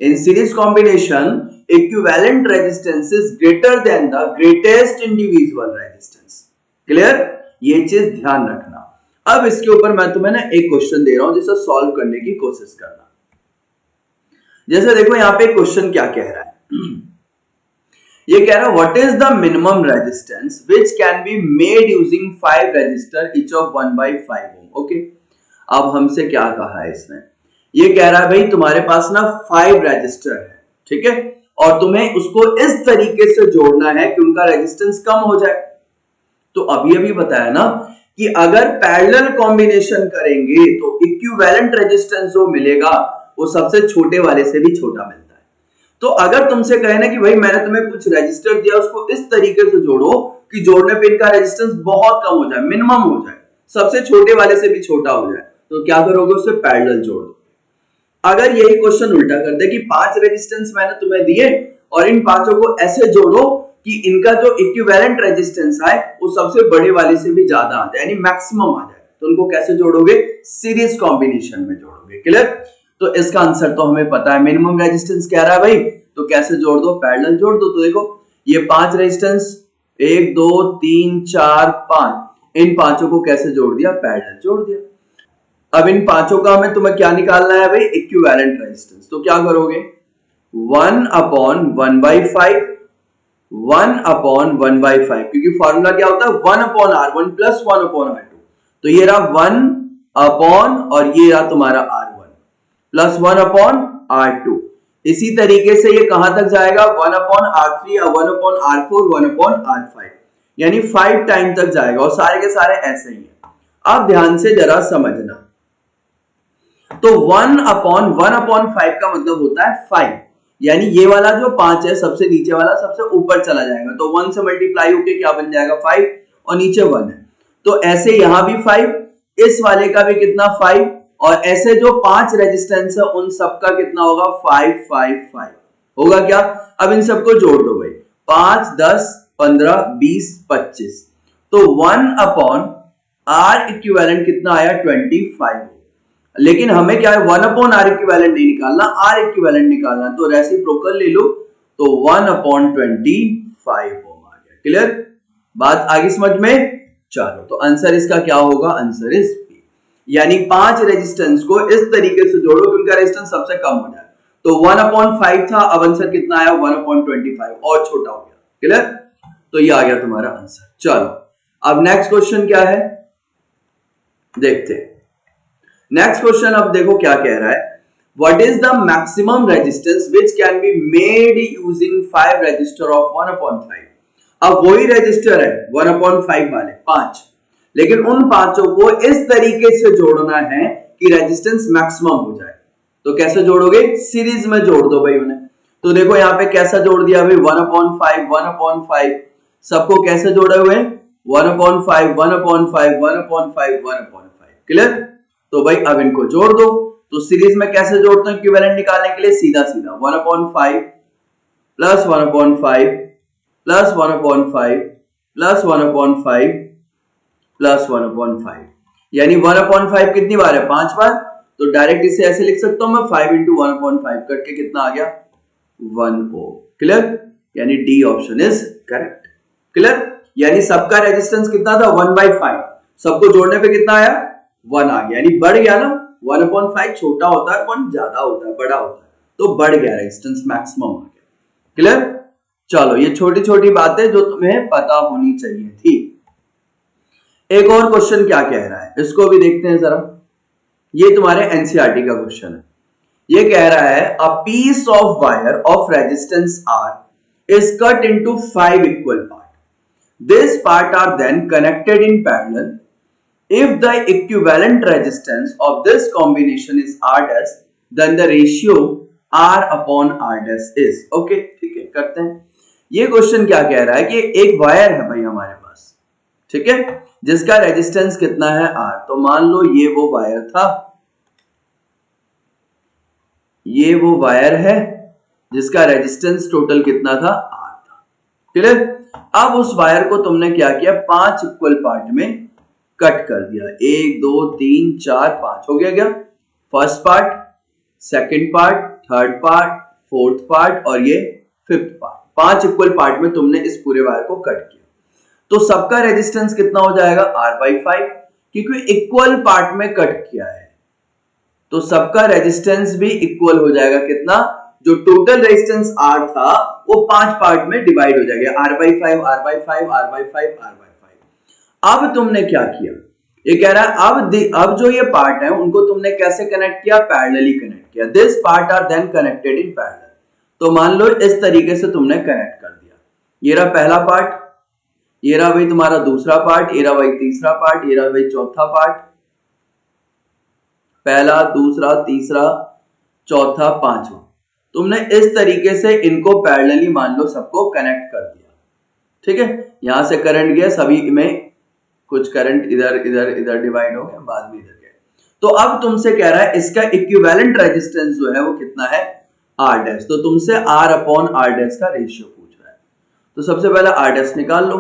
इन series combination equivalent resistance is greater then the greatest individual resistance. Clear? ये चीज ध्यान रखना। अब इसके ऊपर मैं तुम्हें ना एक क्वेश्चन दे रहा हूं जिसे सॉल्व करने की कोशिश करना। जैसे देखो यहाँ पे क्वेश्चन क्या कह रहा है, ये कह रहा है what is the minimum resistance which can be made using 5 resistor each of 1/5 ohm. Okay, अब हमसे क्या कहा है इसने, ये कह रहा है भाई तुम्हारे पास ना 5 रजिस्टर है, ठीक है, और तुम्हें उसको इस तरीके से जोड़ना है कि उनका रेजिस्टेंस कम हो जाए। तो अभी बताया ना कि अगर पैरेलल कॉम्बिनेशन करेंगे तो इक्विवेलेंट रेजिस्टेंस जो मिलेगा वो सबसे छोटे वाले से भी छोटा मिलता है। तो अगर तुमसे कहे ना कि भाई मैंने तुम्हें कुछ रजिस्टर दिया, उसको इस तरीके से जोड़ो कि जोड़ने पे इनका रेजिस्टेंस बहुत कम हो जाए, मिनिमम हो जाए, सबसे छोटे वाले से भी छोटा हो जाए, तो क्या करोगे, उससे पैरेलल जोड़ दो। अगर यही क्वेश्चन उल्टा कर दे कि 5 रेजिस्टेंस मैंने तुम्हें दिए और इन पांचों को ऐसे जोड़ो कि इनका जो इक्विवेलेंट रेजिस्टेंस है वो सबसे बड़े वाले से भी ज्यादा आ जाए, यानी मैक्सिमम आ जाए। तो उनको कैसे जोड़ोगे? सीरीज कॉम्बिनेशन में जोड़ोगे। क्लियर? तो इसका आंसर तो हमें पता है, मिनिमम रेजिस्टेंस कह रहा है भाई, तो कैसे जोड़ दो? पैरेलल जोड़ दो। तो देखो ये 5 रेजिस्टेंस 1 2 3 4 5, इन पांचों को कैसे जोड़ दिया? पैरेलल जोड़ दिया। अब इन पांचों का हमें तुम्हें क्या निकालना है भाई? Equivalent resistance. तो क्या करोगे? 1/1/5, 1/1/5, क्योंकि फॉर्मूला क्या होता है? 1/R1 plus 1/R2। तो ये रहा 1 और ये रहा तुम्हारा R1 प्लस 1/R2। इसी तरीके से ये कहां तक जाएगा? 1/R3 या 1/R4, 1/R5, यानी 5 टाइम तक जाएगा, और सारे के सारे ऐसे ही हैं। अब ध्यान से जरा समझना। तो 1/1/5 का मतलब होता है 5, यानी ये वाला जो 5 है सबसे नीचे वाला सबसे ऊपर चला जाएगा, तो 1 से मल्टीप्लाई होके क्या बन जाएगा? 5, और नीचे 1 है, तो ऐसे यहां भी 5, इस वाले का भी कितना? 5, और ऐसे जो 5 रेजिस्टेंस है उन सबका कितना होगा? 5 5 5 होगा क्या? अब इन सबको जोड़ दो भाई, 5 10 15 20 25, तो 1/R इक्विवेलेंट कितना आया? 25। लेकिन हमें क्या है? 1/R इक्विवेलेंट नहीं निकालना, R इक्विवेलेंट निकालना, तो रेसिप्रोकल ले लो, तो 1/25 ओम आ गया। क्लियर? बात आगे समझ में? चलो, तो आंसर इसका क्या होगा? आंसर इज बी, यानी 5 रेजिस्टेंस को इस तरीके से जोड़ो कि उनका रेजिस्टेंस सबसे कम हो जाए। तो 1/5 था, अब आंसर कितना आया? 1/25, और छोटा हो गया। क्लियर? तो ये आ गया तुम्हारा आंसर। चलो, अब नेक्स्ट क्वेश्चन क्या है देखते हैं। नेक्स्ट क्वेश्चन अब देखो क्या कह रहा है। What is the maximum resistance which can be made using 5 resistor of 1/5? अब वही रेजिस्टर है 1/5 वाले 5, लेकिन उन पांचों को इस तरीके से जोड़ना है कि रेजिस्टेंस मैक्सिमम हो जाए। तो कैसे जोड़ोगे? सीरीज में जोड़ दो भाई उन्हें। तो देखो यहाँ पे कैसा जोड़ दिया भाई? 1/5 1/5, सबको कैसे जोड़े हुए? 1/5 1/5 1/5 1/5। क्लियर? तो भाई अब इनको जोड़ दो। तो सीरीज में कैसे जोड़ते हैं इक्विवेलेंट निकालने के लिए? सीधा सीधा 1/5 प्लस 1/5 प्लस 1/5 प्लस 1/5 प्लस 1/5, यानी 1/5 कितनी बार है? 5 बार। तो डायरेक्ट इसे ऐसे लिख सकता हूं मैं, 5 × 1/5 करके कितना आ गया? 1 Ω। क्लियर? यानी D option is correct. Clear? यानी सबका रेजिस्टेंस कितना था? 1/5, सबको जोड़ने पे कितना आया? 1 आ गया, यानी बढ़ गया ना। 1/5 छोटा होता है, 1 ज्यादा होता है, बड़ा होता है, तो बढ़ गया, रेजिस्टेंस मैक्सिमम आ गया। क्लियर? चलो, ये छोटी छोटी बातें जो तुम्हें पता होनी चाहिए थी। एक और क्वेश्चन क्या कह रहा है, इसको भी देखते हैं जरा। ये तुम्हारे एनसीईआरटी का क्वेश्चन है। ये कह रहा है a piece of wire of resistance R is cut into 5 equal part. This part R then connected in parallel if the equivalent resistance of this combination is R dash, then the ratio R/R dash is okay। ठीक है, करते हैं। ये question क्या कह रहा है कि एक वायर है भाई हमारे पास, ठीक है, जिसका रेजिस्टेंस कितना है? R। तो मान लो ये वो वायर था, ये वो वायर है जिसका रेजिस्टेंस टोटल कितना था? R था। क्लियर? अब उस वायर को तुमने क्या किया? 5 इक्वल पार्ट में कट कर दिया। 1 2 3 4 5 हो गया। First part, second part, third part, fourth part और ये फिफ्थ पार्ट। 5 इक्वल पार्ट में तुमने इस पूरे वायर को कट किया। तो सबका रेजिस्टेंस कितना हो जाएगा? R/5, क्योंकि इक्वल पार्ट में कट किया है तो सबका रेजिस्टेंस भी इक्वल हो जाएगा। कितना? जो टोटल रेजिस्टेंस R था वो 5 पार्ट में डिवाइड हो जाएगा। R/5 R/5 R/5 R/5। अब तुमने क्या किया? ये कह रहा है अब जो ये पार्ट है उनको तुमने कैसे कनेक्ट किया? पैरेलली कनेक्ट किया। This part R then connected in parallel. तो मान लो इस तरीके से तुमने कनेक्ट कर दिया। ये रहा पहला पार्ट, ये रहा भाई तुम्हारा दूसरा पार्ट, ये रहा भाई तीसरा पार्ट, ये रहा भाई चौथा पार्ट। पहला, दूसरा, तीसरा, चौथा, पांचवा। तुमने इस तरीके से इनको पैरेलली मान लो सबको कनेक्ट कर दिया। ठीक है, यहां से करंट गया, सभी में कुछ करंट इधर इधर इधर डिवाइड हो गया, बाद में इधर गया। तो अब तुमसे कह रहा है इसका इक्विवेलेंट रेजिस्टेंस जो है वो कितना है? आर डैश, तो तुमसे आर अपॉन आर डैश का रेशियो पूछ रहा है। तो सबसे पहले आर डैश निकाल लो।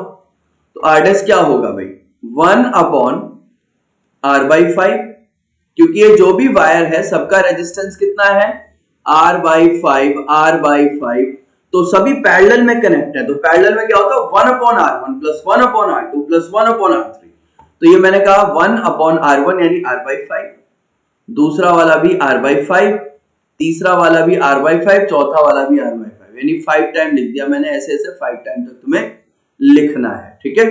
तो आर डैश क्या होगा भाई, 1 अपॉन आर बाई 5, क्योंकि ये जो भी वायर है सबका रेजिस्टेंस कितना है, आर बाई 5, आर बाई 5, तो सभी पैरेलल में कनेक्ट है। तो पैरेलल में क्या होता है, 1 upon R one plus 1 upon R two plus 1 upon R three. तो ये मैंने कहा 1 अपॉन आर वन यानी आर बाई 5, दूसरा वाला भी आर बाई 5, तीसरा वाला भी आर बाई 5, चौथा वाला भी आर बाई 5, यानी 5 टाइम लिख दिया मैंने। ऐसे ऐसे 5 टाइम तक तुम्हें लिखना है, ठीक है।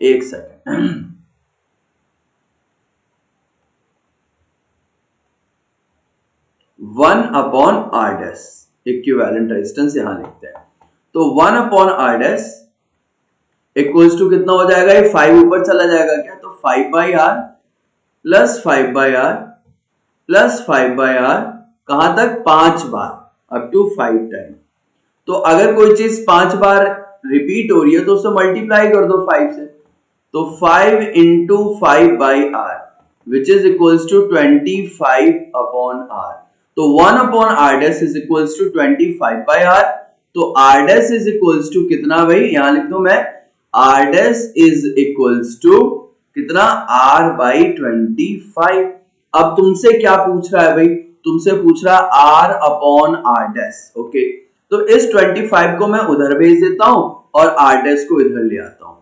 एक second, 1 upon R dash equivalent resistance यहां लिखते हैं। तो 1 upon R dash equals to कितना हो जाएगा, ये 5 ऊपर चला जाएगा क्या, तो 5 by R plus 5 by R plus 5 by R, कहां तक, 5 बार, अप टू 5 टाइम। तो अगर कोई चीज 5 बार रिपीट हो रही है तो उससे मल्टीप्लाई कर दो 5 से। तो 5 into 5 by R which is equals to 25 upon R. तो 1 upon R dash is equals to 25 by R. तो R dash is equals to कितना भाई, यहां लिख दो मैं, R dash is equals to कितना, आर बाई 25। अब तुमसे क्या पूछ रहा है भाई, तुमसे पूछ रहा है R upon R dash. Okay, तो इस 25 को मैं उधर भेज देता हूं और आर डैश को इधर ले आता हूं।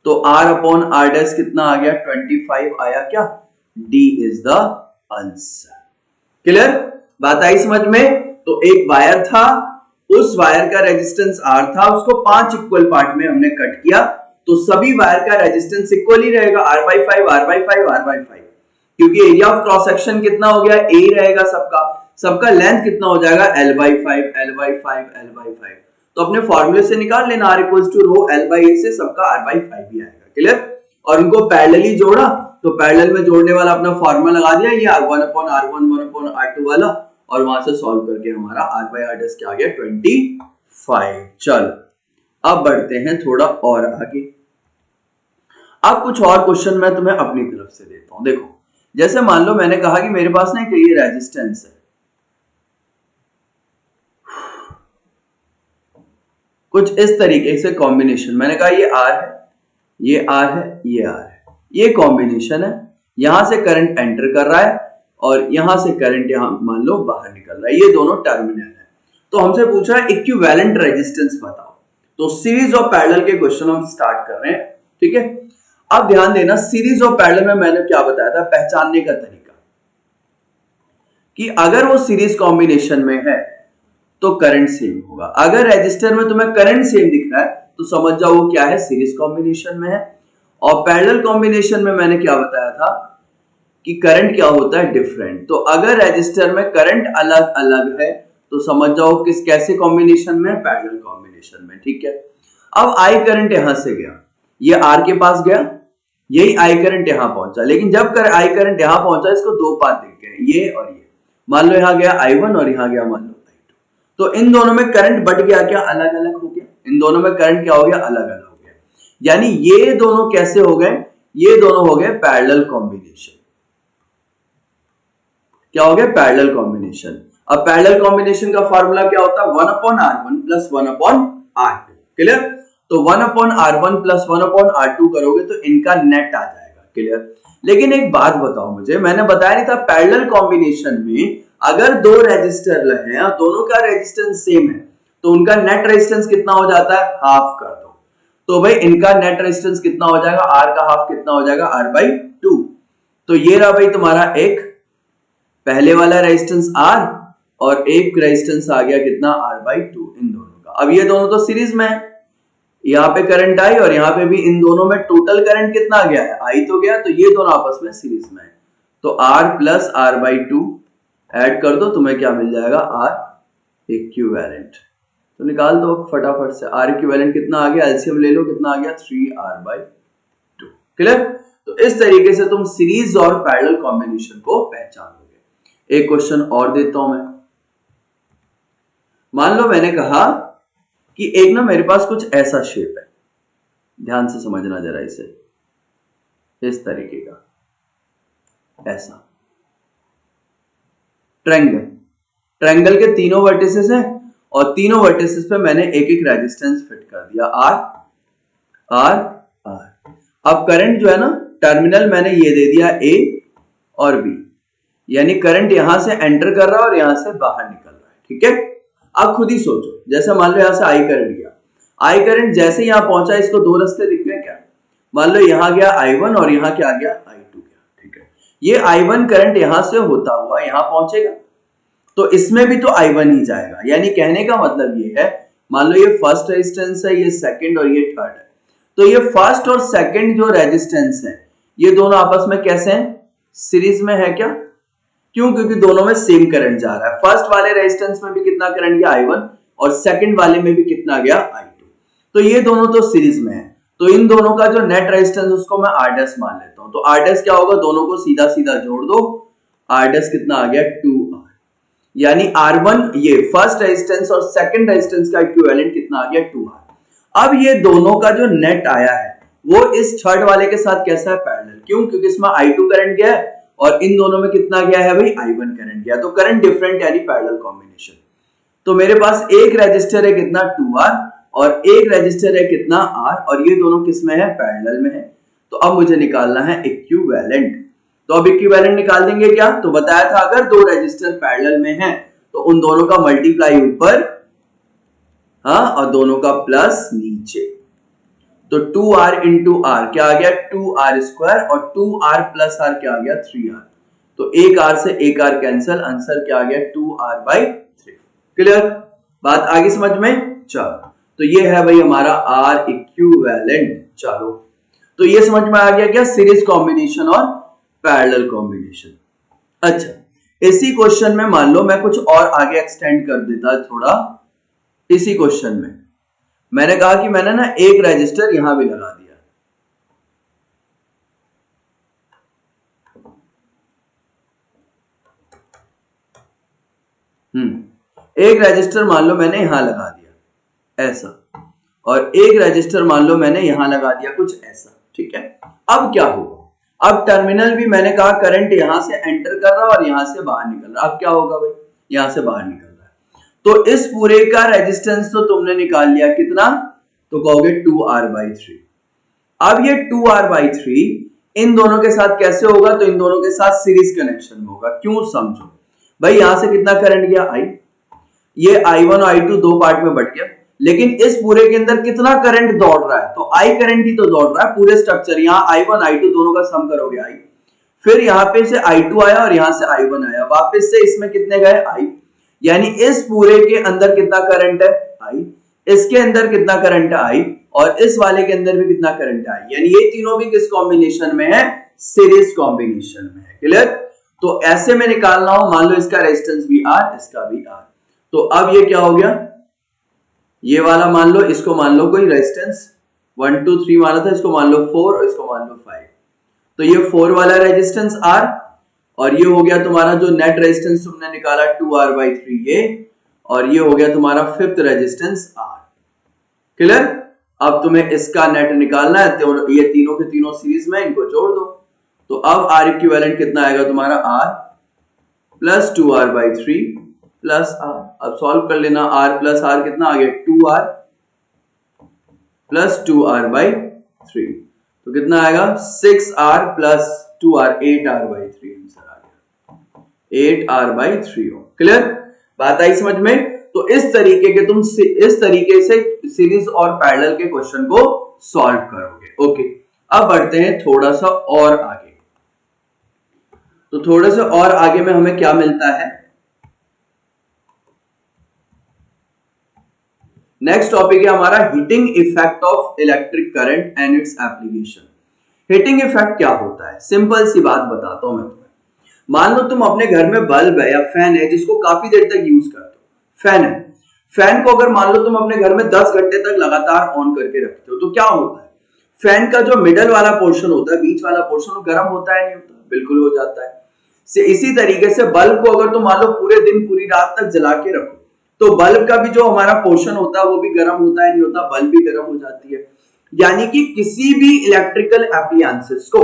तो आर अपॉन आर डैश कितना आ गया, 25 आया क्या, D is the answer. Clear, बात आई समझ में। तो एक वायर था, उस वायर का रेजिस्टेंस आर था, उसको 5 इक्वल पार्ट में हमने कट किया, तो सभी वायर का रेजिस्टेंस इक्वल ही रहेगा, R by 5, R by 5, R by 5, क्योंकि एरिया ऑफ क्रॉस सेक्शन कितना हो गया, ए रहेगा सबका, सबका लेंथ कितना हो जाएगा, L by 5, L by 5, L by 5। तो अपने फॉर्मूले से निकाल लेना, R equals to rho L by A से सबका आर बाई 5 ही आएगा। क्लियर, और उनको पैरेलली जोड़ा, तो पैरेलल में जोड़ने वाला अपना फॉर्मूला लगा दिया, ये 1 upon R one, 1 upon R two वाला, और वहां से सॉल्व करके हमारा आर बाई आर डैश क्या आ गया, 25। चल अब बढ़ते हैं थोड़ा और आगे। अब कुछ और क्वेश्चन मैं तुम्हें अपनी तरफ से देता हूं। देखो, जैसे मान लो मैंने कहा कि मेरे पास ना एक ये रेजिस्टेंस है, कुछ इस तरीके से कॉम्बिनेशन, मैंने कहा ये आर है, ये आर है, ये आर है, ये कॉम्बिनेशन है, यहां से करंट एंटर कर रहा है और यहां से करंट यहां मान लो बाहर निकल रहा है, ये दोनों टर्मिनल है। तो हमसे पूछा है इक्विवेलेंट रेजिस्टेंस बताओ। तो सीरीज ऑफ पैरेलल के क्वेश्चन हम स्टार्ट कर रहे हैं, ठीक है। अब ध्यान देना, सीरीज ऑफ पैरेलल में मैंने क्या बताया था, पहचानने का तरीका, कि अगर वो सीरीज कॉम्बिनेशन में है तो करंट सेम होगा। अगर रजिस्टर में तुम्हें करंट सेम दिख रहा है तो समझ जाओ वो क्या है, सीरीज कॉम्बिनेशन में है। और पैरेलल कॉम्बिनेशन में मैंने क्या बताया था कि करंट क्या होता है, डिफरेंट। तो अगर रजिस्टर में करंट अलग अलग है तो समझ जाओ किस कैसे कॉम्बिनेशन में, पैरेलल कॉम्बिनेशन में, ठीक है। अब आई करंट यहां से गया, ये आर के पास गया, यही आई करंट यहां पहुंचा, लेकिन जब आई करंट यहां पहुंचा इसको दो पाथ दिख गए, ये और ये। मान लो यहां गया I1 और यहां गया मान लो I2, तो इन दोनों में करंट बढ़ गया क्या, अलग अलग हो गया। इन दोनों में करंट क्या हो गया, अलग अलग हो गया। यानी ये दोनों कैसे हो गए, ये दोनों हो गए पैरेलल कॉम्बिनेशन। क्या हो गया, पैरेलल कॉम्बिनेशन। अब पैरेलल कॉम्बिनेशन का फार्मूला क्या होता है, 1 upon R1 plus 1 upon R2। Clear, तो 1 upon R1 plus 1 upon R2 करोगे तो इनका नेट आ जाएगा। क्लियर, लेकिन एक बात बताओ मुझे, मैंने बताया नहीं था पैरेलल कॉम्बिनेशन में अगर दो रेजिस्टर हैं और दोनों का रेजिस्टेंस सेम है तो उनका नेट रेजिस्टेंस कितना हो जाता है, हाफ कर दो। तो भाई इनका नेट रेजिस्टेंस कितना हो जाएगा, R का हाफ कितना हो जाएगा, R/2। तो ये रहा भाई तुम्हारा एक पहले वाला रेजिस्टेंस R और एक रेजिस्टेंस आ गया कितना, R/2 इन दोनों का। अब ये दोनों तो सीरीज में है, यहाँ पे करंट आई और यहाँ पे भी, इन दोनों में टोटल करंट कितना गया है, आई तो गया, तो ये दोनों आपस में सीरीज में है। तो R प्लस R/2 ऐड कर दो, तुम्हें क्या मिल जाएगा, R इक्विवेलेंट। तो निकाल दो फटाफट से, R इक्विवेलेंट कितना आ गया, एलसीएम ले लो, कितना आ गया, 3R/2। क्लियर, तो इस तरीके से तुम सीरीज और पैरेलल कॉम्बिनेशन को पहचानोगे। एक क्वेश्चन और देता हूं मैं। मान लो मैंने कहा कि एक ना मेरे पास कुछ ऐसा शेप है, ध्यान से समझना जरा इसे, इस तरीके का ऐसा ट्रायंगल। ट्रायंगल के तीनों वर्टिसेस हैं और तीनों वर्टिसेस पे मैंने एक एक रेजिस्टेंस फिट कर दिया, आर आर आर। अब करंट जो है ना, टर्मिनल मैंने ये दे दिया ए और बी, यानी करंट यहां से एंटर कर रहा है और यहां से बाहर निकल रहा है। ठीक है, अब खुद ही सोचो, जैसे मान लो यहां से आई करंट गया, आई करंट जैसे यहां पहुंचा, इसको दो रास्ते दिख गए क्या? मान लो यहां गया I1 और यहां क्या गया I2 गया। ठीक है, ये I1 करंट यहां से होता हुआ यहां पहुंचेगा, तो इसमें भी तो I1 ही जाएगा। यानी कहने का मतलब ये है, मान लो ये फर्स्ट रेजिस्टेंस है, ये सेकंड और ये थर्ड है, तो ये फर्स्ट और सेकंड जो रेजिस्टेंस है ये दोनों आपस में कैसे हैं? सीरीज में है क्या? क्यों? क्योंकि दोनों में सेम करंट जा रहा है। फर्स्ट वाले रेजिस्टेंस में भी कितना करंट गया I1 और सेकंड वाले में भी कितना गया I2, तो ये दोनों तो सीरीज में है। तो इन दोनों का जो नेट रेजिस्टेंस उसको मैं R' मान लेता हूं, तो R' क्या होगा? दोनों को सीधा सीधा जोड़ दो, R' कितना आ गया? 2R, यानी R1 ये फर्स्ट रेजिस्टेंस और सेकंड रेजिस्टेंस का इक्विवेलेंट कितना आ गया? 2R। अब ये दोनों का जो नेट आया है वो इस थर्ड वाले के साथ कैसा है? पैरेलल। क्यों? क्योंकि इसमें I2 करंट गया है और इन दोनों में कितना गया है भाई? I1 करंट गया, तो करंट डिफरेंट यानी पैरेलल कॉम्बिनेशन। तो मेरे पास एक रेजिस्टर है कितना? 2R और एक रेजिस्टर है कितना? R, और ये दोनों किस में है? पैरेलल में है। तो अब मुझे निकालना है इक्विवेलेंट। तो अब इक्विवेलेंट निकाल देंगे क्या? तो बताया था अगर दो रेजिस्टर पैरेलल में हैं तो उन दोनों का मल्टीप्लाई ऊपर, हाँ, और दोनों का प्लस नीचे। तो 2R इंटू R क्या आ गया? 2R स्क्वायर, और 2R प्लस R क्या आ गया? 3R। तो एक R से एक R कैंसिल, आंसर क्या आ गया? 2R/3। क्लियर? बात आगे समझ में? चलो, तो ये है भाई हमारा R इक्विवेलेंट। चलो, तो ये समझ में आ गया क्या? सीरीज कॉम्बिनेशन और पैरेलल कॉम्बिनेशन। अच्छा, इसी क्वेश्चन में मान लो मैं कुछ और आगे एक्सटेंड कर देता थोड़ा। इसी क्वेश्चन में मैंने कहा कि मैंने ना एक रेजिस्टर यहां भी लगा दिया, एक रेजिस्टर मान लो मैंने यहां लगा दिया ऐसा, और एक रेजिस्टर मान लो मैंने यहां लगा दिया कुछ ऐसा। ठीक है, अब क्या होगा? अब टर्मिनल भी मैंने कहा करंट यहां से एंटर कर रहा है और यहां से बाहर निकल रहा है। अब क्या होगा भाई? यहां से बाहर निकल रहा है, तो इस पूरे का रेजिस्टेंस तो तुमने निकाल लिया कितना? तो कहोगे 2R/3। अब ये 2R/3 इन दोनों के साथ कैसे होगा? तो इन दोनों के साथ सीरीज कनेक्शन में होगा। क्यों? समझो भाई, यहां से कितना करंट गया? I, ये I1 और I2 दो पार्ट में बट गया, लेकिन इस पूरे के अंदर कितना करंट दौड़ रहा है? तो I करंट ही तो दौड़ रहा है पूरे स्ट्रक्चर। यहाँ I1 I2 दोनों का सम करोगे I, फिर यहाँ पे से I2 आया और यहाँ से I1 आया, वापस से इसमें कितने गए? I, यानी इस पूरे के अंदर कितना करंट है? I, इसके अंदर कितना करंट है? I, और इस वाले के अंदर भी कितना करंट है? I, यानी ये तीनों भी किस कॉम्बिनेशन में है? सीरीज कॉम्बिनेशन में है। क्लियर? तो ऐसे में निकालना हो, मान लो इसका रेजिस्टेंस भी R, इसका भी R, तो अब ये क्या हो गया? ये वाला मान लो, इसको मान लो कोई रेजिस्टेंस 1 2 3 माना था, इसको मान लो 4 और इसको मान लो 5, तो ये 4 वाला रेजिस्टेंस R, और ये हो गया तुम्हारा जो नेट रेजिस्टेंस तुमने निकाला 2R/3 ये, और ये हो गया तुम्हारा फिफ्थ रेजिस्टेंस R। क्लियर? अब तुम्हें इसका नेट निकालना है, तो ये तीनों के तीनों सीरीज में, इनको जोड़ दो, तो अब R इक्विवेलेंट कितना आएगा तुम्हारा? R plus 2R/3 plus R। अब सॉल्व कर लेना, R प्लस R कितना आ गया? 2R प्लस 2R/3, तो कितना आएगा? 6R plus 2R, 8R/3 answer आ गया, 8R/3। क्लियर? बात आई समझ में? तो इस तरीके के तुम इस तरीके से सीरीज और पैरेलल के क्वेश्चन को सॉल्व करोगे। ओके, अब बढ़ते हैं थोड़ा सा और आगे। तो थोड़ा सा और आगे में हमें क्या मिलता है? नेक्स्ट टॉपिक है हमारा heating effect of electric current and its application. Heating effect क्या होता है? सिंपल सी बात बताता हूं मैं तुम्हें। मान लो तुम अपने घर में बल्ब है या फैन है जिसको काफी देर तक यूज करते हो, फैन है, फैन को अगर मान लो तुम अपने घर में 10 घंटे तक लगातार ऑन करके रखते हो, तो क्या होता है? फैन का जो मिडल वाला पोर्शन होता है, बीच वाला पोर्शन, वो गर्म होता है नहीं होता? बिल्कुल हो जाता है। इसी तरीके से बल्ब को अगर तुम मान लो पूरे दिन पूरी रात तक जला के रखो, तो बल्ब का भी जो हमारा पोर्शन होता है वो भी गर्म होता है नहीं होता? बल्ब भी गर्म हो जाती है। यानी कि किसी भी इलेक्ट्रिकल एप्लायंसेस को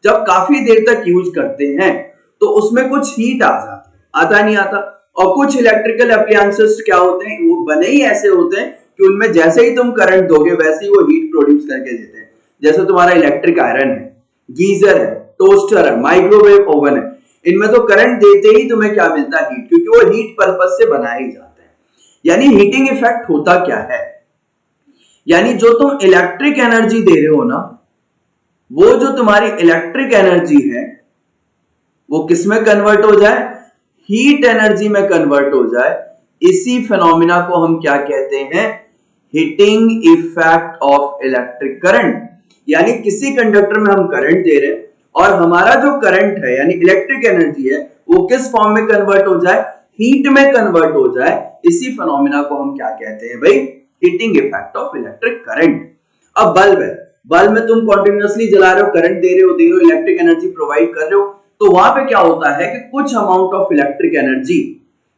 जब काफी देर तक यूज करते हैं तो उसमें कुछ हीट आ जाती है, आता नहीं आता? और कुछ इलेक्ट्रिकल अप्लायंसेस क्या होते हैं, वो बने ही ऐसे होते हैं कि उनमें जैसे ही तुम करंट दोगे वैसे ही वो हीट प्रोड्यूस करके देते हैं। जैसे तुम्हारा इलेक्ट्रिक आयरन है, गीजर है, टोस्टर है, माइक्रोवेव ओवन है, इनमें तो करंट देते ही तुम्हें क्या मिलता है, हीट, क्योंकि वो हीट पर्पस से बनाए ही जाते हैं। यानी हीटिंग इफेक्ट होता क्या है, यानी जो तुम इलेक्ट्रिक एनर्जी दे रहे हो ना, वो जो तुम्हारी इलेक्ट्रिक एनर्जी है वो किस में कन्वर्ट हो जाए, हीट एनर्जी में कन्वर्ट हो जाए। इसी फिनोमिना को हम क्या कहते हैं, heating effect of electric current. यानी किसी कंडक्टर में हम करंट दे रहे हैं और हमारा जो करंट है यानी इलेक्ट्रिक एनर्जी है वो किस फॉर्म में कन्वर्ट हो जाए, हीट में कन्वर्ट हो जाए। इसी फिनोमिना को हम क्या कहते हैं भाई, heating effect of electric current. अब बल्ब है, बल्ब में तुम कंटिन्यूअसली जला रहे हो, करंट दे रहे हो, इलेक्ट्रिक एनर्जी प्रोवाइड कर रहे हो, तो वहां पे क्या होता है कि कुछ अमाउंट ऑफ इलेक्ट्रिक एनर्जी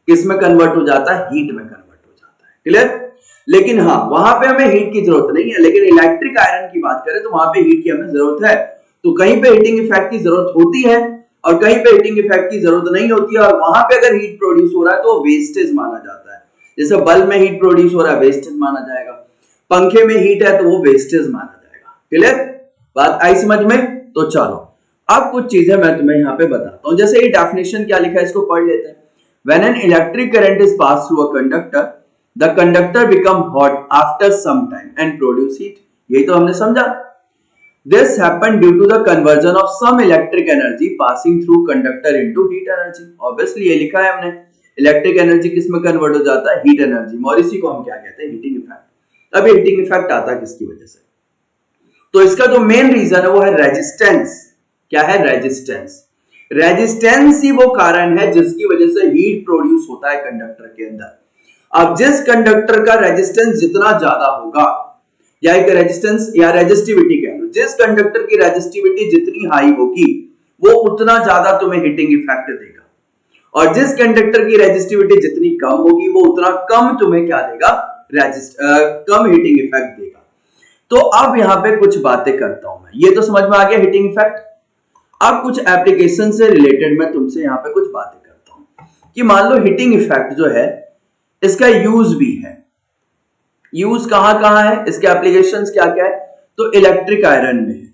किस में कन्वर्ट हो जाता है, हीट में कन्वर्ट हो जाता है। क्लियर? लेकिन हाँ, वहां पे हमें हीट की जरूरत नहीं है, लेकिन इलेक्ट्रिक आयरन की बात करें तो वहां पे हीट की हमें जरूरत है। तो कहीं पे हीटिंग इफेक्ट की जरूरत होती है और कहीं पे हीटिंग इफेक्ट की जरूरत नहीं होती है, और वहां पे अगर हीट प्रोड्यूस हो रहा है तो वेस्टेज माना जाता है। जैसे बल्ब में हीट प्रोड्यूस हो रहा है, वेस्टेज माना जाएगा। पंखे में हीट है तो वो वेस्टेज माना जाएगा। क्लियर? बात आई समझ में? तो चलो अब कुछ चीजें मैं तुम्हें यहाँ पे बताता हूँ। जैसे ये डेफिनेशन क्या लिखा है, इसको पढ़ लेते हैं। When an electric current is passed through a conductor, the conductor become hot after some time and produce heat. यही तो हमने समझा। This happened due to the conversion of some electric energy passing through conductor into heat energy. Obviously ये लिखा है हमने, electric energy किस में कन्वर्ट हो जाता है, हीट एनर्जी में, और इसी को हम क्या कहते हैं, हीटिंग इफेक्ट। अब ये हीटिंग इफेक्ट आता है किसकी वजह से, तो इसका जो मेन रीजन है वो है रेजिस्टेंस। क्या है, रेजिस्टेंस। रेजिस्टेंस ही वो कारण है जिसकी वजह से हीट प्रोड्यूस होता है कंडक्टर के अंदर। अब जिस कंडक्टर का रेजिस्टेंस जितना ज्यादा होगा, या एक रेजिस्टेंस या रेजिस्टिविटी कह लो, जिस कंडक्टर की रेजिस्टिविटी जितनी हाई होगी वो उतना ज्यादा तुम्हें हीटिंग इफेक्ट देगा, और जिस कंडक्टर की रेजिस्टिविटी जितनी कम होगी वो उतना कम तुम्हें क्या देगा, कम हीटिंग इफेक्ट देगा। तो अब यहां पे कुछ बातें करता हूं मैं, ये तो समझ में आ गया हीटिंग इफेक्ट। अब कुछ एप्लीकेशन से रिलेटेड मैं तुमसे यहाँ पे कुछ बातें करता हूं कि मान लो हीटिंग इफेक्ट जो है इसका यूज भी है। यूज कहां कहां है, इसके एप्लीकेशंस क्या क्या है, तो इलेक्ट्रिक आयरन में है,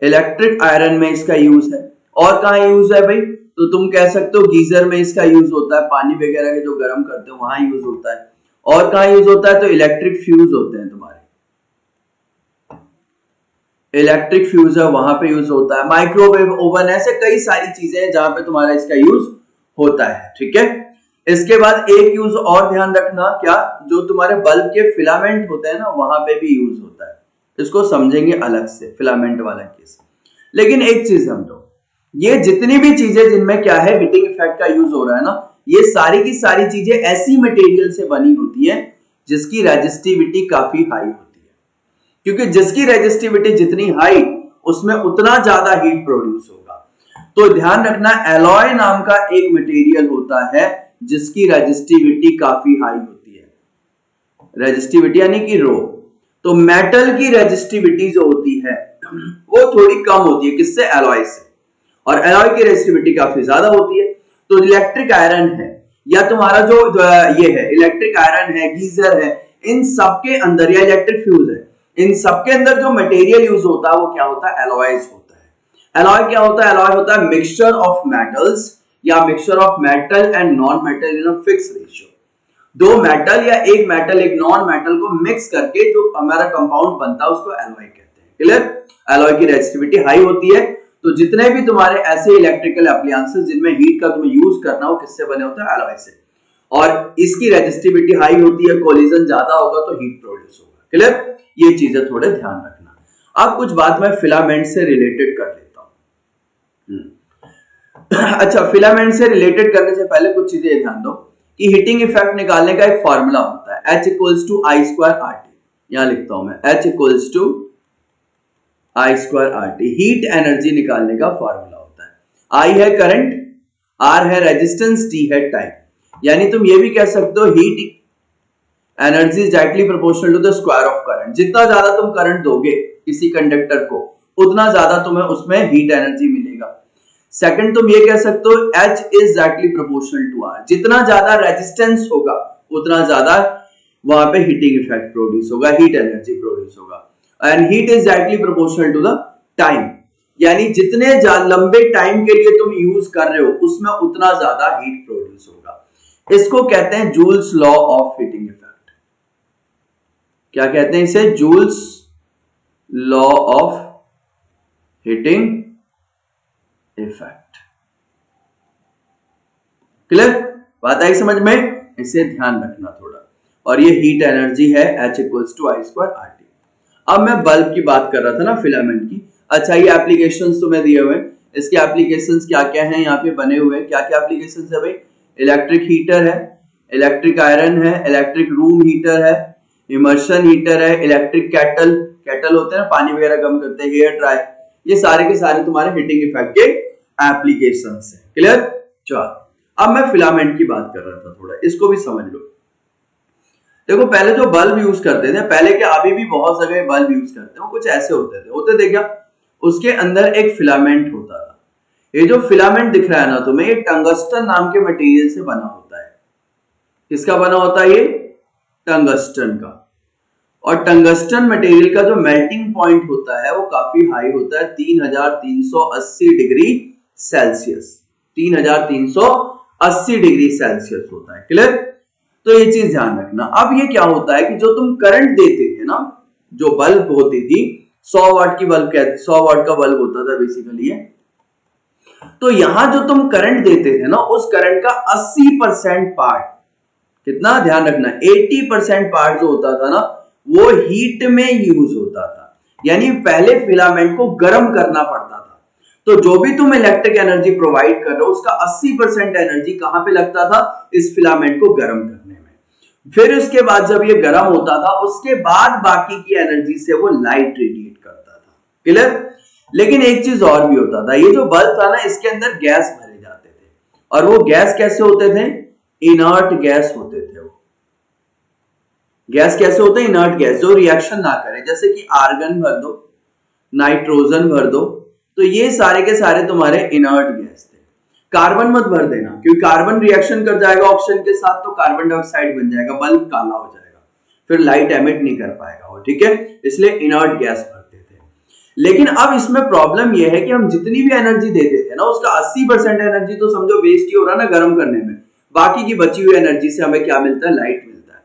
इलेक्ट्रिक आयरन में इसका यूज है। और कहां यूज है भाई, तो तुम कह सकते हो गीजर में इसका यूज होता है, पानी वगैरह के जो गर्म करते हो वहां यूज होता है। और कहां यूज होता है, तो इलेक्ट्रिक फ्यूज होते हैं तुम्हारे, इलेक्ट्रिक फ्यूज है वहां पे यूज होता है। माइक्रोवेव ओवन, ऐसे कई सारी चीजें हैं जहां पे तुम्हारा इसका यूज होता है। ठीक है, इसके बाद एक यूज और ध्यान रखना, क्या, जो तुम्हारे बल्ब के फिलामेंट होते हैं ना वहां पे भी यूज होता है। इसको समझेंगे अलग से, फिलामेंट वाला केस। लेकिन एक चीज समझो, ये जितनी भी चीजें जिनमें क्या है हीटिंग इफेक्ट का यूज हो रहा है ना, ये सारी की सारी चीजें ऐसी मटेरियल से बनी होती है जिसकी रेजिस्टिविटी काफी हाई होती है, क्योंकि जिसकी रेजिस्टिविटी जितनी हाई उसमें उतना ज्यादा हीट प्रोड्यूस होगा। तो ध्यान रखना, एलॉय नाम का एक मटेरियल होता है जिसकी रेजिस्टिविटी काफी हाई होती है, रेजिस्टिविटी यानी कि रो। तो मेटल की रेजिस्टिविटी जो होती है वो थोड़ी कम होती है, किससे, एलॉय से, और एलॉय की रेजिस्टिविटी काफी ज्यादा होती है। तो इलेक्ट्रिक आयरन है या तुम्हारा जो ये है इलेक्ट्रिक आयरन है, गीजर है, इन सबके अंदर, या इलेक्ट्रिक फ्यूज है, इन सबके अंदर जो मटेरियल यूज होता है वो क्या होता है, एलॉयज होता है। एलॉय क्या होता है, एलॉय होता है मिक्सचर ऑफ मेटल्स या mixture of metal and non metal in a fix ratio. दो मेटल या एक मेटल एक नॉन मेटल को मिक्स करके जो हमारा कंपाउंड बनता है उसको एलॉय कहते हैं। क्लियर? एलॉय की रेजिस्टिविटी हाई होती है। तो जितने भी तुम्हारे ऐसे इलेक्ट्रिकल एप्लायंसेस जिनमें हीट का तुम्हें यूज करना हो, किससे बने होते हैं, एलॉय से, और इसकी रेजिस्टिविटी हाई होती है, कोलिजन ज्यादा होगा तो हीट प्रोड्यूस होगा। क्लियर? ये चीजें थोड़े ध्यान रखना। अब कुछ बात मैं फिलामेंट से रिलेटेड कर लेता हूं। अच्छा, फिलामेंट से रिलेटेड करने से पहले कुछ चीजें ध्यान दो कि हीटिंग इफेक्ट निकालने का एक फॉर्मूला होता है, H = I²RT। यहां लिखता हूं मैं, H = I²RT, हीट एनर्जी निकालने का फॉर्मूला होता है। I है करंट, R है रेजिस्टेंस, T है टाइम। यानी तुम ये भी कह सकते हो heat energy is directly proportional to the square of current. जितना ज्यादा तुम करंट दोगे किसी कंडक्टर को उतना ज्यादा तुम्हें उसमें हीट एनर्जी मिलेगा। सेकंड तुम ये कह सकते हो H is exactly proportional to R, जितना ज्यादा रेजिस्टेंस होगा उतना ज्यादा वहां पे हीटिंग इफेक्ट प्रोड्यूस होगा, हीट एनर्जी प्रोड्यूस होगा। And heat is exactly proportional to the time, यानी जितने लंबे टाइम के लिए तुम यूज कर रहे हो उसमें उतना ज्यादा हीट प्रोड्यूस होगा। इसको कहते हैं Joule's law of heating effect. क्या कहते हैं इसे? Joules law of heating effect. Clear? बात आई समझ में? इसे ध्यान रखना थोड़ा। और ये हीट एनर्जी है H equals to I square RT। अब मैं बल्ब की बात कर रहा था ना, फिलामेंट की। अच्छा, ये एप्लीकेशंस तुम्हें दिए हुए हैं, इसके एप्लीकेशंस क्या क्या हैं यहाँ पे बने हुए हैं। क्या क्या एप्लीकेशंस है भाई? इलेक्ट्रिक हीटर है, इलेक्ट्रिक आयरन है, इलेक्ट्रिक रूम हीटर है, इमर्शन हीटर है, इलेक्ट्रिक केटल, केटल होते हैं ना पानी वगैरह गर्म करते हैं, हेयर ड्राई, ये सारे के सारे तुम्हारे हीटिंग इफेक्ट के एप्लीकेशंस हैं। क्लियर? चलो, अब मैं फिलामेंट की बात कर रहा था, थोड़ा इसको भी समझ लो। देखो, पहले जो बल्ब यूज करते थे, पहले के अभी भी बहुत जगह बल्ब यूज करते हैं, वो कुछ ऐसे होते थे क्या? उसके अंदर एक फिलामेंट होता था। ये जो फिलामेंट दिख रहा है ना तुम्हें, ये टंगस्टन नाम के मटेरियल से बना होता है। किसका बना होता है ये? टंगस्टन का। और टंगस्टन मटेरियल का जो मेल्टिंग पॉइंट होता है वो काफी हाई होता है, 3380 डिग्री सेल्सियस। 3380 डिग्री सेल्सियस होता है। क्लियर? तो ये चीज ध्यान रखना। अब ये क्या होता है कि जो तुम करंट देते थे ना, जो बल्ब होती थी 100 वाट की बल्ब, 100 वाट का बल्ब होता था बेसिकली। तो यहां जो तुम करंट देते थे ना, उस करंट का 80% पार्ट, कितना ध्यान रखना, 80% पार्ट जो होता था ना, वो हीट में यूज होता था। यानी पहले फिलामेंट को गर्म करना पड़ता था। तो जो भी तुम इलेक्ट्रिक एनर्जी प्रोवाइड कर रहे हो, उसका 80% एनर्जी कहां पे लगता था? इस फिलामेंट को गर्म करने में। फिर उसके बाद जब ये गर्म होता था, उसके बाद बाकी की एनर्जी से वो लाइट रेडिएट करता था। क्लियर? लेकिन एक चीज और भी होता था, ये जो बल्ब था ना, इसके अंदर गैस भरे जाते थे। और वो गैस कैसे होते थे? इनर्ट गैस होते थे। वो गैस कैसे होते हैं? इनर्ट गैस, जो रिएक्शन ना करे। जैसे कि आर्गन भर दो, नाइट्रोजन भर दो, तो ये सारे के सारे तुम्हारे इनर्ट गैस थे। कार्बन मत भर देना, क्योंकि कार्बन रिएक्शन कर जाएगा ऑक्सीजन के साथ तो कार्बन डाइऑक्साइड बन जाएगा, बल्ब काला हो जाएगा, फिर लाइट एमिट नहीं कर पाएगा वो। ठीक है? इसलिए इनर्ट गैस भरते थे। लेकिन अब इसमें प्रॉब्लम यह है कि हम जितनी भी एनर्जी देते थे ना, उसका 80% एनर्जी तो समझो वेस्ट ही हो रहा है ना गर्म करने में। बाकी की बची हुई एनर्जी से हमें क्या मिलता है? लाइट मिलता है।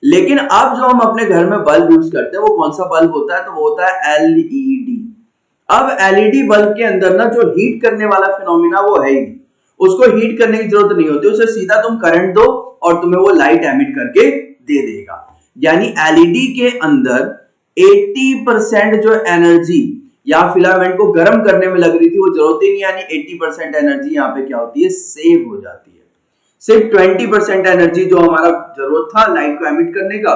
लेकिन अब जो हम अपने घर में बल्ब यूज करते हैं, वो कौन सा बल्ब होता है? तो वो होता है एलईडी। अब एलईडी बल्ब के अंदर ना जो हीट करने वाला फिनोमिना वो है ही, उसको हीट करने की जरूरत नहीं होती, उसे सीधा तुम करंट दो और तुम्हें वो लाइट एमिट करके दे देगा। यानी एलईडी के अंदर 80% जो एनर्जी या फिलामेंट को गर्म करने में लग रही थी, वो जरूरत ही नहीं, यानी 80% एनर्जी यहाँ पे क्या होती है? सेव हो जाती है। सिर्फ 20% एनर्जी जो हमारा जरूरत था लाइट को एमिट करने का,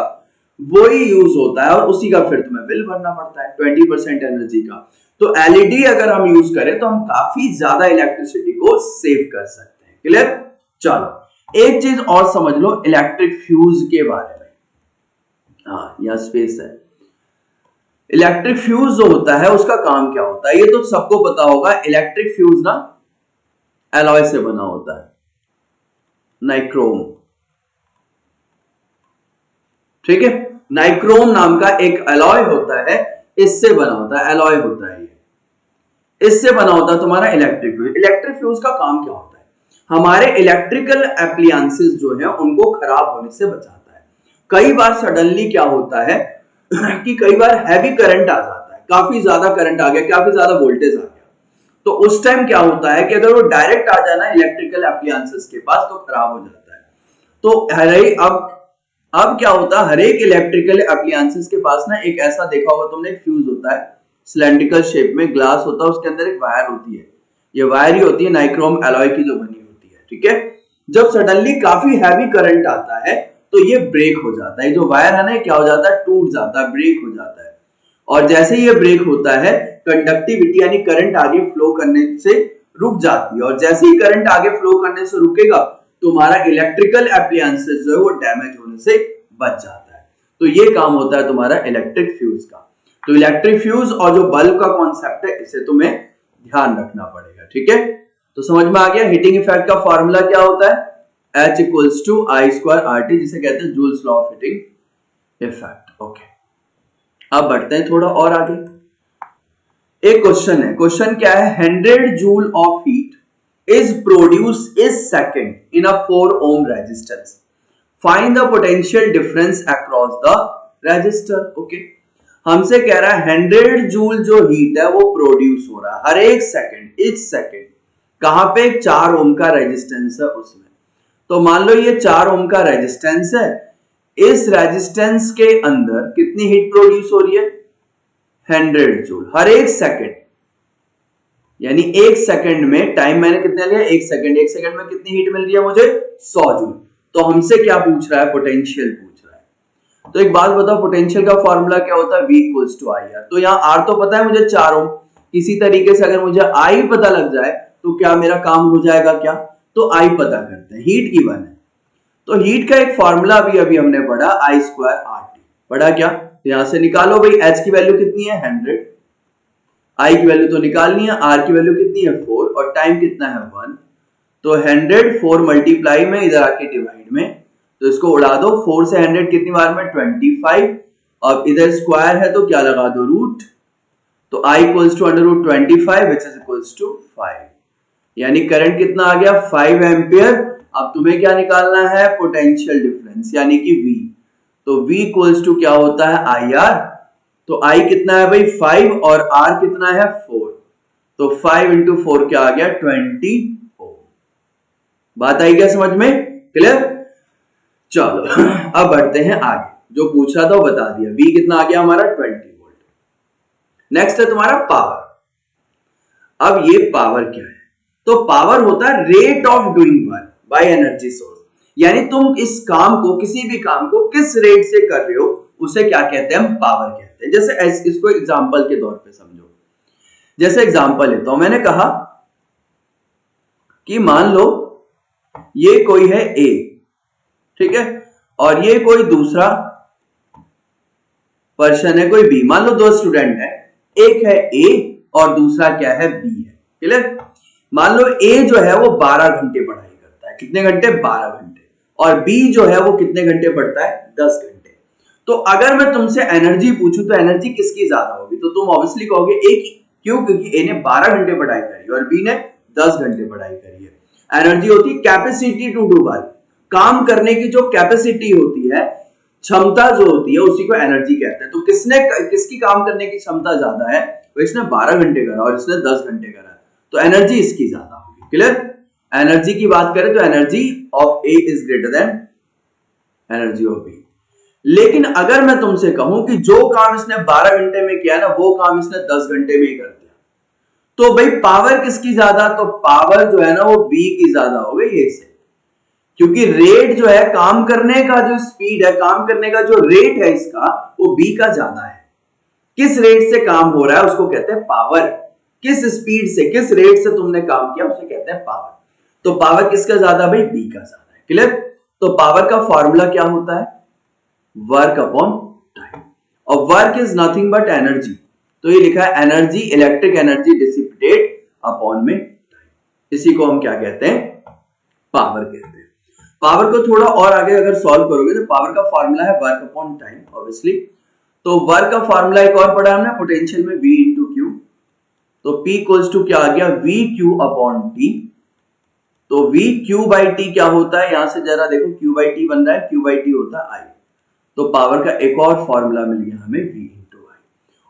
वो ही यूज होता है और उसी का फिर तुम्हें बिल भरना पड़ता है 20% एनर्जी का। तो एलईडी अगर हम यूज करें तो हम काफी ज्यादा इलेक्ट्रिसिटी को सेव कर सकते हैं। क्लियर? चलो, एक चीज और समझ लो इलेक्ट्रिक फ्यूज के बारे में। हाँ, यह स्पेस है। इलेक्ट्रिक फ्यूज जो होता है उसका काम क्या होता है? ये तो सबको पता होगा। इलेक्ट्रिक फ्यूज ना एलॉय से बना होता है, नाइक्रोम। ठीक है? नाइक्रोम नाम का एक एलॉय होता है, इससे बना होता है, एलॉय होता है ये, इससे बना होता है तुम्हारा इलेक्ट्रिक फ्यूज। इलेक्ट्रिक फ्यूज का काम क्या होता है? हमारे इलेक्ट्रिकल एप्लायंसेस जो है उनको खराब होने से बचाता है। कई बार सडनली क्या होता है कि कई बार हैवी करंट आ जाता है, काफी ज्यादा करंट आ गया, काफी ज्यादा वोल्टेज आ गया, तो उस टाइम क्या होता है कि अगर वो डायरेक्ट आ जाए ना इलेक्ट्रिकल एप्लायंसेस के पास तो खराब हो जाता है। तो अब क्या होता है, हर एक इलेक्ट्रिकल एप्लायंसेस के पास ना एक ऐसा देखा होगा तुमने, एक फ्यूज होता है सिलेंड्रिकल शेप में, ग्लास होता है, उसके अंदर एक वायर होती है, ये वायर ही होती है नाइक्रोम एलॉय की जो बनी होती है। ठीक है? जब सडनली काफी हैवी करंट आता है तो ये ब्रेक हो जाता है, जो वायर है ना क्या हो जाता है? टूट जाता है, ब्रेक हो जाता है। और जैसे ये ब्रेक होता है, कंडक्टिविटी यानी करंट आगे फ्लो करने से रुक जाती है, और जैसे ही करंट आगे फ्लो करने से रुकेगा तुम्हारा इलेक्ट्रिकल एप्लायंसेस जो है वो डैमेज होने से बच जाता है। तो ये काम होता है तुम्हारा इलेक्ट्रिक फ्यूज का। तो इलेक्ट्रिक फ्यूज और जो बल्ब का कॉन्सेप्ट है, इसे तुम्हें ध्यान रखना पड़ेगा। ठीक है? तो समझ में आ गया हीटिंग इफेक्ट का फॉर्मूला क्या होता है, H equals to I square R T, जिसे कहते हैं Joule's law of heating effect. Okay, अब बढ़ते हैं थोड़ा और आगे। एक क्वेश्चन है, क्वेश्चन क्या है, 100 joule of heat is produce is second in a 4 ohm resistance, find the potential difference across the resistor. Okay, हमसे कह रहा है 100 जूल जो हीट है वो प्रोड्यूस हो रहा है हर एक सेकंड, इच सेकंड, कहां पे, 4 ओम का रेजिस्टेंस है उसमें। तो मान लो ये 4 ओम का रेजिस्टेंस है, इस रेजिस्टेंस के अंदर कितनी हीट प्रोड्यूस हो रही है, 100 जूल हर एक सेकंड, यानी एक सेकंड में, टाइम मैंने कितना लिया, एक सेकंड, एक सेकंड में कितनी हीट मिल रही है मुझे, 100 जूल। तो हमसे क्या पूछ रहा है, पोटेंशियल पूछ रहा है। तो एक बात बताओ, पोटेंशियल का फॉर्मूला क्या होता है, V equals to I R. तो यहाँ आर तो पता है मुझे 4 ओम, किसी तरीके से अगर मुझे आई पता लग जाए तो क्या मेरा काम हो जाएगा, क्या, तो आई पता करते हैं, हीट गिवन है। तो हीट का एक फॉर्मूला अभी हमने पढ़ा, आई स्क्वायर आर टी, पढ़ा क्या, तो यहां से निकालो भाई, H की वैल्यू कितनी है 100, आई की वैल्यू तो निकालनी है, आर की वैल्यू कितनी है 4 और टाइम कितना है 1। तो 100 4 मल्टीप्लाई में, इधर आके डिवाइड में, तो इसको उड़ा दो, 4 से 100 कितनी बार में 25, और इधर स्क्वायर है तो क्या लगा दो, रूट। तो I equals to under root 25 which is equals to 5, यानी करंट कितना आ गया 5 एम्पियर। अब तुम्हें क्या निकालना है, पोटेंशियल डिफरेंस यानी कि V। तो V इक्वल्स टू क्या होता है, IR। तो I कितना है भाई 5 और R कितना है 4, तो 5 इंटू 4 क्या आ गया 20 ओम। बात आई क्या समझ में, क्लियर। चलो अब बढ़ते हैं आगे, जो पूछ रहा था वो बता दिया, V कितना आ गया हमारा 20 वोल्ट। नेक्स्ट है तुम्हारा पावर। अब ये पावर क्या है, तो पावर होता है rate of doing work by energy source, यानी तुम इस काम को, किसी भी काम को किस रेट से कर रहे हो उसे क्या कहते हैं, हम पावर कहते हैं। जैसे इसको एग्जांपल के तौर पे समझो, जैसे एग्जांपल लेता हूं, मैंने कहा कि मान लो ये कोई है A, ठीक है, और ये कोई दूसरा पर्सन है कोई B। मान लो 2 स्टूडेंट है, एक है A और दूसरा क्या है B है, क्लियर। मान लो A जो है वो 12 घंटे पढ़ाई करता है, कितने घंटे, 12 घंटे, और B जो है वो कितने घंटे पढ़ता है, 10 घंटे। तो अगर मैं तुमसे एनर्जी पूछूं तो एनर्जी किसकी ज्यादा होगी, तो तुम ऑब्वियसली कहोगे A की, क्यों, क्योंकि A ने 12 घंटे पढ़ाई करी और B ने 10 घंटे पढ़ाई करी है। एनर्जी होती है कैपेसिटी टू डू वर्क, काम करने की जो कैपेसिटी होती है, क्षमता जो होती है, उसी को एनर्जी कहते हैं। तो किसकी काम करने की क्षमता ज्यादा है, तो इसने 12 घंटे करा और इसने 10 घंटे करा, तो एनर्जी इसकी ज्यादा होगी, क्लियर। एनर्जी की बात करें तो energy of A is greater than energy of B. लेकिन अगर मैं तुमसे कहूं कि जो काम इसने 12 घंटे में किया ना, वो काम इसने 10 घंटे में ही कर दिया, तो भाई पावर किसकी ज्यादा, तो पावर जो है ना वो बी की ज्यादा हो गई ये से, क्योंकि रेट जो है, काम करने का जो स्पीड है, काम करने का जो रेट है इसका, वो बी का ज्यादा है। किस रेट से काम हो रहा है उसको कहते हैं पावर, किस स्पीड से, किस रेट से तुमने काम किया उसे कहते हैं पावर। तो पावर किसका ज्यादा, भाई बी का ज्यादा है, क्लियर। तो पावर का फॉर्मूला क्या होता है, वर्क अपॉन टाइम, और work is nothing but energy. तो ये लिखा है energy, electric energy dissipated upon में टाइम, इसी को हम क्या कहते हैं, पावर कहते हैं। पावर को थोड़ा और आगे अगर सॉल्व करोगे तो पावर का फॉर्मूला है वर्क अपॉन टाइम, ऑब्वियसली। तो वर्क का फॉर्मूला एक और पढ़ा हमने पोटेंशियल में, V इंटू क्यू। तो P इक्वल्स टू क्या आ गया, V क्यू अपॉन टी। तो V क्यू बाई टी क्या होता है, यहां से जरा देखो, क्यू बाई टी बन रहा है, क्यू बाई टी होता है I। तो पावर का एक और फॉर्मूला मिल गया हमें, V इंटू आई।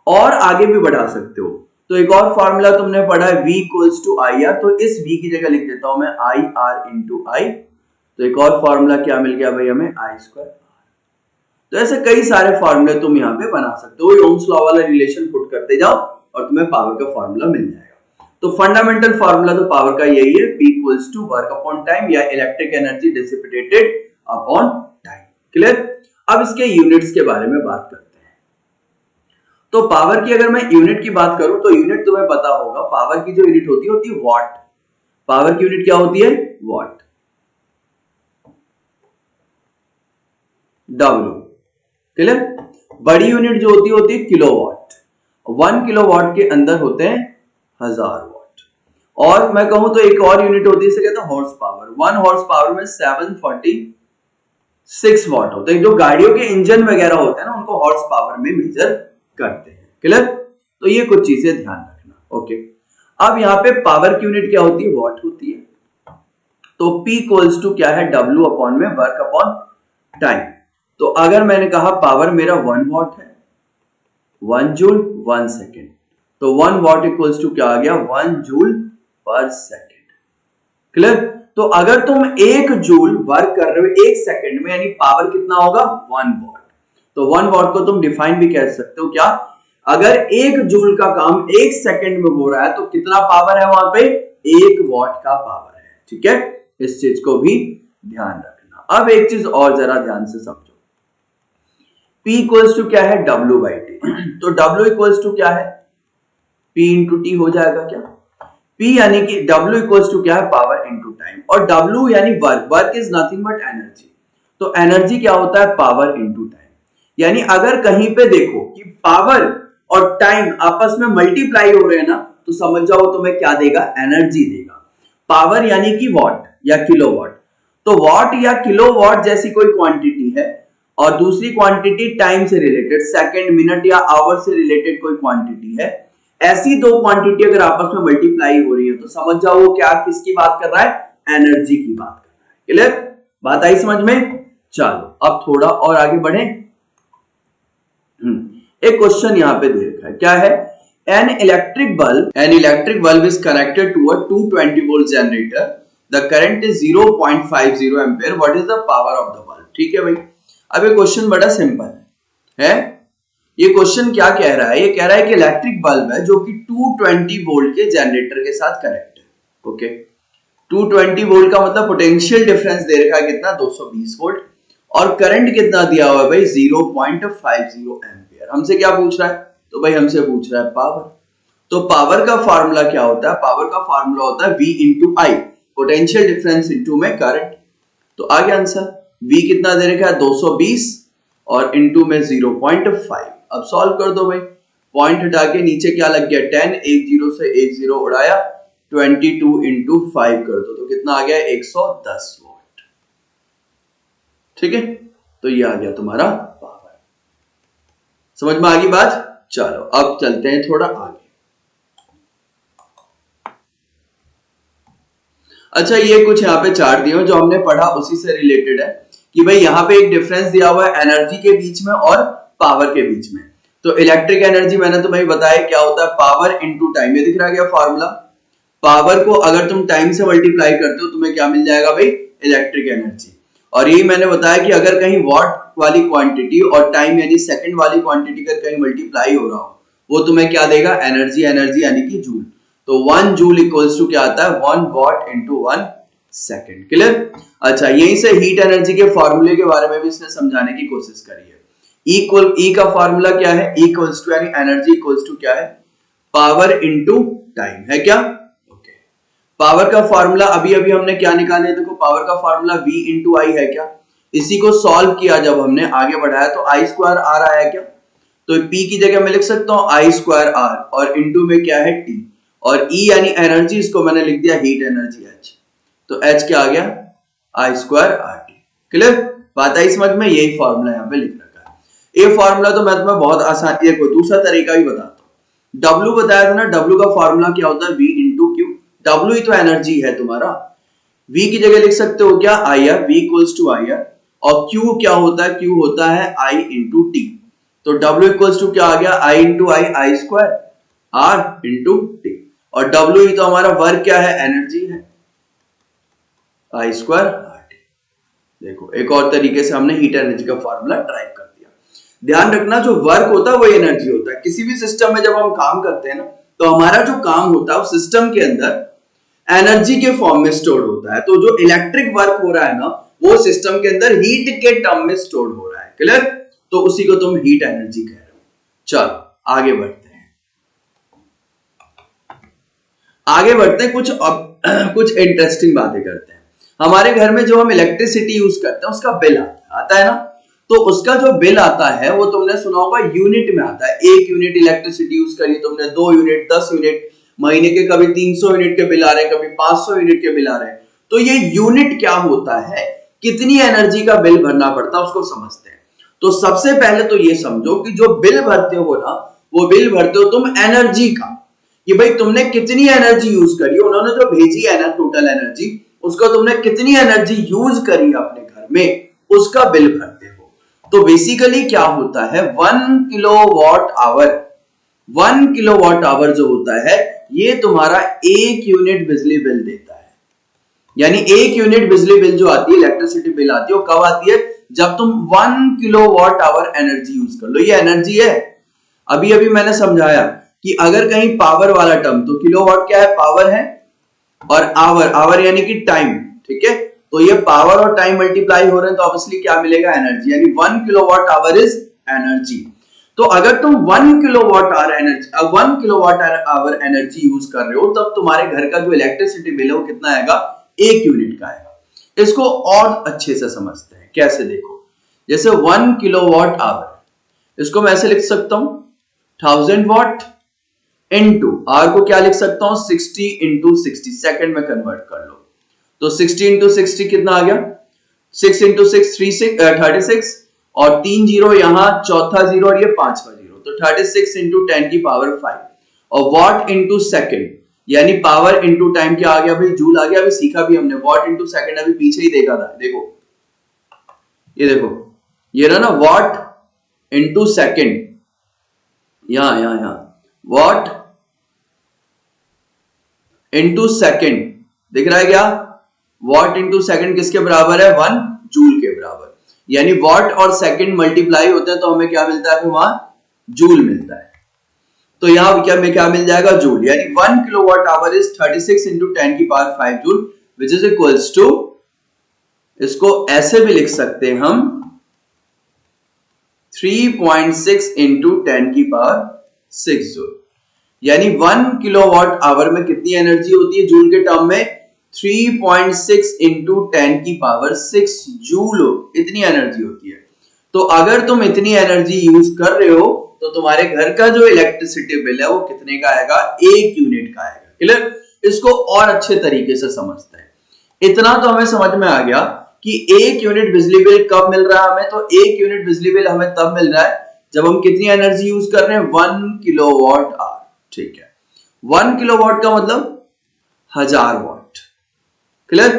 और आगे भी बढ़ा सकते हो, तो एक और फॉर्मूला तुमने पढ़ा है V equals to I R. तो इस V की जगह लिख देता हूं मैं आई आर इंटू आई। तो एक और फॉर्मूला क्या मिल गया भाई हमें, आई स्क्वायर। तो ऐसे कई सारे फॉर्मूले तुम यहाँ पे बना सकते हो, ओम्स लॉ वाला रिलेशन पुट करते जाओ और तुम्हें पावर का फॉर्मूला मिल जाएगा। तो फंडामेंटल फॉर्मूला तो पावर का यही है, P equals to work upon time या electric energy dissipated upon time, clear. अब इसके यूनिट्स के बारे में बात करते हैं। तो पावर की अगर मैं यूनिट की बात करूं तो यूनिट तुम्हें पता होगा, पावर की जो यूनिट होती है वॉट। पावर की यूनिट क्या होती है, वॉट। W, clear. बड़ी यूनिट जो होती है किलोवाट। 1 किलोवाट के अंदर होते हैं 1000 वाट, और मैं कहूं तो एक और यूनिट होती है, इसे कहते हैं हॉर्स पावर। 1 हॉर्स पावर में 746 वॉट होते हैं। जो गाड़ियों के इंजन वगैरह होते हैं ना, उनको हॉर्स पावर में मेजर करते हैं। क्लियर? तो ये कुछ चीजें ध्यान रखना। ओके, अब यहाँ पे पावर की यूनिट क्या होती है? वॉट होती है। तो P इक्वल्स टू क्या है? W अपॉन में वर्क अपॉन टाइम। तो अगर मैंने कहा पावर मेरा 1 वॉट है, 1 जूल 1 सेकेंड, तो 1 वॉट इक्वल्स टू क्या आ गया? 1 जूल पर सेकेंड। क्लियर? तो अगर तुम 1 जूल वर्क कर रहे हो 1 सेकेंड में, यानी पावर कितना होगा? 1 वॉट। तो 1 वॉट को तुम डिफाइन भी कह सकते हो क्या? अगर 1 जूल का काम 1 सेकेंड में हो रहा है तो कितना पावर है वहां पे? 1 वॉट का पावर है। ठीक है, इस चीज को भी ध्यान रखना। अब एक चीज और जरा ध्यान से समझो, P इक्वल्स टू क्या है? W by T. तो W इक्वल्स टू क्या है? P इंटू टी हो जाएगा क्या? P यानी कि W इक्वल्स टू क्या है? Power into time. और W यानी work. Work is nothing but energy. तो एनर्जी क्या होता है? Power into time. यानी अगर कहीं पे देखो कि पावर और टाइम आपस में मल्टीप्लाई हो रहे हैं ना, तो समझ जाओ तुम्हें क्या देगा? एनर्जी देगा। पावर यानी कि वॉट या किलोवाट। तो वॉट या किलोवाट जैसी कोई क्वांटिटी है और दूसरी क्वांटिटी टाइम से रिलेटेड, सेकंड, मिनट या आवर से रिलेटेड कोई क्वांटिटी है, ऐसी दो क्वांटिटी अगर आपस में मल्टीप्लाई हो रही है तो समझ जाओ वो क्या, किसकी बात कर रहा है? एनर्जी की बात कर रहा है। क्लियर? बात आई समझ में? चलो अब थोड़ा और आगे बढ़े। एक क्वेश्चन यहां पे दे रखा है, क्या है? An electric bulb is connected to a 220 volt generator. The current is 0.50 ampere. What is the power of the bulb? ठीक है भाई, अब ये क्वेश्चन बड़ा सिंपल है। ये क्वेश्चन क्या कह रहा है? ये कह रहा है कि इलेक्ट्रिक बल्ब है जो कि 220 वोल्ट के जनरेटर के साथ कनेक्ट है। ओके, 220 वोल्ट का मतलब पोटेंशियल डिफरेंस दे रखा है कितना? 220 वोल्ट। और करंट कितना दिया हुआ है भाई? 0.50 एम्पियर। हमसे क्या पूछ रहा है? तो भाई हमसे पूछ रहा है पावर। तो पावर का फार्मूला क्या होता है? पावर का फार्मूला होता है V इंटू आई, पोटेंशियल डिफरेंस इंटू में करंट। तो आ गया आंसर। V कितना दे रखा है? 220 और इंटू में 0.5। अब सॉल्व कर दो भाई, पॉइंट हटा के नीचे क्या लग गया? 10, एक जीरो से एक जीरो उड़ाया, 22 इंटू 5 कर दो तो कितना आ गया? 110 वोल्ट। ठीक है, तो ये आ गया तुम्हारा पावर। समझ में आ गई बात? चलो अब चलते हैं थोड़ा आगे। अच्छा, ये कुछ यहाँ पे चार्ट दिए जो हमने पढ़ा उसी से रिलेटेड है कि भाई यहाँ पे एक डिफरेंस दिया हुआ है एनर्जी के बीच में और पावर के बीच में। तो इलेक्ट्रिक एनर्जी मैंने तुम्हें बताया क्या होता है? Power into time. ये दिख रहा है क्या फॉर्मूला? पावर को अगर तुम टाइम से मल्टीप्लाई करते हो तुम्हें क्या मिल जाएगा भाई? Electric energy. और यही मैंने बताया कि अगर कहीं वॉट वाली क्वांटिटी और टाइम यानी सेकंड वाली क्वांटिटी का कहीं मल्टीप्लाई हो रहा हो, वो तुम्हें क्या देगा? एनर्जी। एनर्जी यानी कि जूल। तो 1 जूल इक्वल्स टू क्या आता है? 1 वॉट इंटू 1 सेकेंड। क्लियर? अच्छा, यहीं से हीट एनर्जी के फॉर्मूले के बारे में भी इसने समझाने की कोशिश करी है। ई का फॉर्मूला क्या है? ई इक्वल्स टू यानी एनर्जी इक्वल्स टू क्या है? पावर इंटू टाइम है क्या? ओके, पावर का फॉर्मूला अभी अभी हमने क्या निकाले? देखो, पावर का फॉर्मूला V इंटू आई है क्या? इसी को सॉल्व किया जब हमने आगे बढ़ाया तो आई स्क्वायर आर आया क्या? तो P की जगह मैं लिख सकता हूं आई स्क्वायर आर और इंटू में क्या है? T। और E यानी एनर्जी, इसको मैंने लिख दिया हीट एनर्जी H। तो H क्या आ गया? आई स्क्वायर आर टी। क्लियर? बात आई समझ में? यही फॉर्मूला यहाँ पे लिख रखा है। ये फॉर्मूला तो मैं तुम्हें बहुत आसान, ये कोई दूसरा तरीका भी बताता हूँ। W बताया था ना, W का फॉर्मूला क्या होता है? V into Q. W ही तो एनर्जी है तुम्हारा। V की जगह लिख सकते हो क्या? I R. V equals to I R. और Q क्या होता है? Q होता है I इंटू टी। तो W इक्वल्स टू क्या आ गया? I into I, I square R into T. और W ही तो हमारा वर्क क्या है? एनर्जी है, आई स्क्वायर आर टी। देखो, एक और तरीके से हमने हीट एनर्जी का फॉर्मूला ड्राइव कर दिया। ध्यान रखना, जो वर्क होता है वो एनर्जी होता है। किसी भी सिस्टम में जब हम काम करते हैं ना, तो हमारा जो काम होता है उस सिस्टम के अंदर एनर्जी के फॉर्म में स्टोर होता है। तो जो इलेक्ट्रिक वर्क हो रहा है ना, वो सिस्टम के अंदर हीट के टर्म में स्टोर हो रहा है। क्लियर? तो उसी को तुम हीट एनर्जी कह रहे हो। चलो आगे बढ़ते हैं। कुछ इंटरेस्टिंग बातें करते हैं। हमारे घर में जो हम इलेक्ट्रिसिटी यूज करते हैं उसका बिल आता है ना, तो उसका जो बिल आता है वो तुमने सुना होगा यूनिट में आता है। 1 यूनिट इलेक्ट्रिसिटी यूज करी तुमने, 2 यूनिट, 10 यूनिट, महीने के कभी 300 यूनिट के बिल आ रहे हैं, कभी 500 यूनिट के बिल आ रहे हैं। तो ये यूनिट क्या होता है, कितनी एनर्जी का बिल भरना पड़ता है, उसको समझते हैं। तो सबसे पहले तो ये समझो कि जो बिल भरते हो ना, वो बिल भरते हो तुम एनर्जी का, कि भाई तुमने कितनी एनर्जी यूज करी, उन्होंने जो भेजी है ना टोटल एनर्जी, उसको तुमने कितनी एनर्जी यूज करी अपने घर में, उसका बिल भरते हो। तो बेसिकली क्या होता है, 1 किलोवाट आवर, 1 किलोवाट आवर जो होता है ये तुम्हारा 1 यूनिट बिजली बिल देता है। यानी 1 यूनिट बिजली बिल जो आती है, इलेक्ट्रिसिटी बिल आती है, वो कब आती है, जब तुम 1 किलोवाट आवर एनर्जी यूज कर लो। ये एनर्जी है। अभी अभी मैंने समझाया कि अगर कहीं पावर वाला टर्म, तो किलोवाट क्या है, पावर है, और आवर, आवर यानी कि टाइम, ठीक है। तो ये पावर और टाइम मल्टीप्लाई हो रहे हैं, तो ऑब्वियसली क्या मिलेगा, एनर्जी। यानी 1 किलोवाट आवर इज एनर्जी। तो अगर तुम 1 किलोवाट आवर एनर्जी यूज कर रहे हो, तब तुम्हारे घर का जो इलेक्ट्रिसिटी बिल है वो कितना आएगा, 1 यूनिट का आएगा। इसको और अच्छे से समझते हैं, कैसे, देखो, जैसे 1 किलोवाट आवर, इसको मैं ऐसे लिख सकता हूं 1000 वॉट इनटू आर को क्या लिख सकता हूं, 60 इंटू 60, सेकेंड में कन्वर्ट कर लो। तो 60 इंटू 60 कितना आ गया, 6 इंटू 6 36, और 3 जीरो यहां, चौथा जीरो और ये पांचवा जीरो, तो 36 इंटू 10 की पावर 5, और वॉट इंटू सेकेंड, यानी पावर इंटू टाइम क्या आ गया भाई, जूल आ गया। अभी सीखा भी हमने, वॉट इंटू सेकेंड अभी पीछे ही देखा था, देखो ये देखो, ये रहा ना वॉट इंटू सेकेंड, यहां वॉट इंटू सेकेंड दिख रहा है क्या, वॉट इंटू सेकेंड किसके बराबर है, 1 जूल के बराबर। यानी वॉट और सेकेंड मल्टीप्लाई होते हैं तो हमें क्या मिलता है, वहां जूल मिलता है। तो यहां क्या मिल जाएगा, जूल। यानी 1 किलोवाट आवर इज 36 इंटू 10 की power 5 joule, which is equals to, इसको ऐसे भी लिख सकते हैं हम, 3.6 इंटू 10 की पावर 6 जूल। यानी 1 किलोवाट आवर में कितनी एनर्जी होती है जूल के टर्म में, 3.6 इंटू 10 की पावर 6 जूल, इतनी एनर्जी होती है। तो अगर तुम इतनी एनर्जी यूज कर रहे हो, तो तुम्हारे घर का जो इलेक्ट्रिसिटी बिल है वो कितने का आएगा, 1 यूनिट का आएगा। क्लियर। इसको और अच्छे तरीके से समझते हैं। इतना तो हमें समझ में आ गया कि 1 यूनिट बिजली बिल कब मिल रहा है हमें, तो 1 यूनिट बिजली बिल हमें तब मिल रहा है जब हम कितनी एनर्जी यूज कर रहे हैं, 1 किलोवाट आवर, ठीक है। 1 किलोवाट का मतलब 1000 वॉट। क्लियर।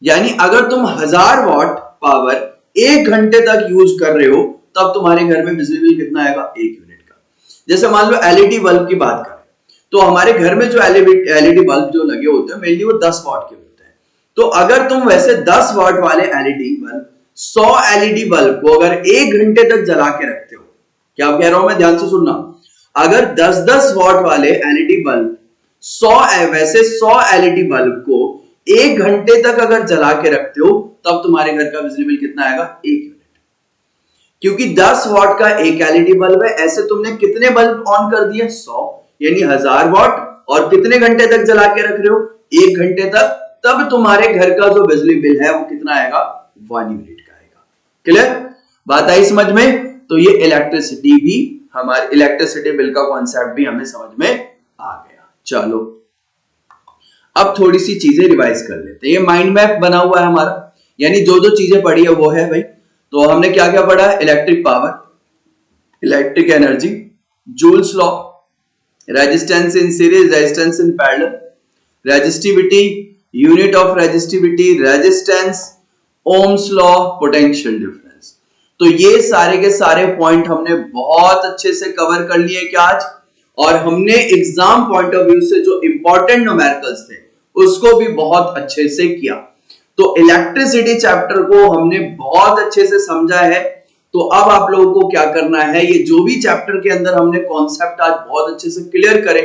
यानी अगर तुम 1000 वॉट पावर 1 घंटे तक यूज कर रहे हो, तब तुम्हारे घर में बिजली बिल कितना आएगा, 1 यूनिट का। जैसे मान लो एलईडी बल्ब की बात करें, तो हमारे घर में जो एलईडी बल्ब जो लगे होते हैं, मेनली वो 10 वॉट के होते हैं। तो अगर तुम वैसे 10 वॉट वाले एलईडी बल्ब, 100 एलईडी बल्ब को अगर 1 घंटे तक जला के रखते हो, क्या कह रहा हूं मैं, ध्यान से सुनना, अगर 10-10 वॉट वाले एलईडी बल्ब 100 एलईडी बल्ब को 1 घंटे तक अगर जला के रखते हो, तब तुम्हारे घर का बिजली बिल कितना आएगा, 1 यूनिट। क्योंकि 10 वॉट का एक एलईडी बल्ब है, ऐसे तुमने कितने बल्ब ऑन कर दिए, 100, यानी 1000 वॉट, और कितने घंटे तक जला के रख रहे हो, 1 घंटे तक, तब तुम्हारे घर का जो बिजली बिल है वो कितना आएगा, 1 यूनिट का आएगा। क्लियर, बात आई समझ में। तो ये इलेक्ट्रिसिटी भी, हमारे इलेक्ट्रिसिटी बिल का कॉन्सेप्ट भी हमें समझ में आ गया। चलो अब थोड़ी सी चीजें रिवाइज कर लेते हैं। ये माइंड मैप बना हुआ है हमारा, यानी जो जो चीजें पढ़ी है वो है भाई। तो हमने क्या क्या पढ़ा है, electric power, electric energy, joules law, resistance in series, resistance in parallel, resistivity, unit of resistivity, resistance, Ohm's law, potential difference. तो ये सारे के सारे पॉइंट हमने बहुत अच्छे से कवर कर लिए क्या आज, और हमने एग्जाम पॉइंट ऑफ व्यू से जो इंपॉर्टेंट न्यूमेरिकल्स थे उसको भी बहुत अच्छे से किया। तो इलेक्ट्रिसिटी चैप्टर को हमने बहुत अच्छे से समझा है। तो अब आप लोगों को क्या करना है, ये जो भी चैप्टर के अंदर हमने कॉन्सेप्ट आज बहुत अच्छे से क्लियर करे,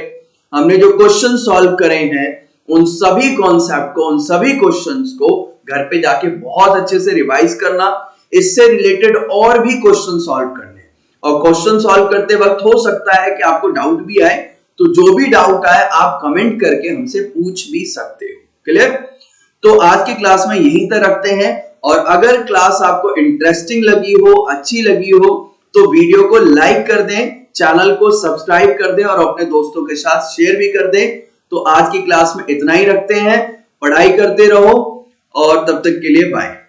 हमने जो क्वेश्चन सॉल्व करे हैं, उन सभी कॉन्सेप्ट को, उन सभी क्वेश्चंस को घर पे जाके बहुत अच्छे से रिवाइज करना, इससे रिलेटेड और भी क्वेश्चन सॉल्व करने। और क्वेश्चन सॉल्व करते वक्त हो सकता है कि आपको डाउट भी आए, तो जो भी डाउट आए आप कमेंट करके हमसे पूछ भी सकते हो। क्लियर। तो आज की क्लास में यहीं तक रखते हैं, और अगर क्लास आपको इंटरेस्टिंग लगी हो, अच्छी लगी हो, तो वीडियो को लाइक कर दें, चैनल को सब्सक्राइब कर दें और अपने दोस्तों के साथ शेयर भी कर दें। तो आज की क्लास में इतना ही रखते हैं। पढ़ाई करते रहो और तब तक के लिए बाय।